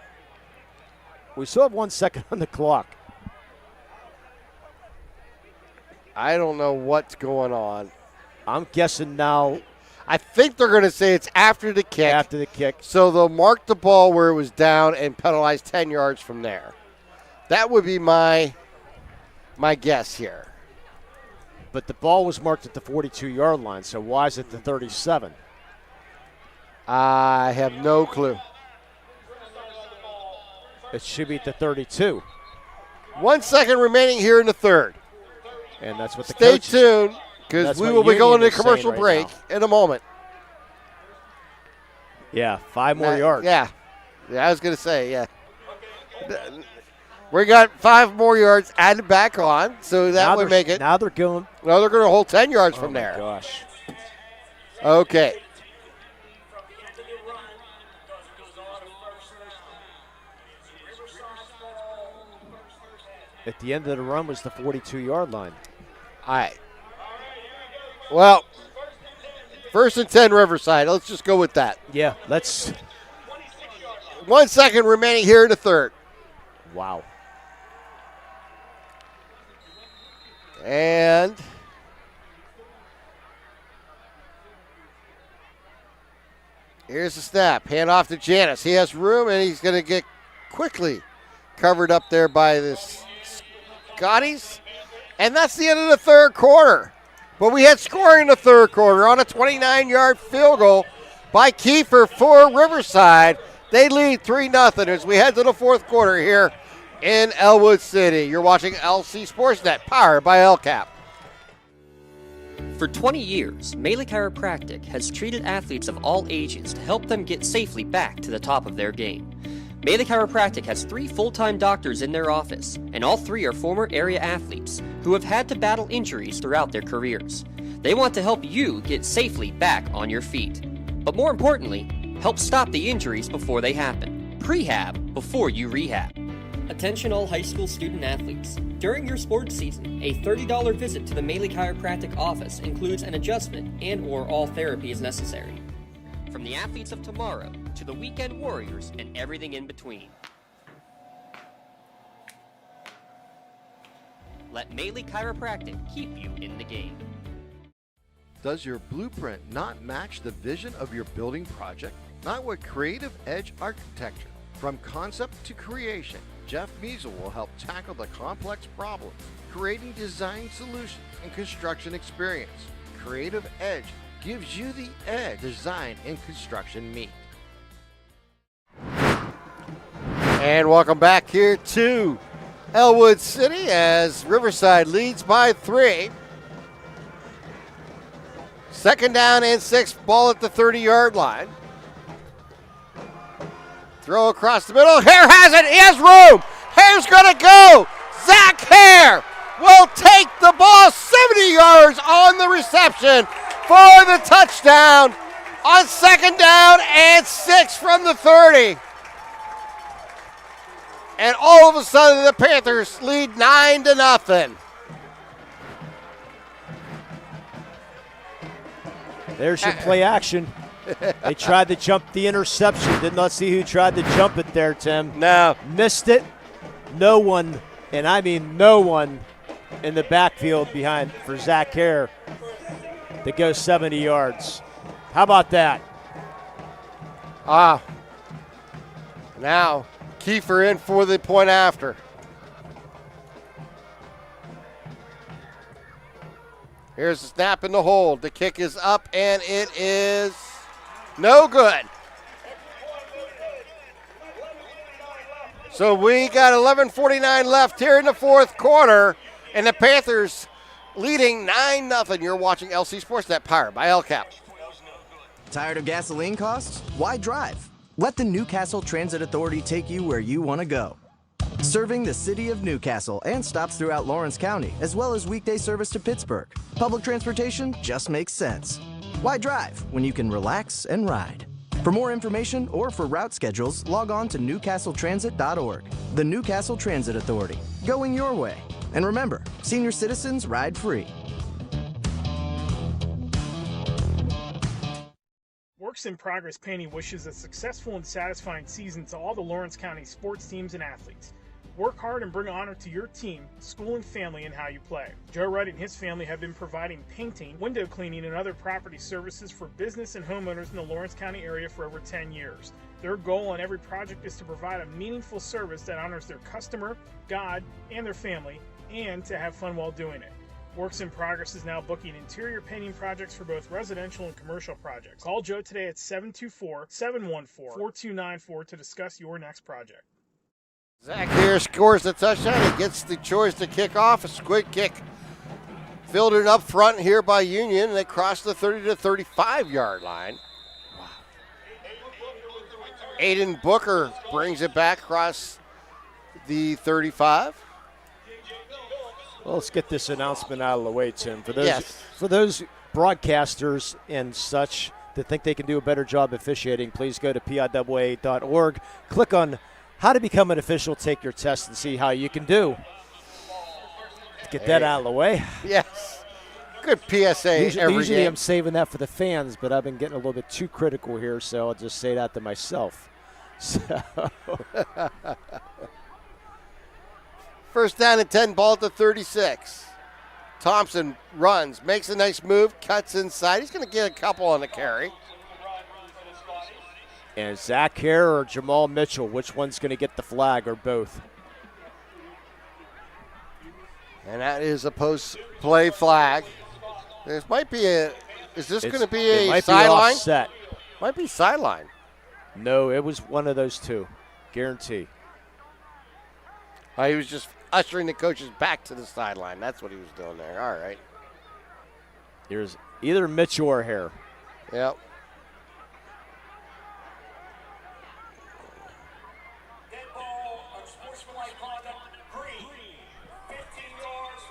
We still have 1 second on the clock. I don't know what's going on. I'm guessing now. I think they're going to say it's after the kick. After the kick. So they'll mark the ball where it was down and penalize 10 yards from there. That would be my guess here. But the ball was marked at the 42-yard line, so why is it the 37? I have no clue. It should be at the 32. 1 second remaining here in the third. And that's what the Stay coaches, tuned, because we will be going to a commercial break in a moment. Yeah, 5 more yards. Yeah, I was going to say, yeah. We got 5 more yards added back on, so that would make it. Now they're going. No, they're going to hold 10 yards from there. Oh, my gosh. Okay. At the end of the run was the 42-yard line. All right. Well, 1st and 10 Riverside. Let's just go with that. Yeah, let's. 1 second remaining here in the third. Wow. And here's the snap. Hand off to Janis. He has room, and he's going to get quickly covered up there by this Scotties. And that's the end of the third quarter. But we had scoring in the third quarter on a 29-yard field goal by Kiefer for Riverside. They lead 3-0 as we head to the fourth quarter here in Elwood City. You're watching LC SportsNet, powered by LCAP. For 20 years, Melee Chiropractic has treated athletes of all ages to help them get safely back to the top of their game. Melee Chiropractic has 3 full-time doctors in their office, and all 3 are former area athletes who have had to battle injuries throughout their careers. They want to help you get safely back on your feet. But more importantly, help stop the injuries before they happen. Prehab before you rehab. Attention all high school student athletes. During your sports season, a $30 visit to the Melee Chiropractic office includes an adjustment and/or all therapy is necessary. From the athletes of tomorrow to the weekend warriors and everything in between. Let Melee Chiropractic keep you in the game. Does your blueprint not match the vision of your building project? Not with Creative Edge Architecture. From concept to creation, Jeff Measel will help tackle the complex problems, creating design solutions and construction experience. Creative Edge gives you the edge design and construction meet. And welcome back here to Elwood City as Riverside leads by 3. 2nd down and 6, ball at the 30-yard line. Throw across the middle. Hare has it. He has room. Hare's going to go. Zach Hare will take the ball 70 yards on the reception for the touchdown on 2nd down and 6 from the 30. And all of a sudden the Panthers lead 9-0. There's your play action. They tried to jump the interception. Did not see who tried to jump it there, Tim. No. Missed it. No one, and I mean no one, in the backfield behind for Zach Hare to go 70 yards. How about that? Now Kiefer in for the point after. Here's the snap in the hold. The kick is up, and it is no good. So we got 11:49 left here in the fourth quarter, and the Panthers leading 9-0. You're watching LC SportsNet, powered by LCAP. Tired of gasoline costs? Why drive? Let the Newcastle Transit Authority take you where you want to go. Serving the city of Newcastle and stops throughout Lawrence County, as well as weekday service to Pittsburgh. Public transportation just makes sense. Why drive when you can relax and ride? For more information or for route schedules, log on to newcastletransit.org. The Newcastle Transit Authority, going your way. And remember, senior citizens ride free. Works in Progress Painting wishes a successful and satisfying season to all the Lawrence County sports teams and athletes. Work hard and bring honor to your team, school, and family in how you play. Joe Wright and his family have been providing painting, window cleaning, and other property services for business and homeowners in the Lawrence County area for over 10 years. Their goal on every project is to provide a meaningful service that honors their customer, God, and their family, and to have fun while doing it. Works in Progress is now booking interior painting projects for both residential and commercial projects. Call Joe today at 724-714-4294 to discuss your next project. Zach here scores the touchdown. He gets the choice to kick off. A squid kick fielded up front here by Union. They cross the 30 to 35-yard line. Wow. Aiden Booker brings it back across the 35. Well, let's get this announcement out of the way, Tim. For those broadcasters and such that think they can do a better job officiating, please go to PIAA.org. Click on how to become an official, take your test, and see how you can do. Let's get that out of the way. Yes. Good PSA Usually game. I'm saving that for the fans, but I've been getting a little bit too critical here, so I'll just say that to myself. So. First down and 10, ball at the 36. Thompson runs, makes a nice move, cuts inside. He's going to get a couple on the carry. And Zach Hare or Jamal Mitchell, which one's going to get the flag, or both? And that is a post-play flag. This might be a – is this going to be a sideline? Offset. Might be sideline. No, it was one of those two. Guarantee. He was just ushering the coaches back to the sideline. That's what he was doing there. All right. There's either Mitchell or Hare. Yep.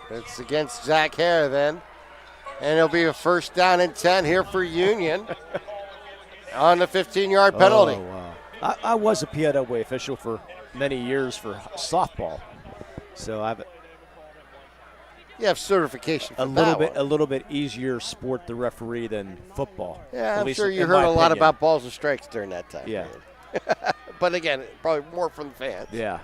It's against Zach Hare then. And it'll be a first down and 10 here for Union on the 15-yard penalty. Oh, wow. I was a PIAA official for many years for softball. So you have certification for a little bit easier sport to referee than football. Yeah, I'm sure you heard a lot about balls and strikes during that time. Yeah. But again, probably more from the fans. Yeah.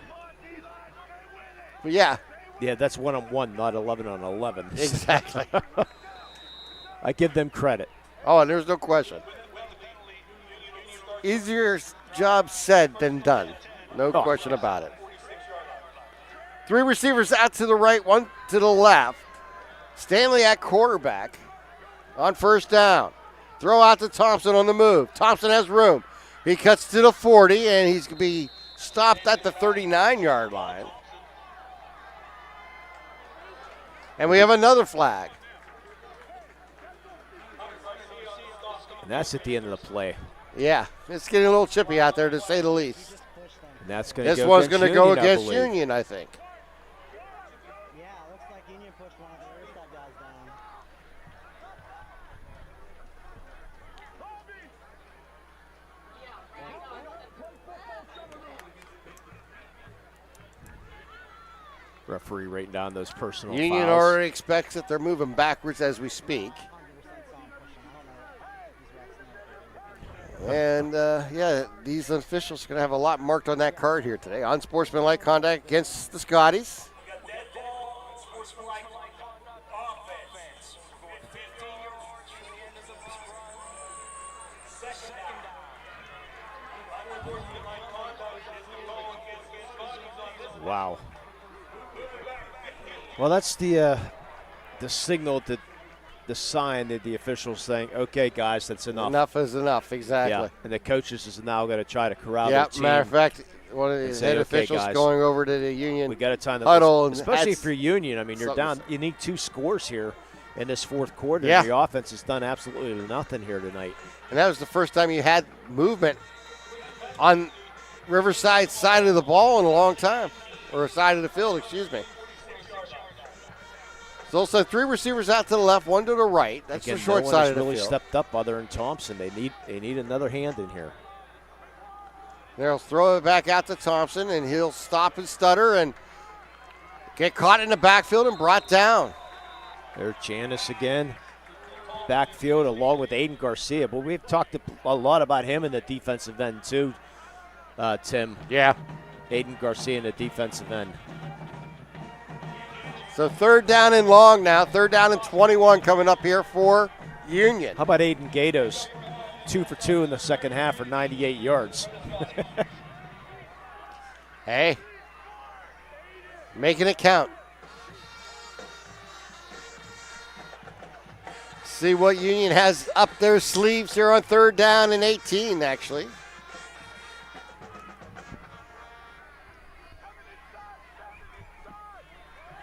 But yeah. Yeah, that's 1-on-1, not 11-on-11. Exactly. I give them credit. Oh, and there's no question. Easier job said than done. No question about it. Three receivers out to the right, one to the left. Stanley at quarterback on first down. Throw out to Thompson on the move. Thompson has room. He cuts to the 40, and he's going to be stopped at the 39-yard line. And we have another flag. And that's at the end of the play. Yeah, it's getting a little chippy out there, to say the least. And that's going to This one's going to go against Union, I think. Yeah, it looks like Union pushed one of the Riverside guys down. Referee writing down those personal Union fouls. already expects that they're moving backwards as we speak. And, these officials are going to have a lot marked on that card here today. Unsportsmanlike conduct against the Scotties. Wow. Well, that's the signal, that the sign that the officials saying, okay, guys, that's enough. Enough is enough, exactly. Yeah, and the coaches is now going to try to corral their team. Matter of fact, one of the head officials guys, going over to the Union we got a time huddle. Especially if you're Union. I mean, you're down. You need 2 scores here in this fourth quarter. Yeah. The offense has done absolutely nothing here tonight. And that was the first time you had movement on Riverside's side of the ball in a long time. Or side of the field, excuse me. So also 3 receivers out to the left, 1 to the right. That's Again, the short no one side has of the really field. stepped up other than Thompson. They need another hand in here. They'll throw it back out to Thompson, and he'll stop and stutter and get caught in the backfield and brought down. There's Janice again. Backfield along with Aiden Garcia. But we've talked a lot about him in the defensive end too, Tim. Yeah. Aiden Garcia in the defensive end. So 3rd down and long now. 3rd down and 21 coming up here for Union. How about Aiden Gatos? 2 for 2 in the second half for 98 yards. Hey, making it count. See what Union has up their sleeves here on 3rd down and 18, actually.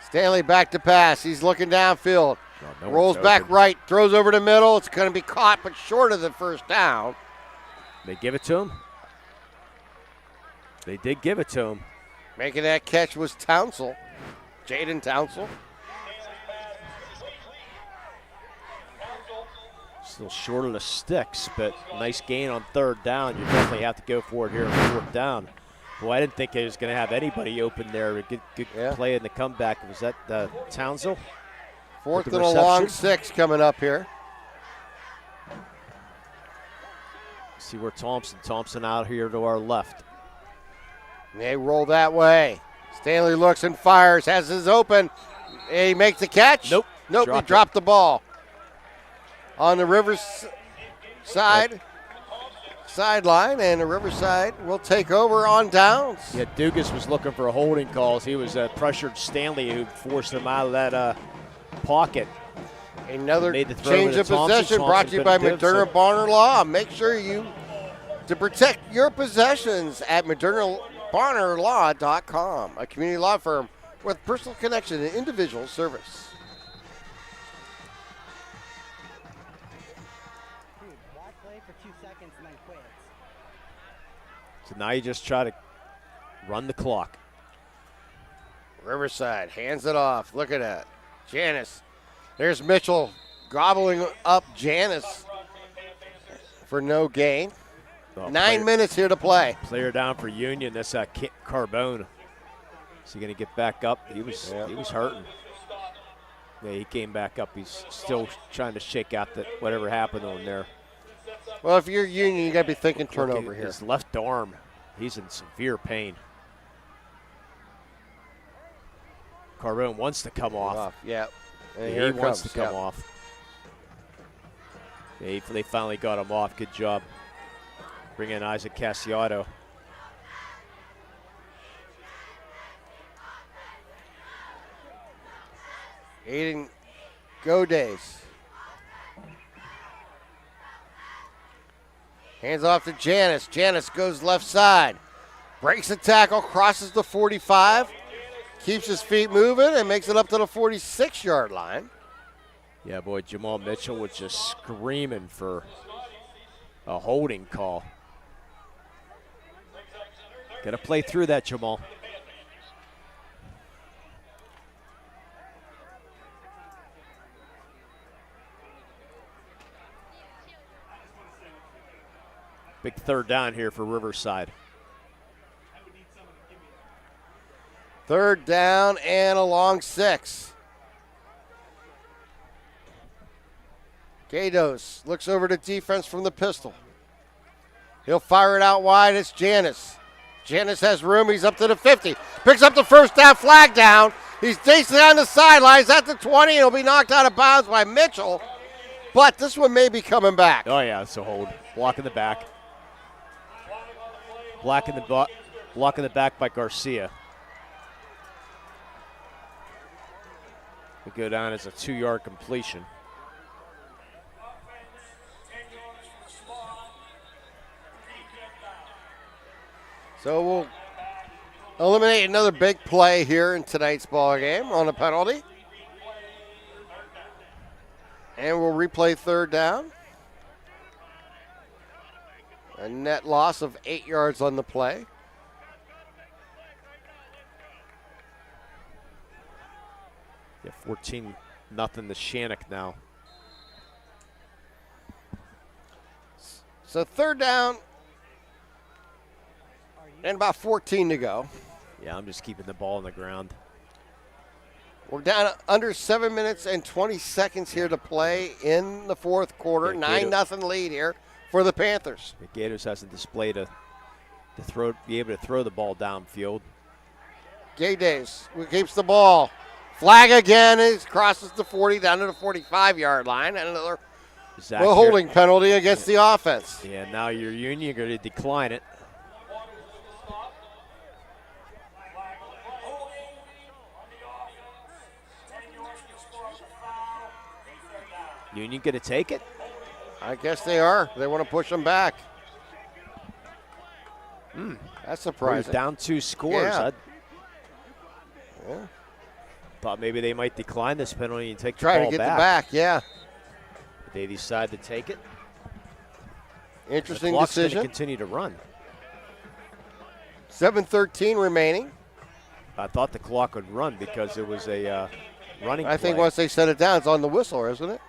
Stanley back to pass. He's looking downfield. No Rolls back right, throws over the middle. It's going to be caught, but short of the first down. They give it to him. They did give it to him. Making that catch was Townsell, Jaden Townsell. Still short of the sticks, but nice gain on 3rd down. You definitely have to go for it here on 4th down. Boy, I didn't think he was going to have anybody open there. Good play in the comeback. Was that Townsell? 4th and a long 6 coming up here. See where Thompson out here to our left. They roll that way. Stanley looks and fires, has his open. He makes the catch. Nope. He dropped the ball. On the Riverside sideline, and the Riverside will take over on downs. Yeah, Dugas was looking for a holding calls. He was pressured Stanley, who forced him out of that pocket. Another change of possession brought to you by McDermott Bonner Law. Make sure to protect your possessions at McDermottBonnerLaw.com, a community law firm with personal connection and individual service. So now you just try to run the clock. Riverside hands it off. Look at that. Janice. There's Mitchell gobbling up Janice for no gain. 9 minutes here to play. Player down for Union. That's Carbone. Is he going to get back up? He was hurting. Yeah, he came back up. He's still trying to shake out whatever happened on there. Well, if you're Union, you got to be thinking turnover here. His left arm, he's in severe pain. Carbone wants to come off. Yeah. And he wants to come off. Yeah, they finally got him off. Good job. Bring in Isaac Cassiato. Aiden Godays. Hands off to Janice. Janice goes left side. Breaks the tackle, crosses the 45. Keeps his feet moving and makes it up to the 46-yard line. Yeah, boy, Jamal Mitchell was just screaming for a holding call. Got to play through that, Jamal. Big 3rd down here for Riverside. 3rd down and a long 6. Gatos looks over to defense from the pistol. He'll fire it out wide. It's Janice. Janice has room. He's up to the 50. Picks up the first down, flag down. He's chasing on the sidelines at the 20. He'll be knocked out of bounds by Mitchell. But this one may be coming back. Oh, yeah, it's a hold. Block in the back. Blocking the back by Garcia. Will go down as a 2-yard completion. So we'll eliminate another big play here in tonight's ball game on a penalty. And we'll replay third down. A net loss of 8 yards on the play. Yeah, 14-0 to Shannock now. So third down and about 14 to go. Yeah, I'm just keeping the ball on the ground. We're down under 7 minutes and 20 seconds here to play in the fourth quarter. Yeah, 9-0 lead here for the Panthers. The Gators has a display to be able to throw the ball downfield. Gay Days keeps the ball. Flag again. It crosses the 40 down to the 45-yard line. And another holding penalty against the offense. Yeah, now your Union going to decline it. Union going to take it? I guess they are. They want to push them back. That's surprising. Down 2 scores. Yeah. Thought maybe they might decline this penalty and take the Try ball to get back. the back, yeah. But they decide to take it. Interesting the clock's decision. Going to continue to run. 7:13 remaining. I thought the clock would run because it was a running I think play. once they set it down, it's on the whistle, isn't it?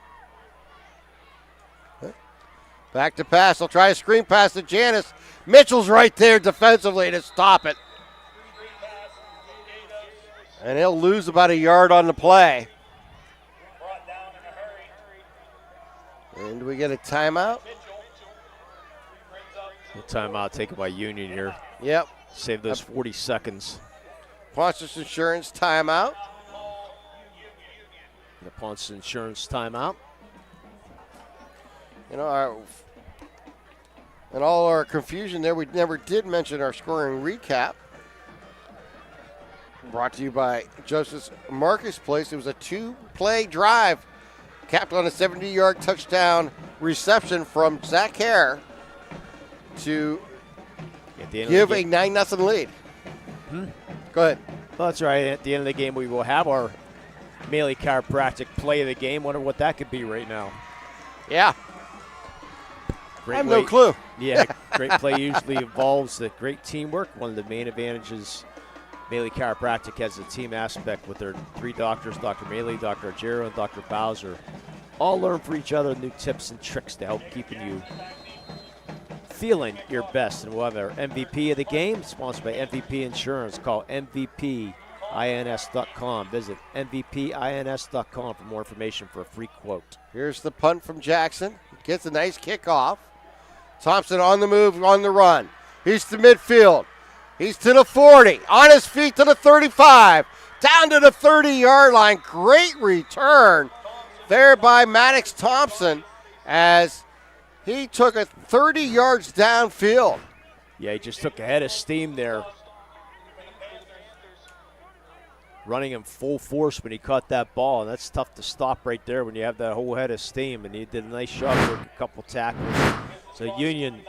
Back to pass. They'll try a screen pass to Janis. Mitchell's right there defensively to stop it. And he'll lose about a yard on the play. And do we get a timeout? A timeout taken by Union here. Yep. Save those 40 seconds. Pontus Insurance timeout. The Ponce Insurance timeout. You know, in all our confusion there, we never did mention our scoring recap. Brought to you by Joseph's Marcus Place. It was a 2-play drive, capped on a 70-yard touchdown reception from Zach Hare to give a 9-0 lead. Go ahead. Well, that's right. At the end of the game, we will have our Maley Chiropractic play of the game. Wonder what that could be right now. Yeah. Great I have no clue. Yeah, great play usually involves the great teamwork. One of the main advantages Maley Chiropractic has a team aspect with their 3 doctors, Dr. Maley, Dr. Ajero, and Dr. Bowser. All learn for each other new tips and tricks to help keeping you feeling your best. And we'll have our MVP of the game, sponsored by MVP Insurance. Call MVPINS.com. Visit MVPINS.com for more information for a free quote. Here's the punt from Jackson. Gets a nice kickoff. Thompson on the move, on the run. He's to midfield. He's to the 40. On his feet to the 35. Down to the 30-yard line. Great return there by Maddox Thompson as he took it 30 yards downfield. Yeah, he just took a head of steam there. Running in full force when he caught that ball, and that's tough to stop right there when you have that whole head of steam, and he did a nice job working a couple tackles. So Union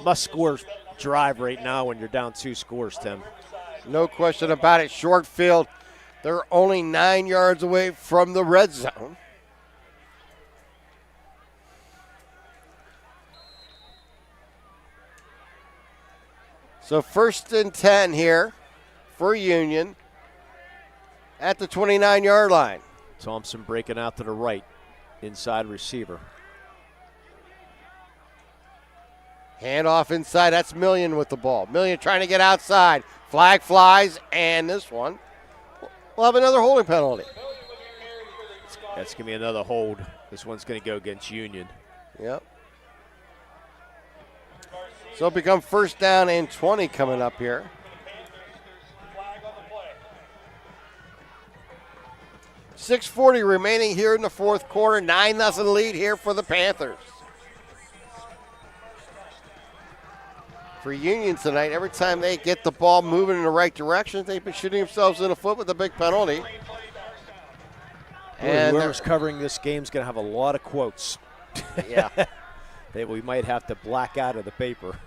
must score drive right now when you're down 2 scores, Tim. No question about it. Short field. They're only 9 yards away from the red zone. So 1st and 10 here for Union at the 29-yard line. Thompson breaking out to the right, inside receiver. Handoff inside. That's Million with the ball. Million trying to get outside. Flag flies, and this one will have another holding penalty. That's going to be another hold. This one's going to go against Union. Yep. So it'll become 1st down and 20 coming up here. .640 remaining here in the fourth quarter. 9-0 lead here for the Panthers. for Union tonight. Every time they get the ball moving in the right direction, they've been shooting themselves in the foot with a big penalty. And whoever's covering this game is going to have a lot of quotes. Yeah. That we might have to black out of the paper.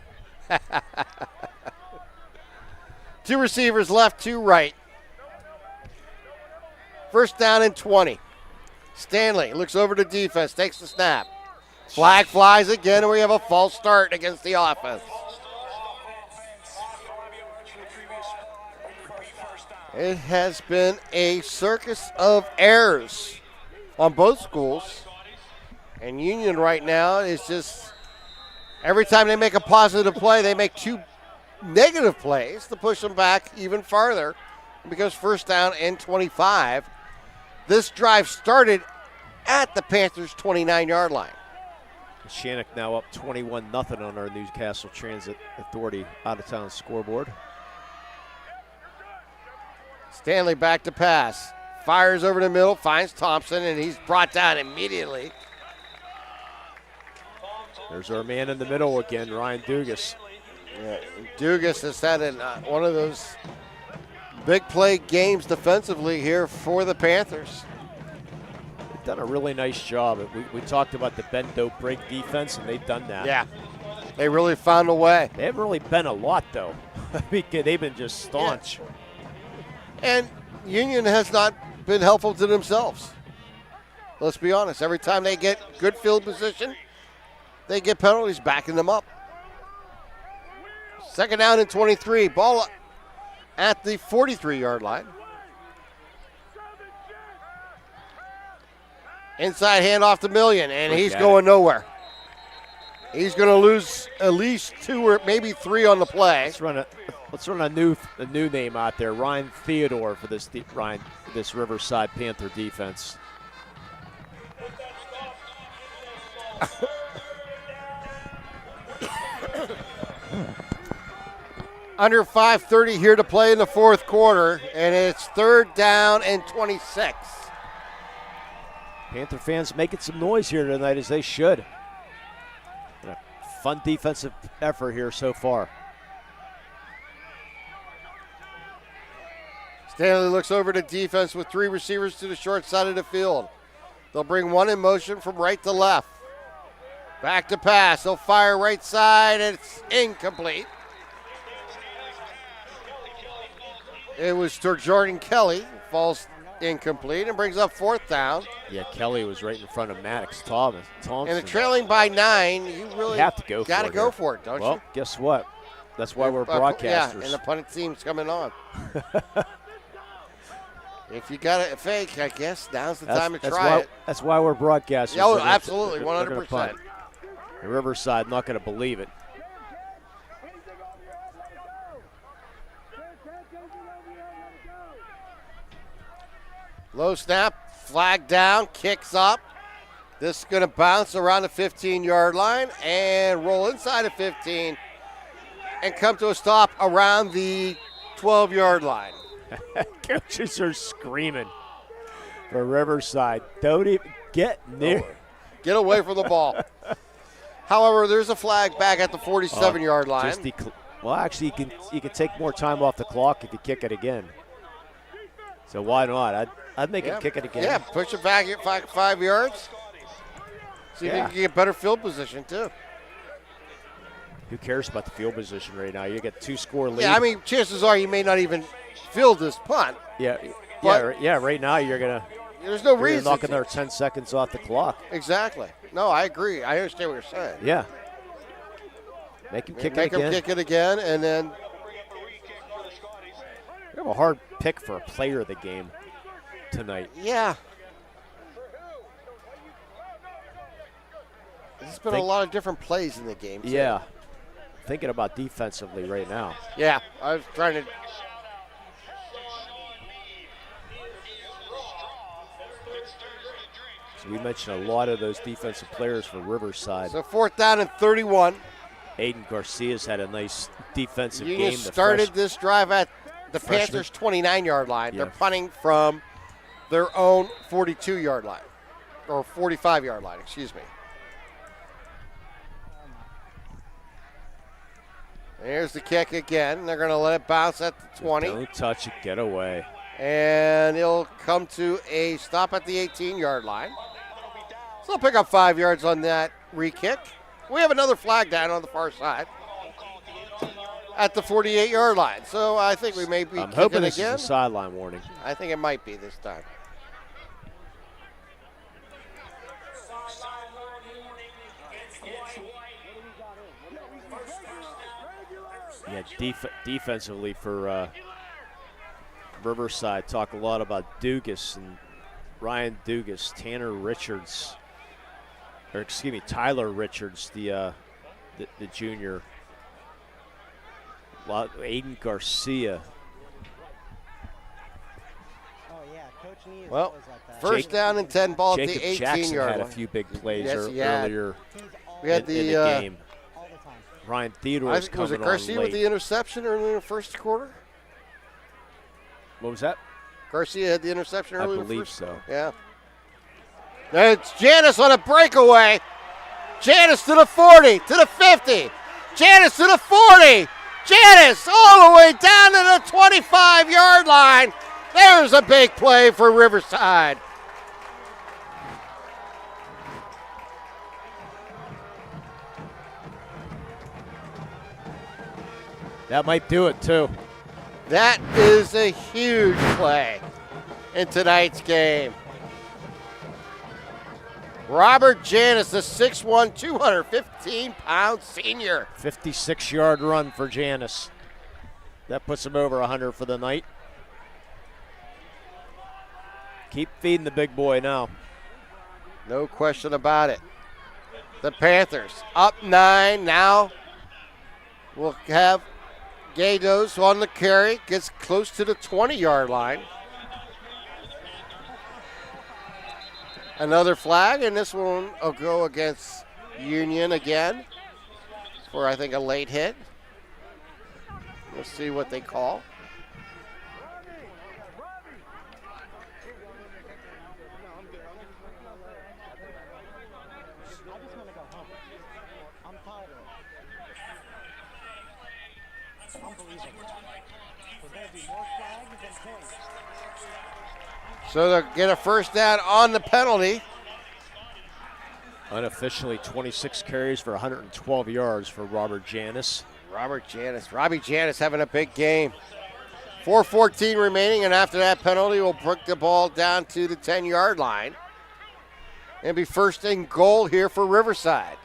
2 receivers left, 2 right. First down and 20. Stanley looks over to defense, takes the snap. Flag flies again, and we have a false start against the offense. It has been a circus of errors on both schools. And Union right now is just, every time they make a positive play, they make 2 negative plays to push them back even farther. Because first down and 25. This drive started at the Panthers' 29-yard line. Shannock now up 21-0 on our Newcastle Transit Authority out-of-town scoreboard. Stanley back to pass. Fires over the middle, finds Thompson, and he's brought down immediately. There's our man in the middle again, Ryan Dugas. Yeah, Dugas has had one of those big play games defensively here for the Panthers. They've done a really nice job. We talked about the bend, dope, break defense, and they've done that. Yeah, they really found a way. They haven't really been a lot, though. I mean, they've been just staunch. Yeah. And Union has not been helpful to themselves. Let's be honest. Every time they get good field position, they get penalties backing them up. Second down and 23. Ball at the 43-yard line. Inside handoff to Million, and he's going nowhere. He's going to lose at least 2 or maybe 3 on the play. Let's run a new name out there, Ryan Theodore, for this Riverside Panther defense. Under 5:30 here to play in the fourth quarter, and it's third down and 26. Panther fans making some noise here tonight, as they should. A fun defensive effort here so far. Stanley looks over to defense with 3 receivers to the short side of the field. They'll bring 1 in motion from right to left. Back to pass. They'll fire right side, and it's incomplete. It was to Jordan Kelly. Falls incomplete and brings up fourth down. Yeah, Kelly was right in front of Maddox Thompson. And they're trailing by 9. You really have to go gotta go for it, don't you? Well, guess what? That's why we're broadcasters. Yeah, and the punting team's coming on. If you got it fake, I guess now's the time to try it. That's why we're broadcasters. Oh, absolutely, 100%. Riverside not going to believe it. Low snap, flag down, kicks up. This is going to bounce around the 15-yard line and roll inside of 15 and come to a stop around the 12-yard line. Coaches are screaming for Riverside. Don't even get near. Get away from the ball. However, there's a flag back at the 47-yard line. Well, actually, you can take more time off the clock if you kick it again. So why not? I'd make him kick it again. Yeah, push it back at 5 yards. See if you can get better field position, too. Who cares about the field position right now? You get 2-score lead. Yeah, I mean, chances are you may not even field this punt. Yeah, right now you're going to. There's no reason. Knocking their 10 seconds off the clock. Exactly. No, I agree. I understand what you're saying. Yeah. Make him kick it again. Make him kick it again, and then. We have a hard pick for a player of the game tonight. Yeah. There's been a lot of different plays in the game, too. Yeah. Thinking about defensively right now. Yeah, I was trying to. So we mentioned a lot of those defensive players for Riverside. So fourth down and 31. Aiden Garcia's had a nice defensive Union game. Started this drive at the Panthers' 29-yard line. Yeah. They're punting from their own 42-yard line, or 45-yard line, excuse me. Here's the kick again. They're going to let it bounce at the 20. Don't touch it, get away. And it'll come to a stop at the 18-yard line. So they'll pick up 5 yards on that re-kick. We have another flag down on the far side at the 48-yard line. So I think we may be I'm kicking hoping this again. is a sideline warning. I think it might be this time. Yeah, defensively for Riverside, talk a lot about Dugas and Ryan Dugas, Tyler Richards, the junior. Aiden Garcia. Well, first down and 10 ball at the Jacob 18-yard line. Jackson had a few big plays earlier we had in the game. Ryan Theodore's coming on late. Was it Garcia with the interception early in the first quarter? What was that? Garcia had the interception early in the believe first so. Yeah. It's Janis on a breakaway. Janis to the 40, to the 50. Janis to the 40. Janis all the way down to the 25-yard line. There's a big play for Riverside. That might do it, too. That is a huge play in tonight's game. Robert Janis, the 6'1", 215-pound senior. 56-yard run for Janis. That puts him over 100 for the night. Keep feeding the big boy now. No question about it. The Panthers up 9 now. We'll have Gatos on the carry, gets close to the 20-yard line. Another flag, and this one will go against Union again for, I think, a late hit. We'll see what they call. So they'll get a first down on the penalty. Unofficially 26 carries for 112 yards for Robert Janis. Robbie Janis having a big game. 4:14 remaining, and after that penalty, we'll put the ball down to the 10-yard line. It'll be first and goal here for Riverside.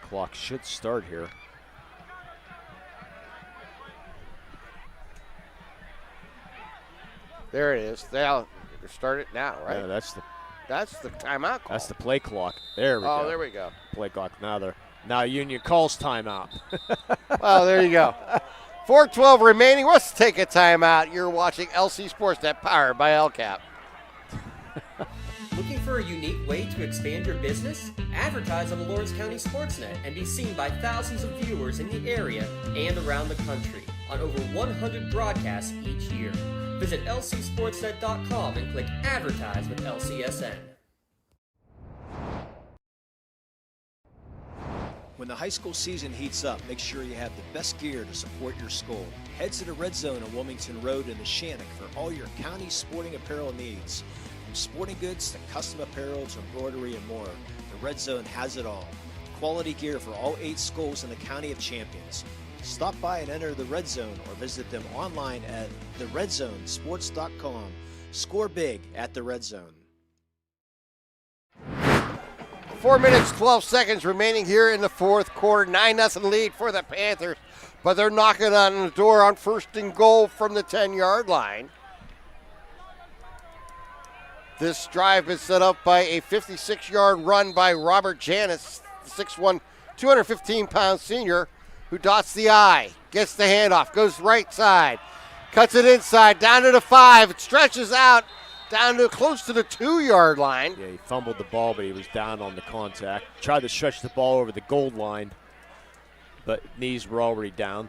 Clock should start here. There it is. They'll start it now, right? Yeah, that's the timeout call. That's the play clock. There we go. Oh, there we go. Play clock. Now Union calls timeout. Well, there you go. 4:12 remaining. Let's take a timeout. You're watching LC SportsNet, powered by LCAP. Looking for a unique way to expand your business? Advertise on the Lawrence County SportsNet and be seen by thousands of viewers in the area and around the country on over 100 broadcasts each year. Visit lcsportsnet.com and click Advertise with LCSN. When the high school season heats up, make sure you have the best gear to support your school. Head to the Red Zone on Wilmington Road in the Shannock for all your county sporting apparel needs. From sporting goods to custom apparel to embroidery and more, the Red Zone has it all. Quality gear for all 8 schools in the County of Champions. Stop by and enter the Red Zone or visit them online at theredzonesports.com. Score big at the Red Zone. 4 minutes, 12 seconds remaining here in the fourth quarter. 9-0 lead for the Panthers, but they're knocking on the door on first and goal from the 10-yard line. This drive is set up by a 56-yard run by Robert Janis, 6'1", 215-pound senior, who dots the I, gets the handoff, goes right side, cuts it inside, down to the 5, it stretches out, down to close to the 2-yard line. Yeah, he fumbled the ball, but he was down on the contact. Tried to stretch the ball over the goal line, but knees were already down.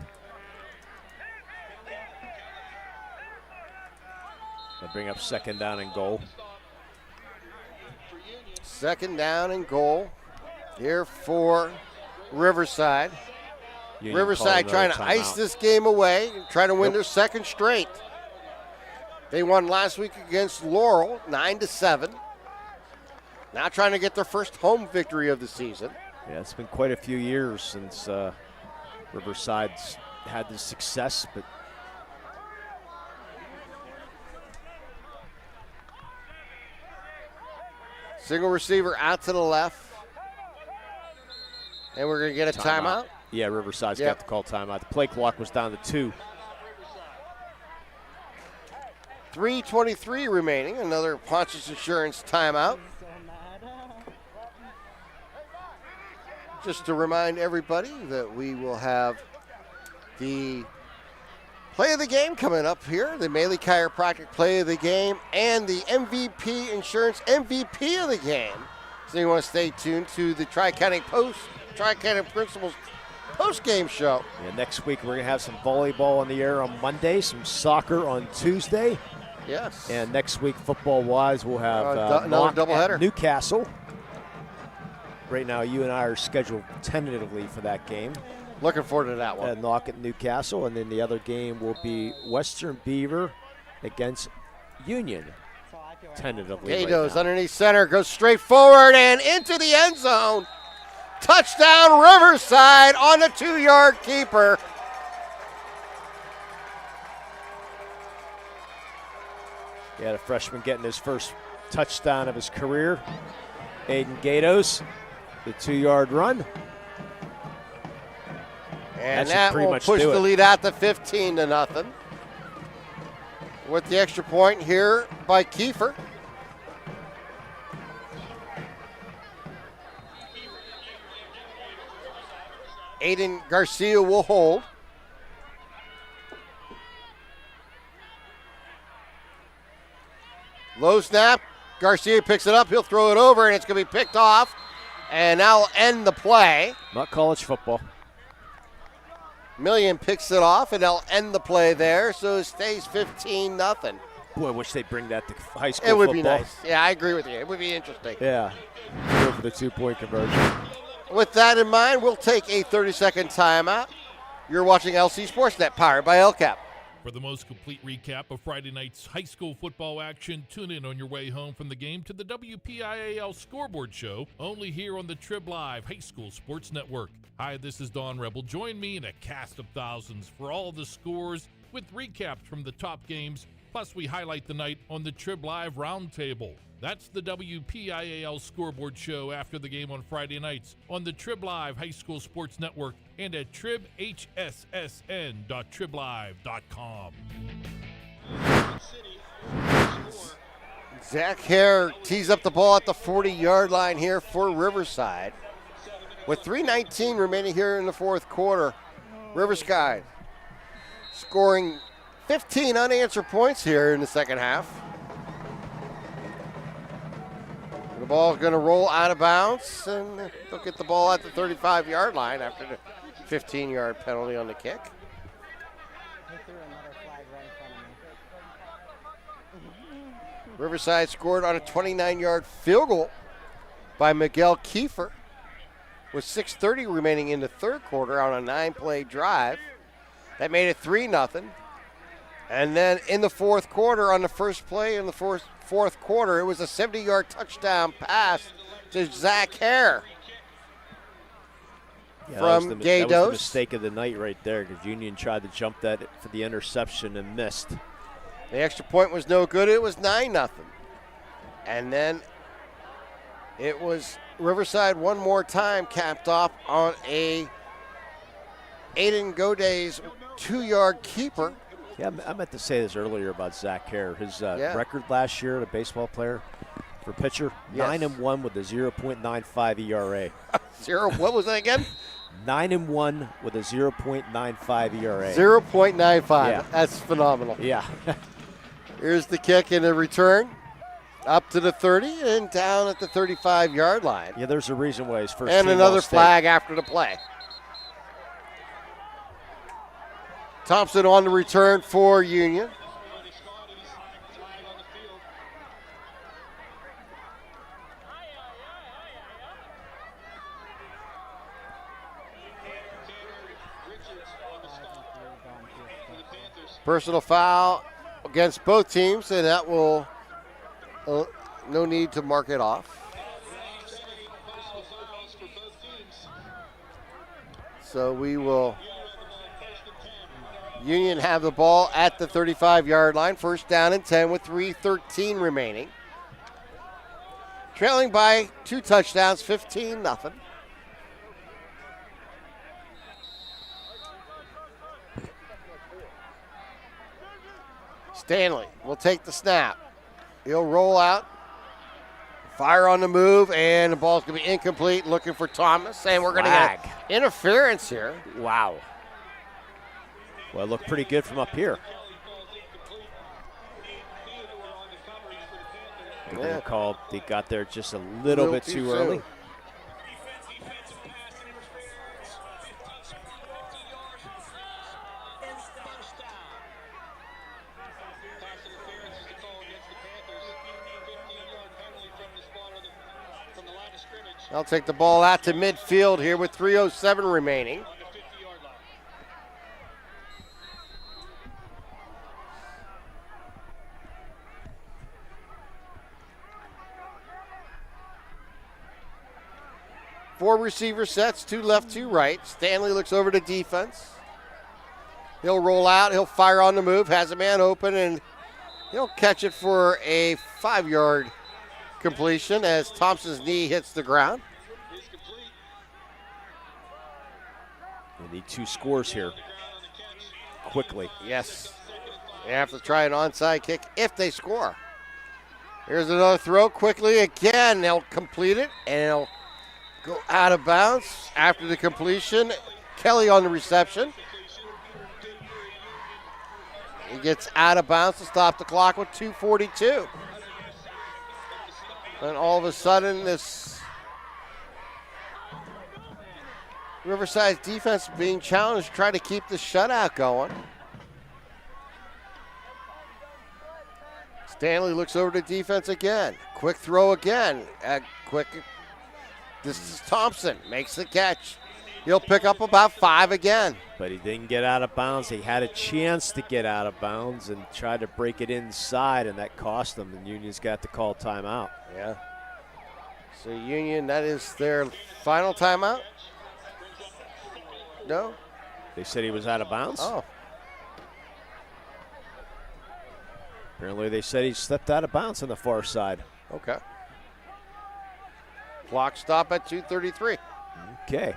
They bring up second down and goal. Second down and goal here for Riverside. Union Riverside trying to ice this game away and try to win their second straight. They won last week against Laurel, 9-7. Now trying to get their first home victory of the season. Yeah, it's been quite a few years since Riverside's had this success, but single receiver out to the left. And we're going to get a timeout. Yeah, Riverside's got to call timeout. The play clock was down to 2. 3:23 remaining. Another Ponch's Insurance timeout. Just to remind everybody that we will have the play of the game coming up here, the Maley Chiropractic play of the game, and the MVP Insurance MVP of the game. So you want to stay tuned to the Tri-County Principals post-game show. Yeah, next week we're going to have some volleyball in the air on Monday, some soccer on Tuesday. Yes. And next week, football-wise, we'll have another doubleheader. Newcastle. Right now, you and I are scheduled tentatively for that game. Looking forward to that one. Knock at Newcastle, and then the other game will be Western Beaver against Union. Tentatively. Gatos underneath center, goes straight forward and into the end zone. Touchdown Riverside on the 2-yard keeper. Yeah, the freshman getting his first touchdown of his career. Aiden Gatos, the 2-yard run. And that will push the lead out to 15-0. With the extra point here by Kiefer. Aiden Garcia will hold. Low snap. Garcia picks it up. He'll throw it over, and it's going to be picked off. And now will end the play. Not college football. Million picks it off, and they'll end the play there, so it stays 15-0. Boy, I wish they'd bring that to high school football. It would football. be nice. Yeah, I agree with you. It would be interesting. Yeah. Go for the 2-point conversion. With that in mind, we'll take a 30-second timeout. You're watching LC SportsNet, powered by LCAP. For the most complete recap of Friday night's high school football action, tune in on your way home from the game to the WPIAL Scoreboard Show, only here on the Trib Live High School Sports Network. Hi, this is Don Rebel. Join me in a cast of thousands for all the scores with recaps from the top games, plus we highlight the night on the Trib Live Roundtable. That's the WPIAL Scoreboard Show after the game on Friday nights on the Trib Live High School Sports Network and at tribhssn.triblive.com. Zach Hare tees up the ball at the 40-yard line here for Riverside. With 3:19 remaining here in the fourth quarter, Riverside scoring 15 unanswered points here in the second half. The ball is going to roll out of bounds, and they'll get the ball at the 35-yard line after the 15-yard penalty on the kick. Riverside scored on a 29-yard field goal by Miguel Kiefer with 6:30 remaining in the third quarter on a 9-play drive. That made it 3-0. And then in the fourth quarter, on the first play in the fourth quarter, it was a 70-yard touchdown pass to Zach Hare from Gatos. That was the mistake of the night right there because Union tried to jump that for the interception and missed. The extra point was no good. It was 9-0. And then it was Riverside one more time capped off on a Aiden Goday's 2-yard keeper. Yeah, I meant to say this earlier about Zach Hare. His record last year, the baseball player for pitcher, 9-1 with a 0.95 ERA. What was that again? 9-1 with a 0.95 ERA. 0.95. Yeah. That's phenomenal. Yeah. Here's the kick and the return. Up to the 30 and down at the 35-yard line. Yeah, there's a reason why he's first. And another flag after the play. Thompson on the return for Union. Personal foul against both teams, and that will no need to mark it off. So we will Union have the ball at the 35-yard line. First down and 10 with 3:13 remaining. Trailing by 2 touchdowns, 15-0. Stanley will take the snap. He'll roll out. Fire on the move, and the ball's going to be incomplete. Looking for Thomas, and we're going to get interference here. Wow. Well, it looked pretty good from up here. Yeah. Called. They got there just a little bit too early. They'll take the ball out to midfield here with 3:07 remaining. Four receiver sets, 2 left, 2 right. Stanley looks over to defense. He'll roll out, he'll fire on the move, has a man open, and he'll catch it for a 5-yard completion as Thompson's knee hits the ground. They need 2 scores here quickly. Yes. They have to try an onside kick if they score. Here's another throw quickly again. They'll complete it, and they'll go out of bounds after the completion. Kelly on the reception. He gets out of bounds to stop the clock with 2:42. And all of a sudden, this Riverside defense being challenged to try to keep the shutout going. Stanley looks over to defense again. Quick throw again. This is Thompson, makes the catch. He'll pick up about 5 again. But he didn't get out of bounds. He had a chance to get out of bounds and tried to break it inside, and that cost them. And Union's got to call timeout. Yeah. So Union, that is their final timeout? No? They said he was out of bounds? Oh. Apparently they said he stepped out of bounds on the far side. Okay. Clock stop at 2:33. Okay.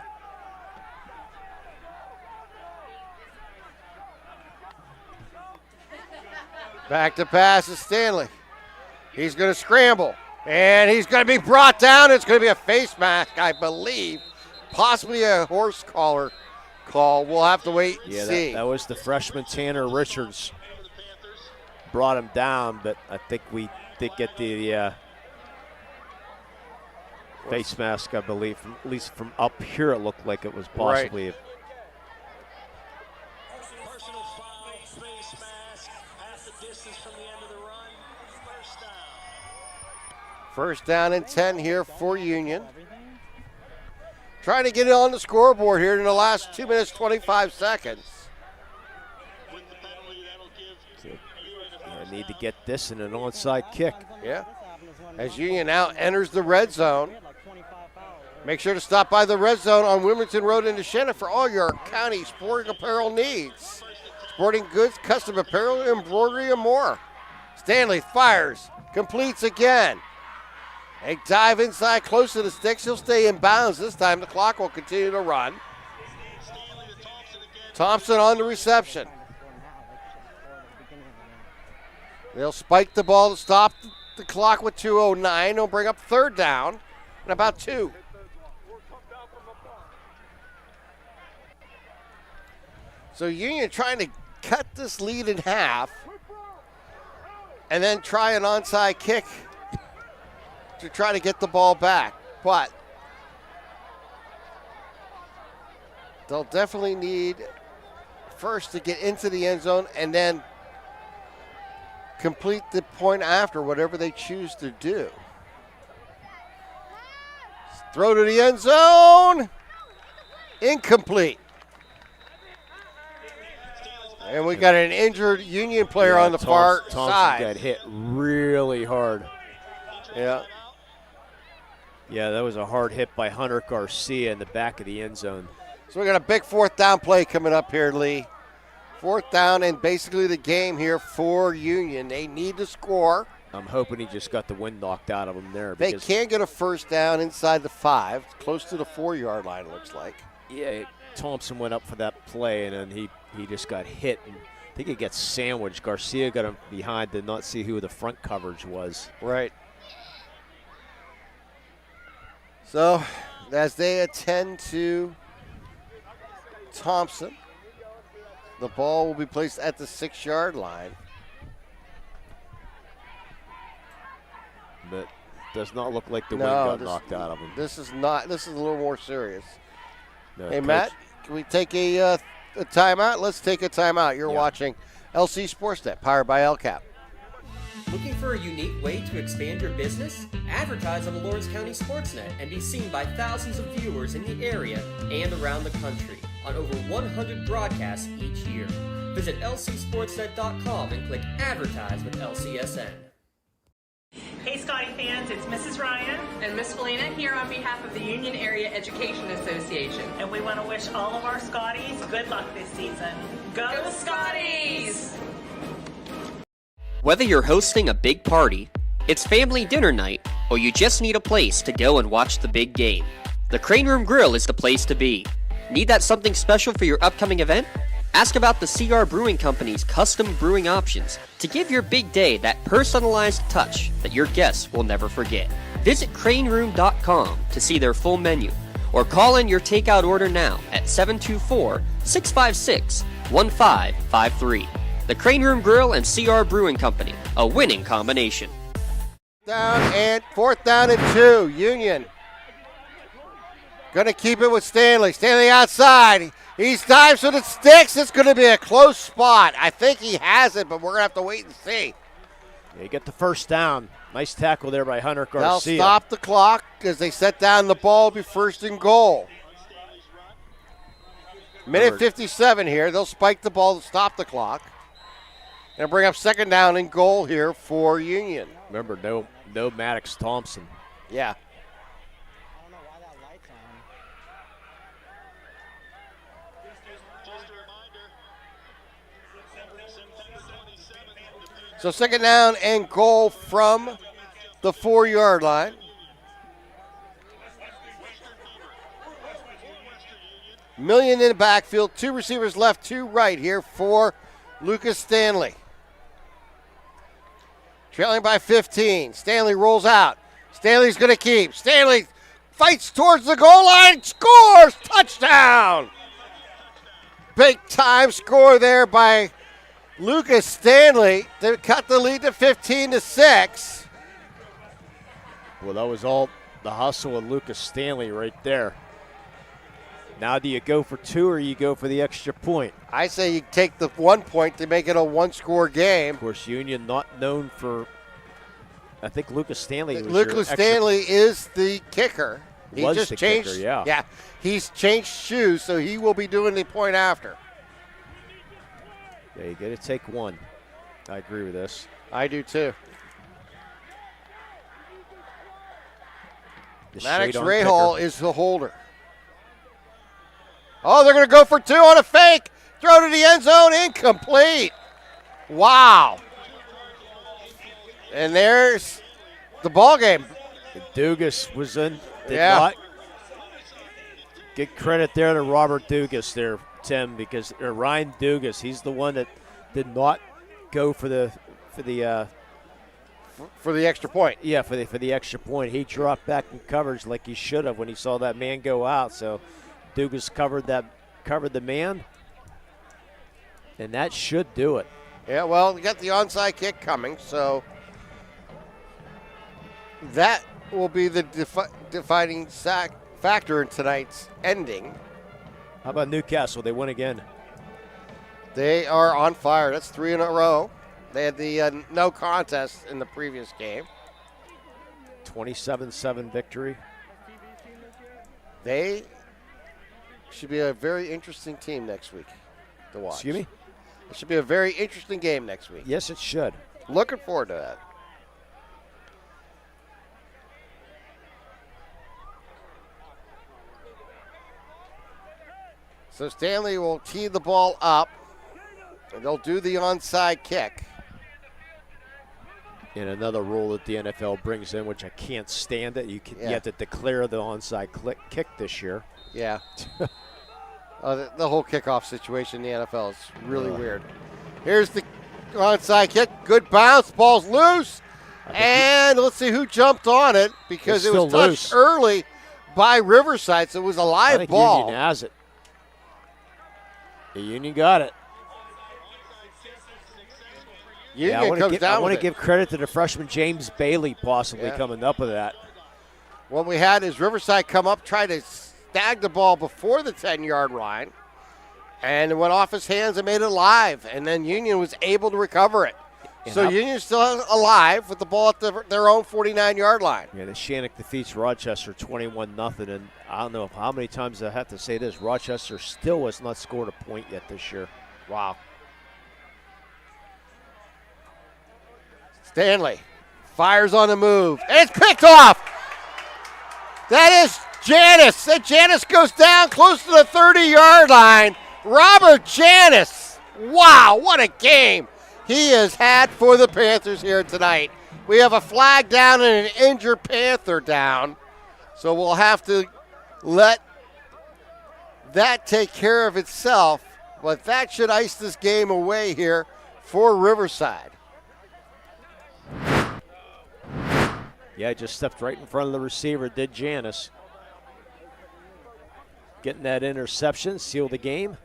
Back to pass is Stanley. He's going to scramble, and he's going to be brought down. It's going to be a face mask, I believe. Possibly a horse collar call. We'll have to wait and see. That was the freshman Tanner Richards. Brought him down, but I think we did get the face mask, I believe. At least from up here, it looked like it was possibly. Right. First down and 10 here for Union. Trying to get it on the scoreboard here in the last 2 minutes, 25 seconds. I need to get this in an onside kick. Yeah. As Union now enters the red zone. Make sure to stop by the red zone on Wilmington Road in Neshannock for all your county sporting apparel needs. Sporting goods, custom apparel, embroidery, and more. Stanley fires, completes again. They dive inside close to the sticks. He'll stay in bounds this time. The clock will continue to run. Thompson on the reception. They'll spike the ball to stop the clock with 2:09. They'll bring up third down and about 2. So Union trying to cut this lead in half and then try an onside kick to try to get the ball back. But they'll definitely need first to get into the end zone and then complete the point after, whatever they choose to do. Throw to the end zone. Incomplete. And we got an injured Union player on the far Thompson side. got hit really hard. Yeah. Yeah, that was a hard hit by Hunter Garcia in the back of the end zone. So we got a big fourth down play coming up here, Lee. Fourth down and basically the game here for Union. They need to score. I'm hoping he just got the wind knocked out of him there. They can get a first down inside the 5, close to the 4-yard line, it looks like. Yeah, Thompson went up for that play, and then he just got hit. And I think he gets sandwiched. Garcia got him behind, did not see who the front coverage was. Right. So, as they attend to Thompson, the ball will be placed at the 6-yard line. But does not look like the wind got knocked out of him. This is a little more serious. No, hey, Coach, Matt, can we take a timeout? Let's take a timeout. You're watching LC SportsNet, powered by LCAP. Looking for a unique way to expand your business? Advertise on the Lawrence County SportsNet and be seen by thousands of viewers in the area and around the country on over 100 broadcasts each year. Visit lcsportsnet.com and click Advertise with LCSN. Hey Scotty fans, it's Mrs. Ryan and Miss Felina here on behalf of the Union Area Education Association. And we want to wish all of our Scotties good luck this season. Go Scotties! Whether you're hosting a big party, it's family dinner night, or you just need a place to go and watch the big game, the Crane Room Grill is the place to be. Need that something special for your upcoming event? Ask about the CR Brewing Company's custom brewing options to give your big day that personalized touch that your guests will never forget. Visit craneroom.com to see their full menu, or call in your takeout order now at 724-656-1553. The Crane Room Grill and CR Brewing Company, a winning combination. Fourth down and 2, Union. Going to keep it with Stanley. Stanley outside. He dives with the sticks. It's going to be a close spot. I think he has it, but we're going to have to wait and see. Yeah, you get the first down. Nice tackle there by Hunter Garcia. They'll stop the clock as they set down the ball. It'll be first and goal. Minute 57 here. They'll spike the ball to stop the clock. And bring up second down and goal here for Union. Remember, no Maddox Thompson. Yeah. So second down and goal from the 4-yard line. Million in the backfield, 2 receivers left, 2 right here for Lucas Stanley. Trailing by 15. Stanley rolls out. Stanley's going to keep. Stanley fights towards the goal line, scores, touchdown. Big time score there by Lucas Stanley to cut the lead to 15-6. Well, that was all the hustle of Lucas Stanley right there. Now do you go for 2 or you go for the extra point? I say you take the 1 point to make it a 1-score game. Of course, Union not known for, I think Lucas Stanley was Lucas Stanley is the kicker. He was just the changed. kicker, yeah. Yeah, he's changed shoes, so he will be doing the point after. Yeah, you got to take 1. I agree with this. I do too. The Maddox shade on Rahal kicker. is the holder. Oh, they're going to go for 2 on a fake. Throw to the end zone, incomplete. Wow. And there's the ball game. Dugas was in. Did Yeah. not get credit there to Robert Dugas there, Tim, because Ryan Dugas, he's the one that did not go for the extra point. Yeah, for the extra point. He dropped back in coverage like he should have when he saw that man go out. So Dugas covered the man, and that should do it. Yeah, well, we got the onside kick coming, so that will be the defining factor in tonight's ending. How about Newcastle? They win again. They are on fire. That's 3 in a row. They had the no contest in the previous game. 27-7 victory. They should be a very interesting team next week to watch. Excuse me? It should be a very interesting game next week. Yes, it should. Looking forward to that. So Stanley will tee the ball up, and they'll do the onside kick. And another rule that the NFL brings in, which I can't stand it, you have to declare the onside kick this year. Yeah. The whole kickoff situation in the NFL is really weird. Here's the onside kick. Good bounce. Ball's loose. And let's see who jumped on it because it was touched early by Riverside, so it was a live I think ball. Union has it. The Union got it. Union I want to give credit to the freshman James Bailey possibly coming up with that. What we had is Riverside come up, try to snag the ball before the 10-yard line, and it went off his hands and made it live, and then Union was able to recover it. So Union's still alive with the ball at their own 49-yard line. Yeah, the Shannock defeats Rochester 21-0, and I don't know how many times I have to say this, Rochester still has not scored a point yet this year. Wow. Stanley fires on the move. It's picked off. That is Janis. And Janis goes down close to the 30-yard line. Robert Janis. Wow, what a game he has had for the Panthers here tonight. We have a flag down and an injured Panther down. So we'll have to let that take care of itself. But that should ice this game away here for Riverside. Yeah, just stepped right in front of the receiver, did Janis. Getting that interception, seal the game.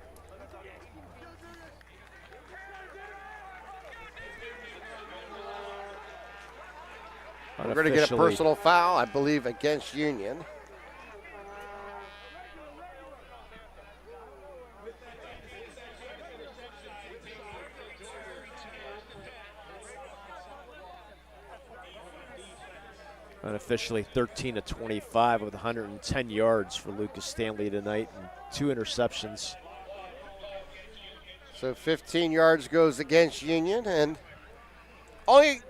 We're going to get a personal foul, I believe, against Union. Unofficially 13 of 25 with 110 yards for Lucas Stanley tonight and 2 interceptions. So 15 yards goes against Union, and only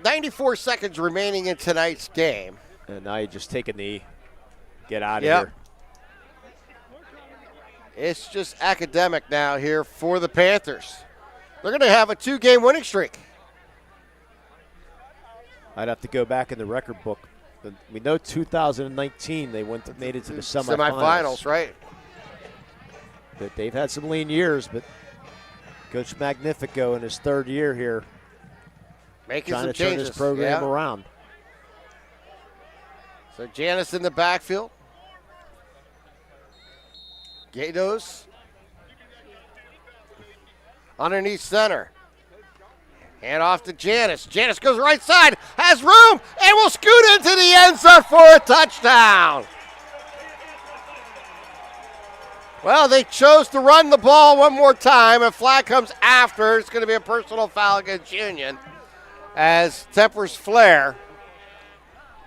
94 seconds remaining in tonight's game. And now you just take a knee, get out of here. It's just academic now here for the Panthers. They're going to have a 2-game winning streak. I'd have to go back in the record book. But we know 2019 they made it to the semifinals. Right? But they've had some lean years, but Coach Magnifico in his 3rd year here making trying some to turn changes. his program around. So Janis in the backfield. Gatos underneath center. Hand off to Janis. Janis goes right side, has room, and will scoot into the end zone for a touchdown. Well, they chose to run the ball one more time. A flag comes after. It's going to be a personal foul against Union as tempers flare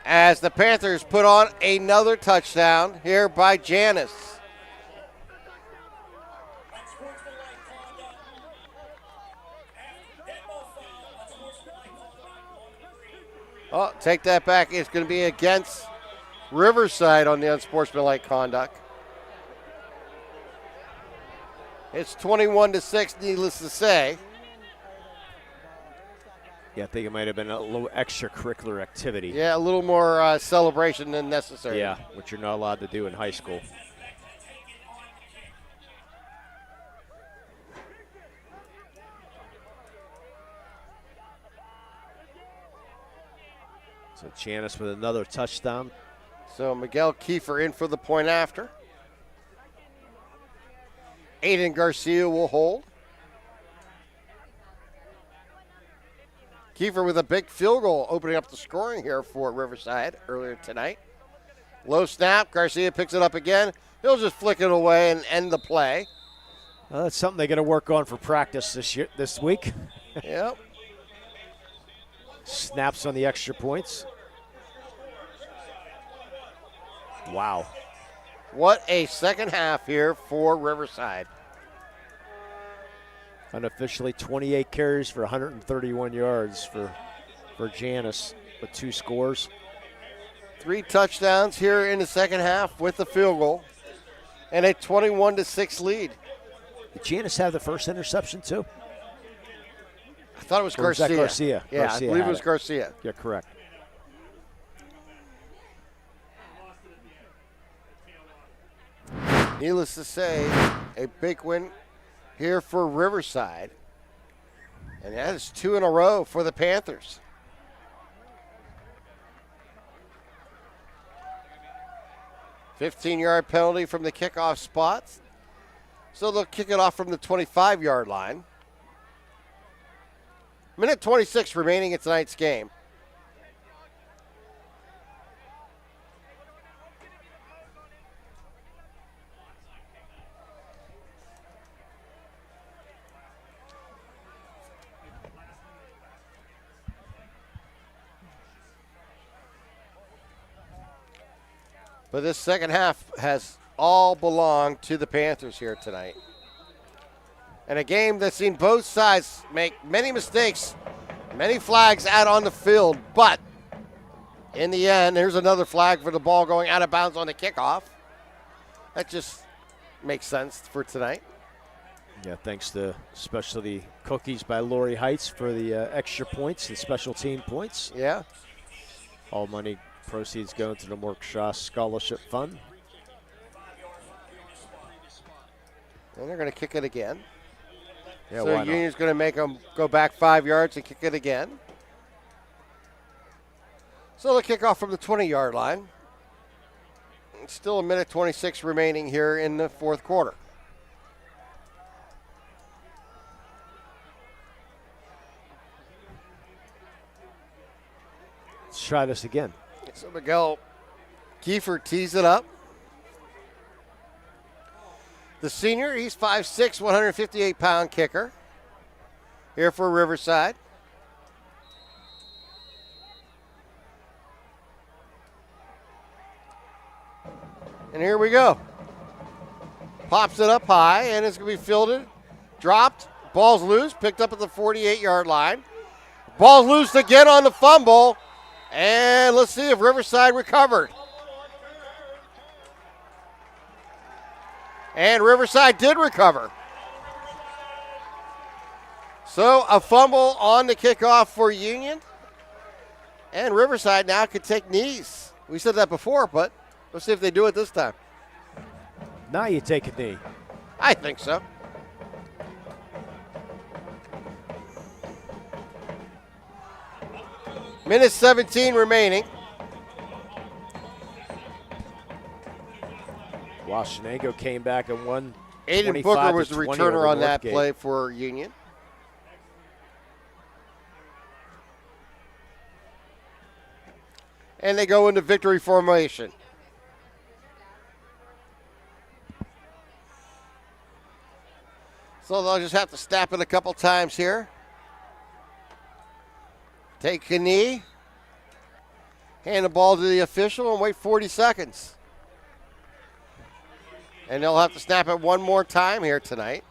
as the Panthers put on another touchdown here by Janis. Oh, take that back. It's going to be against Riverside on the unsportsmanlike conduct. It's 21-6, needless to say. Yeah, I think it might have been a little extracurricular activity. Yeah, a little more celebration than necessary. Yeah, which you're not allowed to do in high school. So Janis with another touchdown. So Miguel Kiefer in for the point after. Aiden Garcia will hold. Kiefer with a big field goal opening up the scoring here for Riverside earlier tonight. Low snap. Garcia picks it up again. He'll just flick it away and end the play. Well, that's something they got to work on for practice this week. Yep. Snaps on the extra points. Wow. What a second half here for Riverside. Unofficially 28 carries for 131 yards for Janice with 2 scores. 3 touchdowns here in the second half with the field goal and a 21-6 lead. Did Janice have the first interception too? I thought it was Or was Garcia. that Garcia? Yeah, Garcia I believe it had was Garcia. Yeah, correct. Needless to say, a big win here for Riverside. And that is 2 in a row for the Panthers. $15-yard penalty from the kickoff spots. So they'll kick it off from the 25-yard line. Minute 26 remaining in tonight's game. But this second half has all belonged to the Panthers here tonight. And a game that's seen both sides make many mistakes, many flags out on the field. But in the end, here's another flag for the ball going out of bounds on the kickoff. That just makes sense for tonight. Yeah, thanks to specialty cookies by Lori Heights for the extra points and special team points. Yeah. All money proceeds going to the Mark Shaw Scholarship Fund. And they're going to kick it again. Yeah, so why not? Union's going to make them go back 5 yards and kick it again. So they'll kick off from the 20-yard line. Still a minute 26 remaining here in the fourth quarter. Let's try this again. So Miguel Kiefer tees it up. The senior, he's 5'6", 158-pound kicker here for Riverside. And here we go. Pops it up high, and it's going to be fielded, dropped, ball's loose, picked up at the 48-yard line. Ball's loose again on the fumble, and let's see if Riverside recovered. And Riverside did recover. So a fumble on the kickoff for Union. And Riverside now could take knees. We said that before, but let's see if they do it this time. Now you take a knee. I think so. Minute 17 remaining. Washenango came back and won. Aiden Booker was the returner on that play for Union. And they go into victory formation. So they'll just have to snap it a couple times here. Take a knee. Hand the ball to the official and wait 40 seconds. And they'll have to snap it one more time here tonight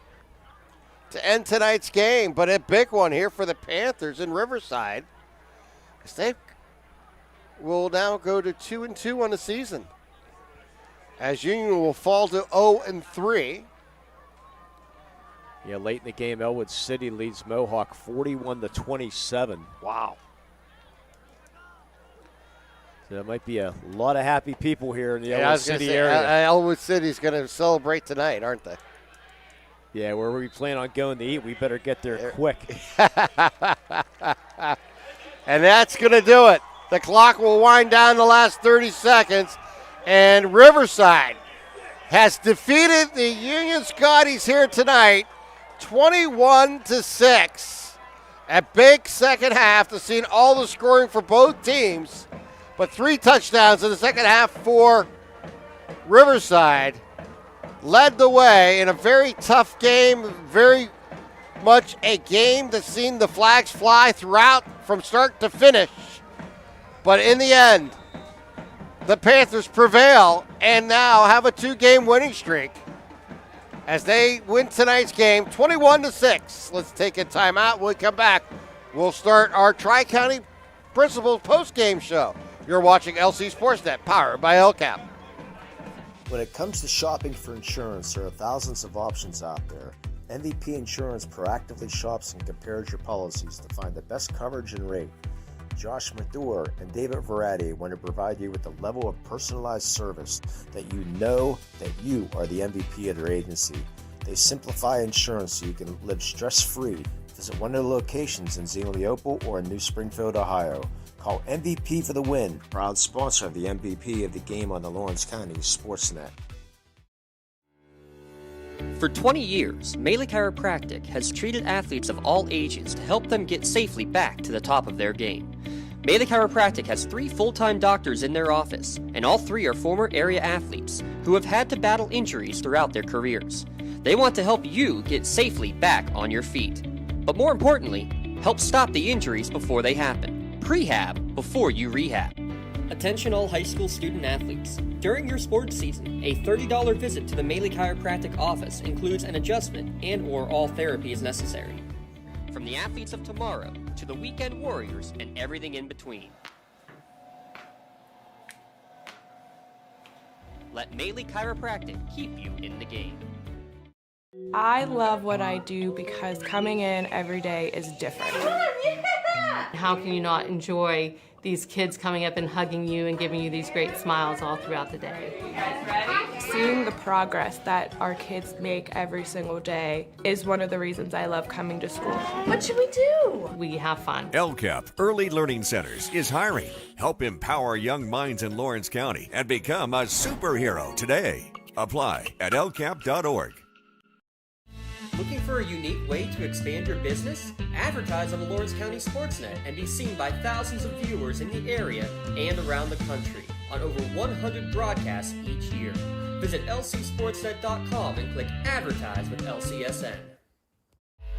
to end tonight's game. But a big one here for the Panthers in Riverside. They will now go to 2-2 on the season, as Union will fall to 0-3. Yeah, late in the game, Elwood City leads Mohawk 41-27. Wow. So there might be a lot of happy people here in the Elwood City area. Elwood City's going to celebrate tonight, aren't they? Yeah, where we plan on going to eat, we better get there quick. And that's going to do it. The clock will wind down the last 30 seconds, and Riverside has defeated the Union Scotties here tonight, 21-6. A big second half to see all the scoring for both teams, but 3 touchdowns in the second half for Riverside. Led the way in a very tough game, very much a game that's seen the flags fly throughout from start to finish. But in the end, the Panthers prevail and now have a 2-game winning streak. as they win tonight's game 21-6. Let's take a timeout. When we come back, we'll start our Tri-County Principals post-game show. You're watching LC SportsNet, powered by LCAP. When it comes to shopping for insurance, there are thousands of options out there. MVP Insurance proactively shops and compares your policies to find the best coverage and rate. Josh Madure and David Verratti want to provide you with the level of personalized service that you know that you are the MVP of their agency. They simplify insurance so you can live stress-free. Visit one of their locations in Zingleopal or in New Springfield, Ohio. Call MVP for the win, proud sponsor of the MVP of the game on the Lawrence County SportsNet. For 20 years, Melee Chiropractic has treated athletes of all ages to help them get safely back to the top of their game. Melee Chiropractic has 3 full-time doctors in their office, and all 3 are former area athletes who have had to battle injuries throughout their careers. They want to help you get safely back on your feet. But more importantly, help stop the injuries before they happen. Prehab before you rehab. Attention all high school student athletes. During your sports season, a $30 visit to the Melee Chiropractic office includes an adjustment and/or all therapy is necessary. From the athletes of tomorrow to the weekend warriors and everything in between. Let Melee Chiropractic keep you in the game. I love what I do because coming in every day is different. How can you not enjoy these kids coming up and hugging you and giving you these great smiles all throughout the day? Seeing the progress that our kids make every single day is one of the reasons I love coming to school. What should we do? We have fun. LCAP Early Learning Centers is hiring. Help empower young minds in Lawrence County and become a superhero today. Apply at lcap.org. Looking for a unique way to expand your business? Advertise on the Lawrence County SportsNet and be seen by thousands of viewers in the area and around the country on over 100 broadcasts each year. Visit lcsportsnet.com and click Advertise with LCSN.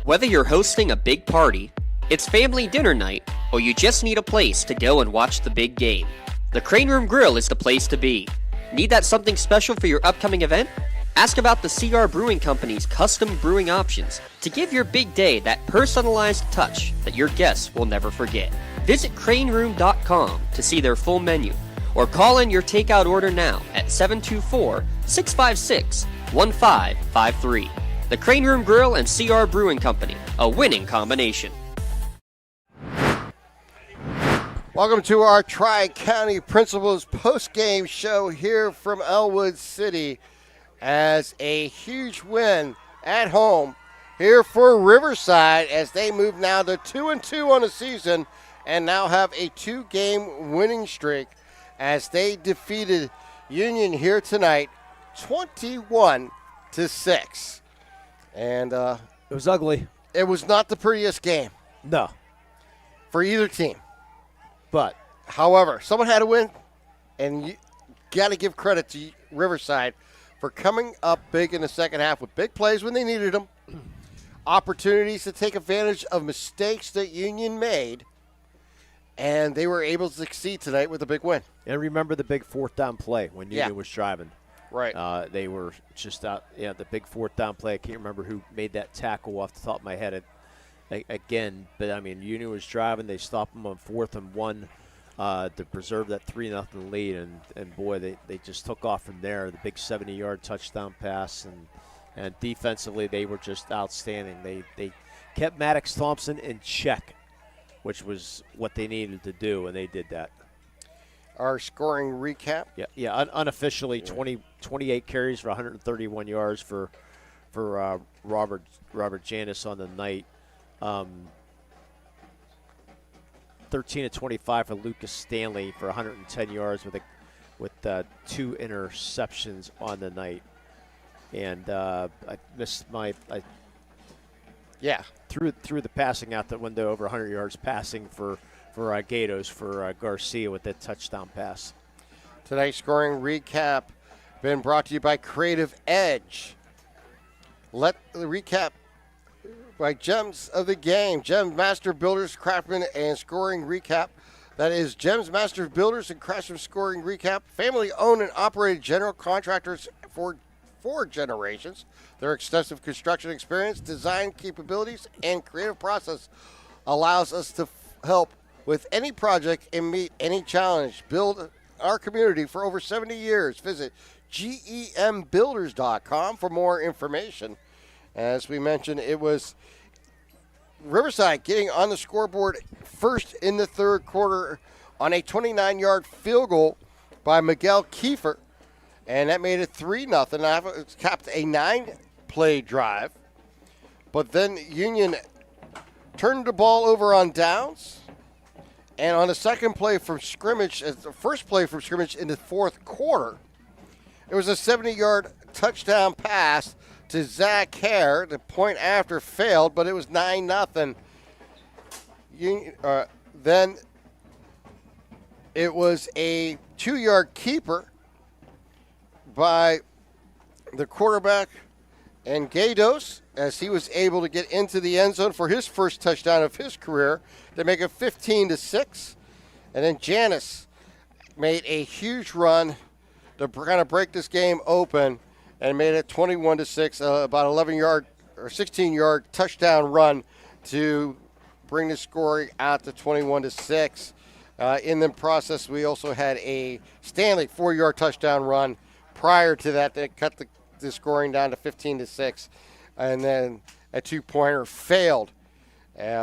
Whether you're hosting a big party, it's family dinner night, or you just need a place to go and watch the big game, the Crane Room Grill is the place to be. Need that something special for your upcoming event? Ask about the CR Brewing Company's custom brewing options to give your big day that personalized touch that your guests will never forget. Visit craneroom.com to see their full menu, or call in your takeout order now at 724-656-1553. The Crane Room Grill and CR Brewing Company, a winning combination. Welcome to our Tri-County Principals post-game show here from Elwood City, as a huge win at home here for Riverside as they move now to 2-2 on the season and now have a 2-game winning streak as they defeated Union here tonight 21-6. And it was ugly. It was not the prettiest game. No. For either team. But however, someone had to win, and you got to give credit to Riverside for coming up big in the second half with big plays when they needed them, opportunities to take advantage of mistakes that Union made, and they were able to succeed tonight with a big win. And remember the big 4th down play when Union was driving. Right. They were just out, the big 4th down play. I can't remember who made that tackle off the top of my head again, but I mean, Union was driving. They stopped them on 4th and 1. To preserve that 3-0 lead, and boy, they just took off from there. The big 70-yard touchdown pass, and defensively they were just outstanding. They kept Maddox Thompson in check, which was what they needed to do, and they did that. Our scoring recap. Yeah. Unofficially, 28 carries for 131 yards for Robert Janis on the night. 13-25 for Lucas Stanley for 110 yards with 2 interceptions on the night. And I missed threw the passing out the window over 100 yards passing for Gatos for Garcia with that touchdown pass. Tonight's scoring recap been brought to you by Creative Edge. Let the recap by Gems of the Game, Gems Master Builders, Craftsman, and Scoring Recap. That is Gems Master Builders and Craftsman Scoring Recap. Family-owned and operated general contractors for 4 generations. Their extensive construction experience, design capabilities, and creative process allows us to help with any project and meet any challenge. Build our community for over 70 years. Visit gembuilders.com for more information. As we mentioned, it was Riverside getting on the scoreboard first in the third quarter on a 29-yard field goal by Miguel Kiefer, and that made it 3-0. It capped a 9-play drive. But then Union turned the ball over on downs, and on the second play from scrimmage, the first play from scrimmage in the fourth quarter, it was a 70-yard touchdown pass to Zach Hare. The point after failed, but it was 9-0. Then it was a 2-yard keeper by the quarterback and Gados, as he was able to get into the end zone for his first touchdown of his career to make it 15-6. And then Janis made a huge run to kind of break this game open and made it 21-6, about 11-yard or 16-yard touchdown run to bring the scoring out to 21-6. In the process, we also had a Stanley 4-yard touchdown run prior to that cut the scoring down to 15-6, and then a 2-pointer failed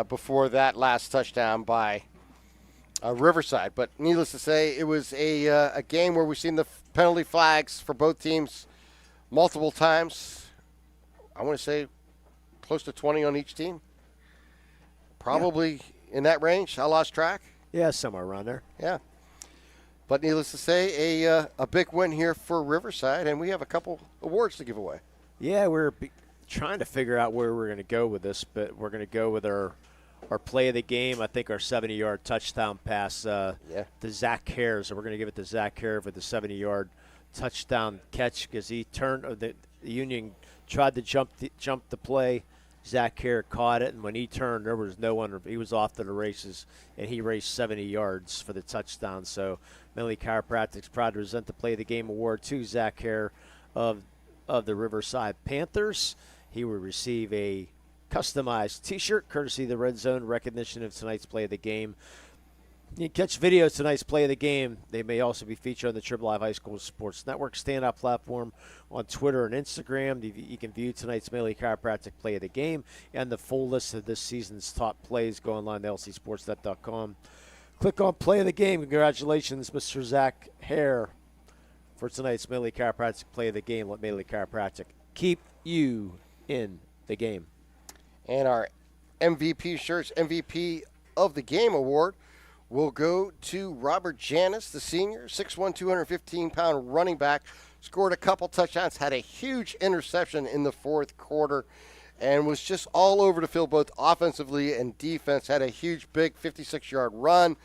before that last touchdown by Riverside. But needless to say, it was a game where we've seen the penalty flags for both teams multiple times. I want to say close to 20 on each team. Probably in that range. I lost track. Yeah, somewhere around there. Yeah. But needless to say, a big win here for Riverside, and we have a couple awards to give away. Yeah, we're trying to figure out where we're going to go with this, but we're going to go with our play of the game. I think our 70-yard touchdown pass to Zach Hare. So we're going to give it to Zach Hare for the 70-yard touchdown catch because he turned. The Union tried to jump the play. Zach Hare caught it, and when he turned, there was no one. He was off to the races, and he raced 70 yards for the touchdown. So Millie Chiropractic's proud to present the Play of the Game award to Zach Hare of the Riverside Panthers. He will receive a customized T-shirt, courtesy of the Red Zone, recognition of tonight's Play of the Game. You can catch videos of tonight's Play of the Game. They may also be featured on the Trib Live High School Sports Network standout platform on Twitter and Instagram. You can view tonight's Millie Chiropractic Play of the Game and the full list of this season's top plays. Go online to lcsportsnet.com. Click on Play of the Game. Congratulations, Mr. Zach Hare, for tonight's Millie Chiropractic Play of the Game. Let Millie Chiropractic keep you in the game. And our MVP shirts, MVP of the Game award, will go to Robert Janis, the senior, 6'1", 215-pound running back. Scored a couple touchdowns, had a huge interception in the fourth quarter, and was just all over the field, both offensively and defense. Had a huge, big 56-yard run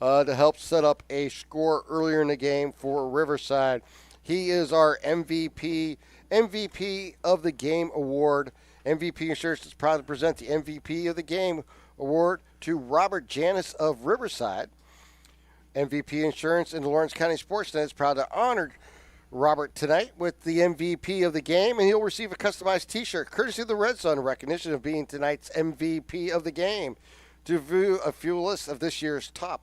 to help set up a score earlier in the game for Riverside. He is our MVP of the Game award. MVP Insurance is proud to present the MVP of the Game award to Robert Janis of Riverside. MVP Insurance and the Lawrence County SportsNet is proud to honor Robert tonight with the MVP of the game, and he'll receive a customized T-shirt courtesy of the Red Zone, recognition of being tonight's MVP of the game. To view a few lists of this year's top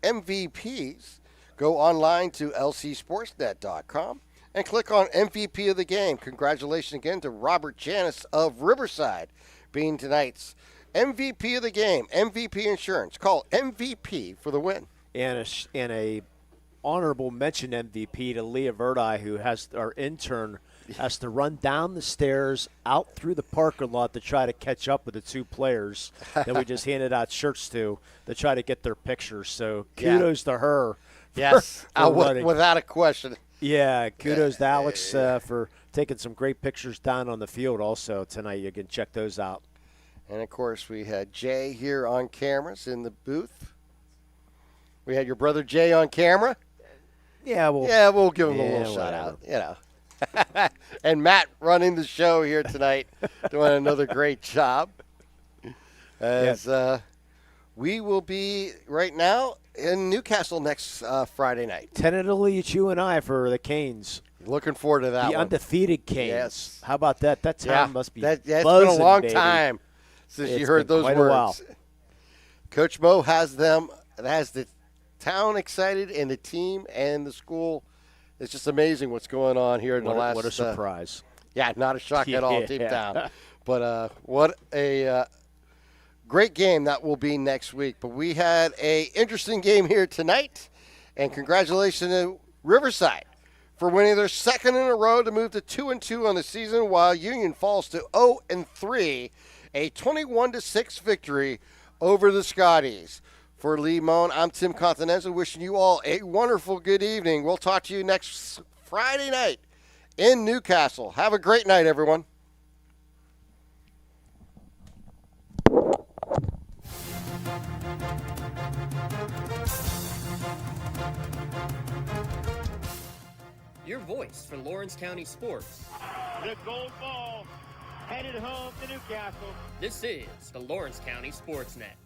MVPs, go online to lcsportsnet.com and click on MVP of the game. Congratulations again to Robert Janis of Riverside being tonight's MVP of the game. MVP Insurance. Call MVP for the win. And a honorable mention MVP to Leah Verdi, who has our intern, has to run down the stairs out through the parking lot to try to catch up with the two players that we just handed out shirts to try to get their pictures. So kudos to her. Yes, for running. Without a question. Yeah, kudos to Alex for taking some great pictures down on the field also tonight. You can check those out. And, of course, we had Jay here on cameras in the booth. We had your brother Jay on camera. Yeah, we'll give him a little shout-out, you know. And Matt running the show here tonight, doing another great job. As we will be right now in Newcastle next Friday night. Tentatively, it's you and I for the Canes. Looking forward to that the one. undefeated Canes. Yes. How about that? That town must be that's been a buzzing, long baby. time since It's you heard been those quite words. a while. Coach Mo has the town excited, and the team and the school. It's just amazing what's going on here in the last. What a surprise! Yeah, not a shock at all, deep Yeah. down. But what a great game that will be next week. But we had a interesting game here tonight, and congratulations to Riverside for winning their second in a row to move to 2-2 on the season, while Union falls to 0-3, a 21-6 victory over the Scotties. For Lee Moan, I'm Tim Continenza, wishing you all a wonderful good evening. We'll talk to you next Friday night in Newcastle. Have a great night, everyone. Your voice for Lawrence County sports. The gold ball headed home to Newcastle. This is the Lawrence County SportsNet.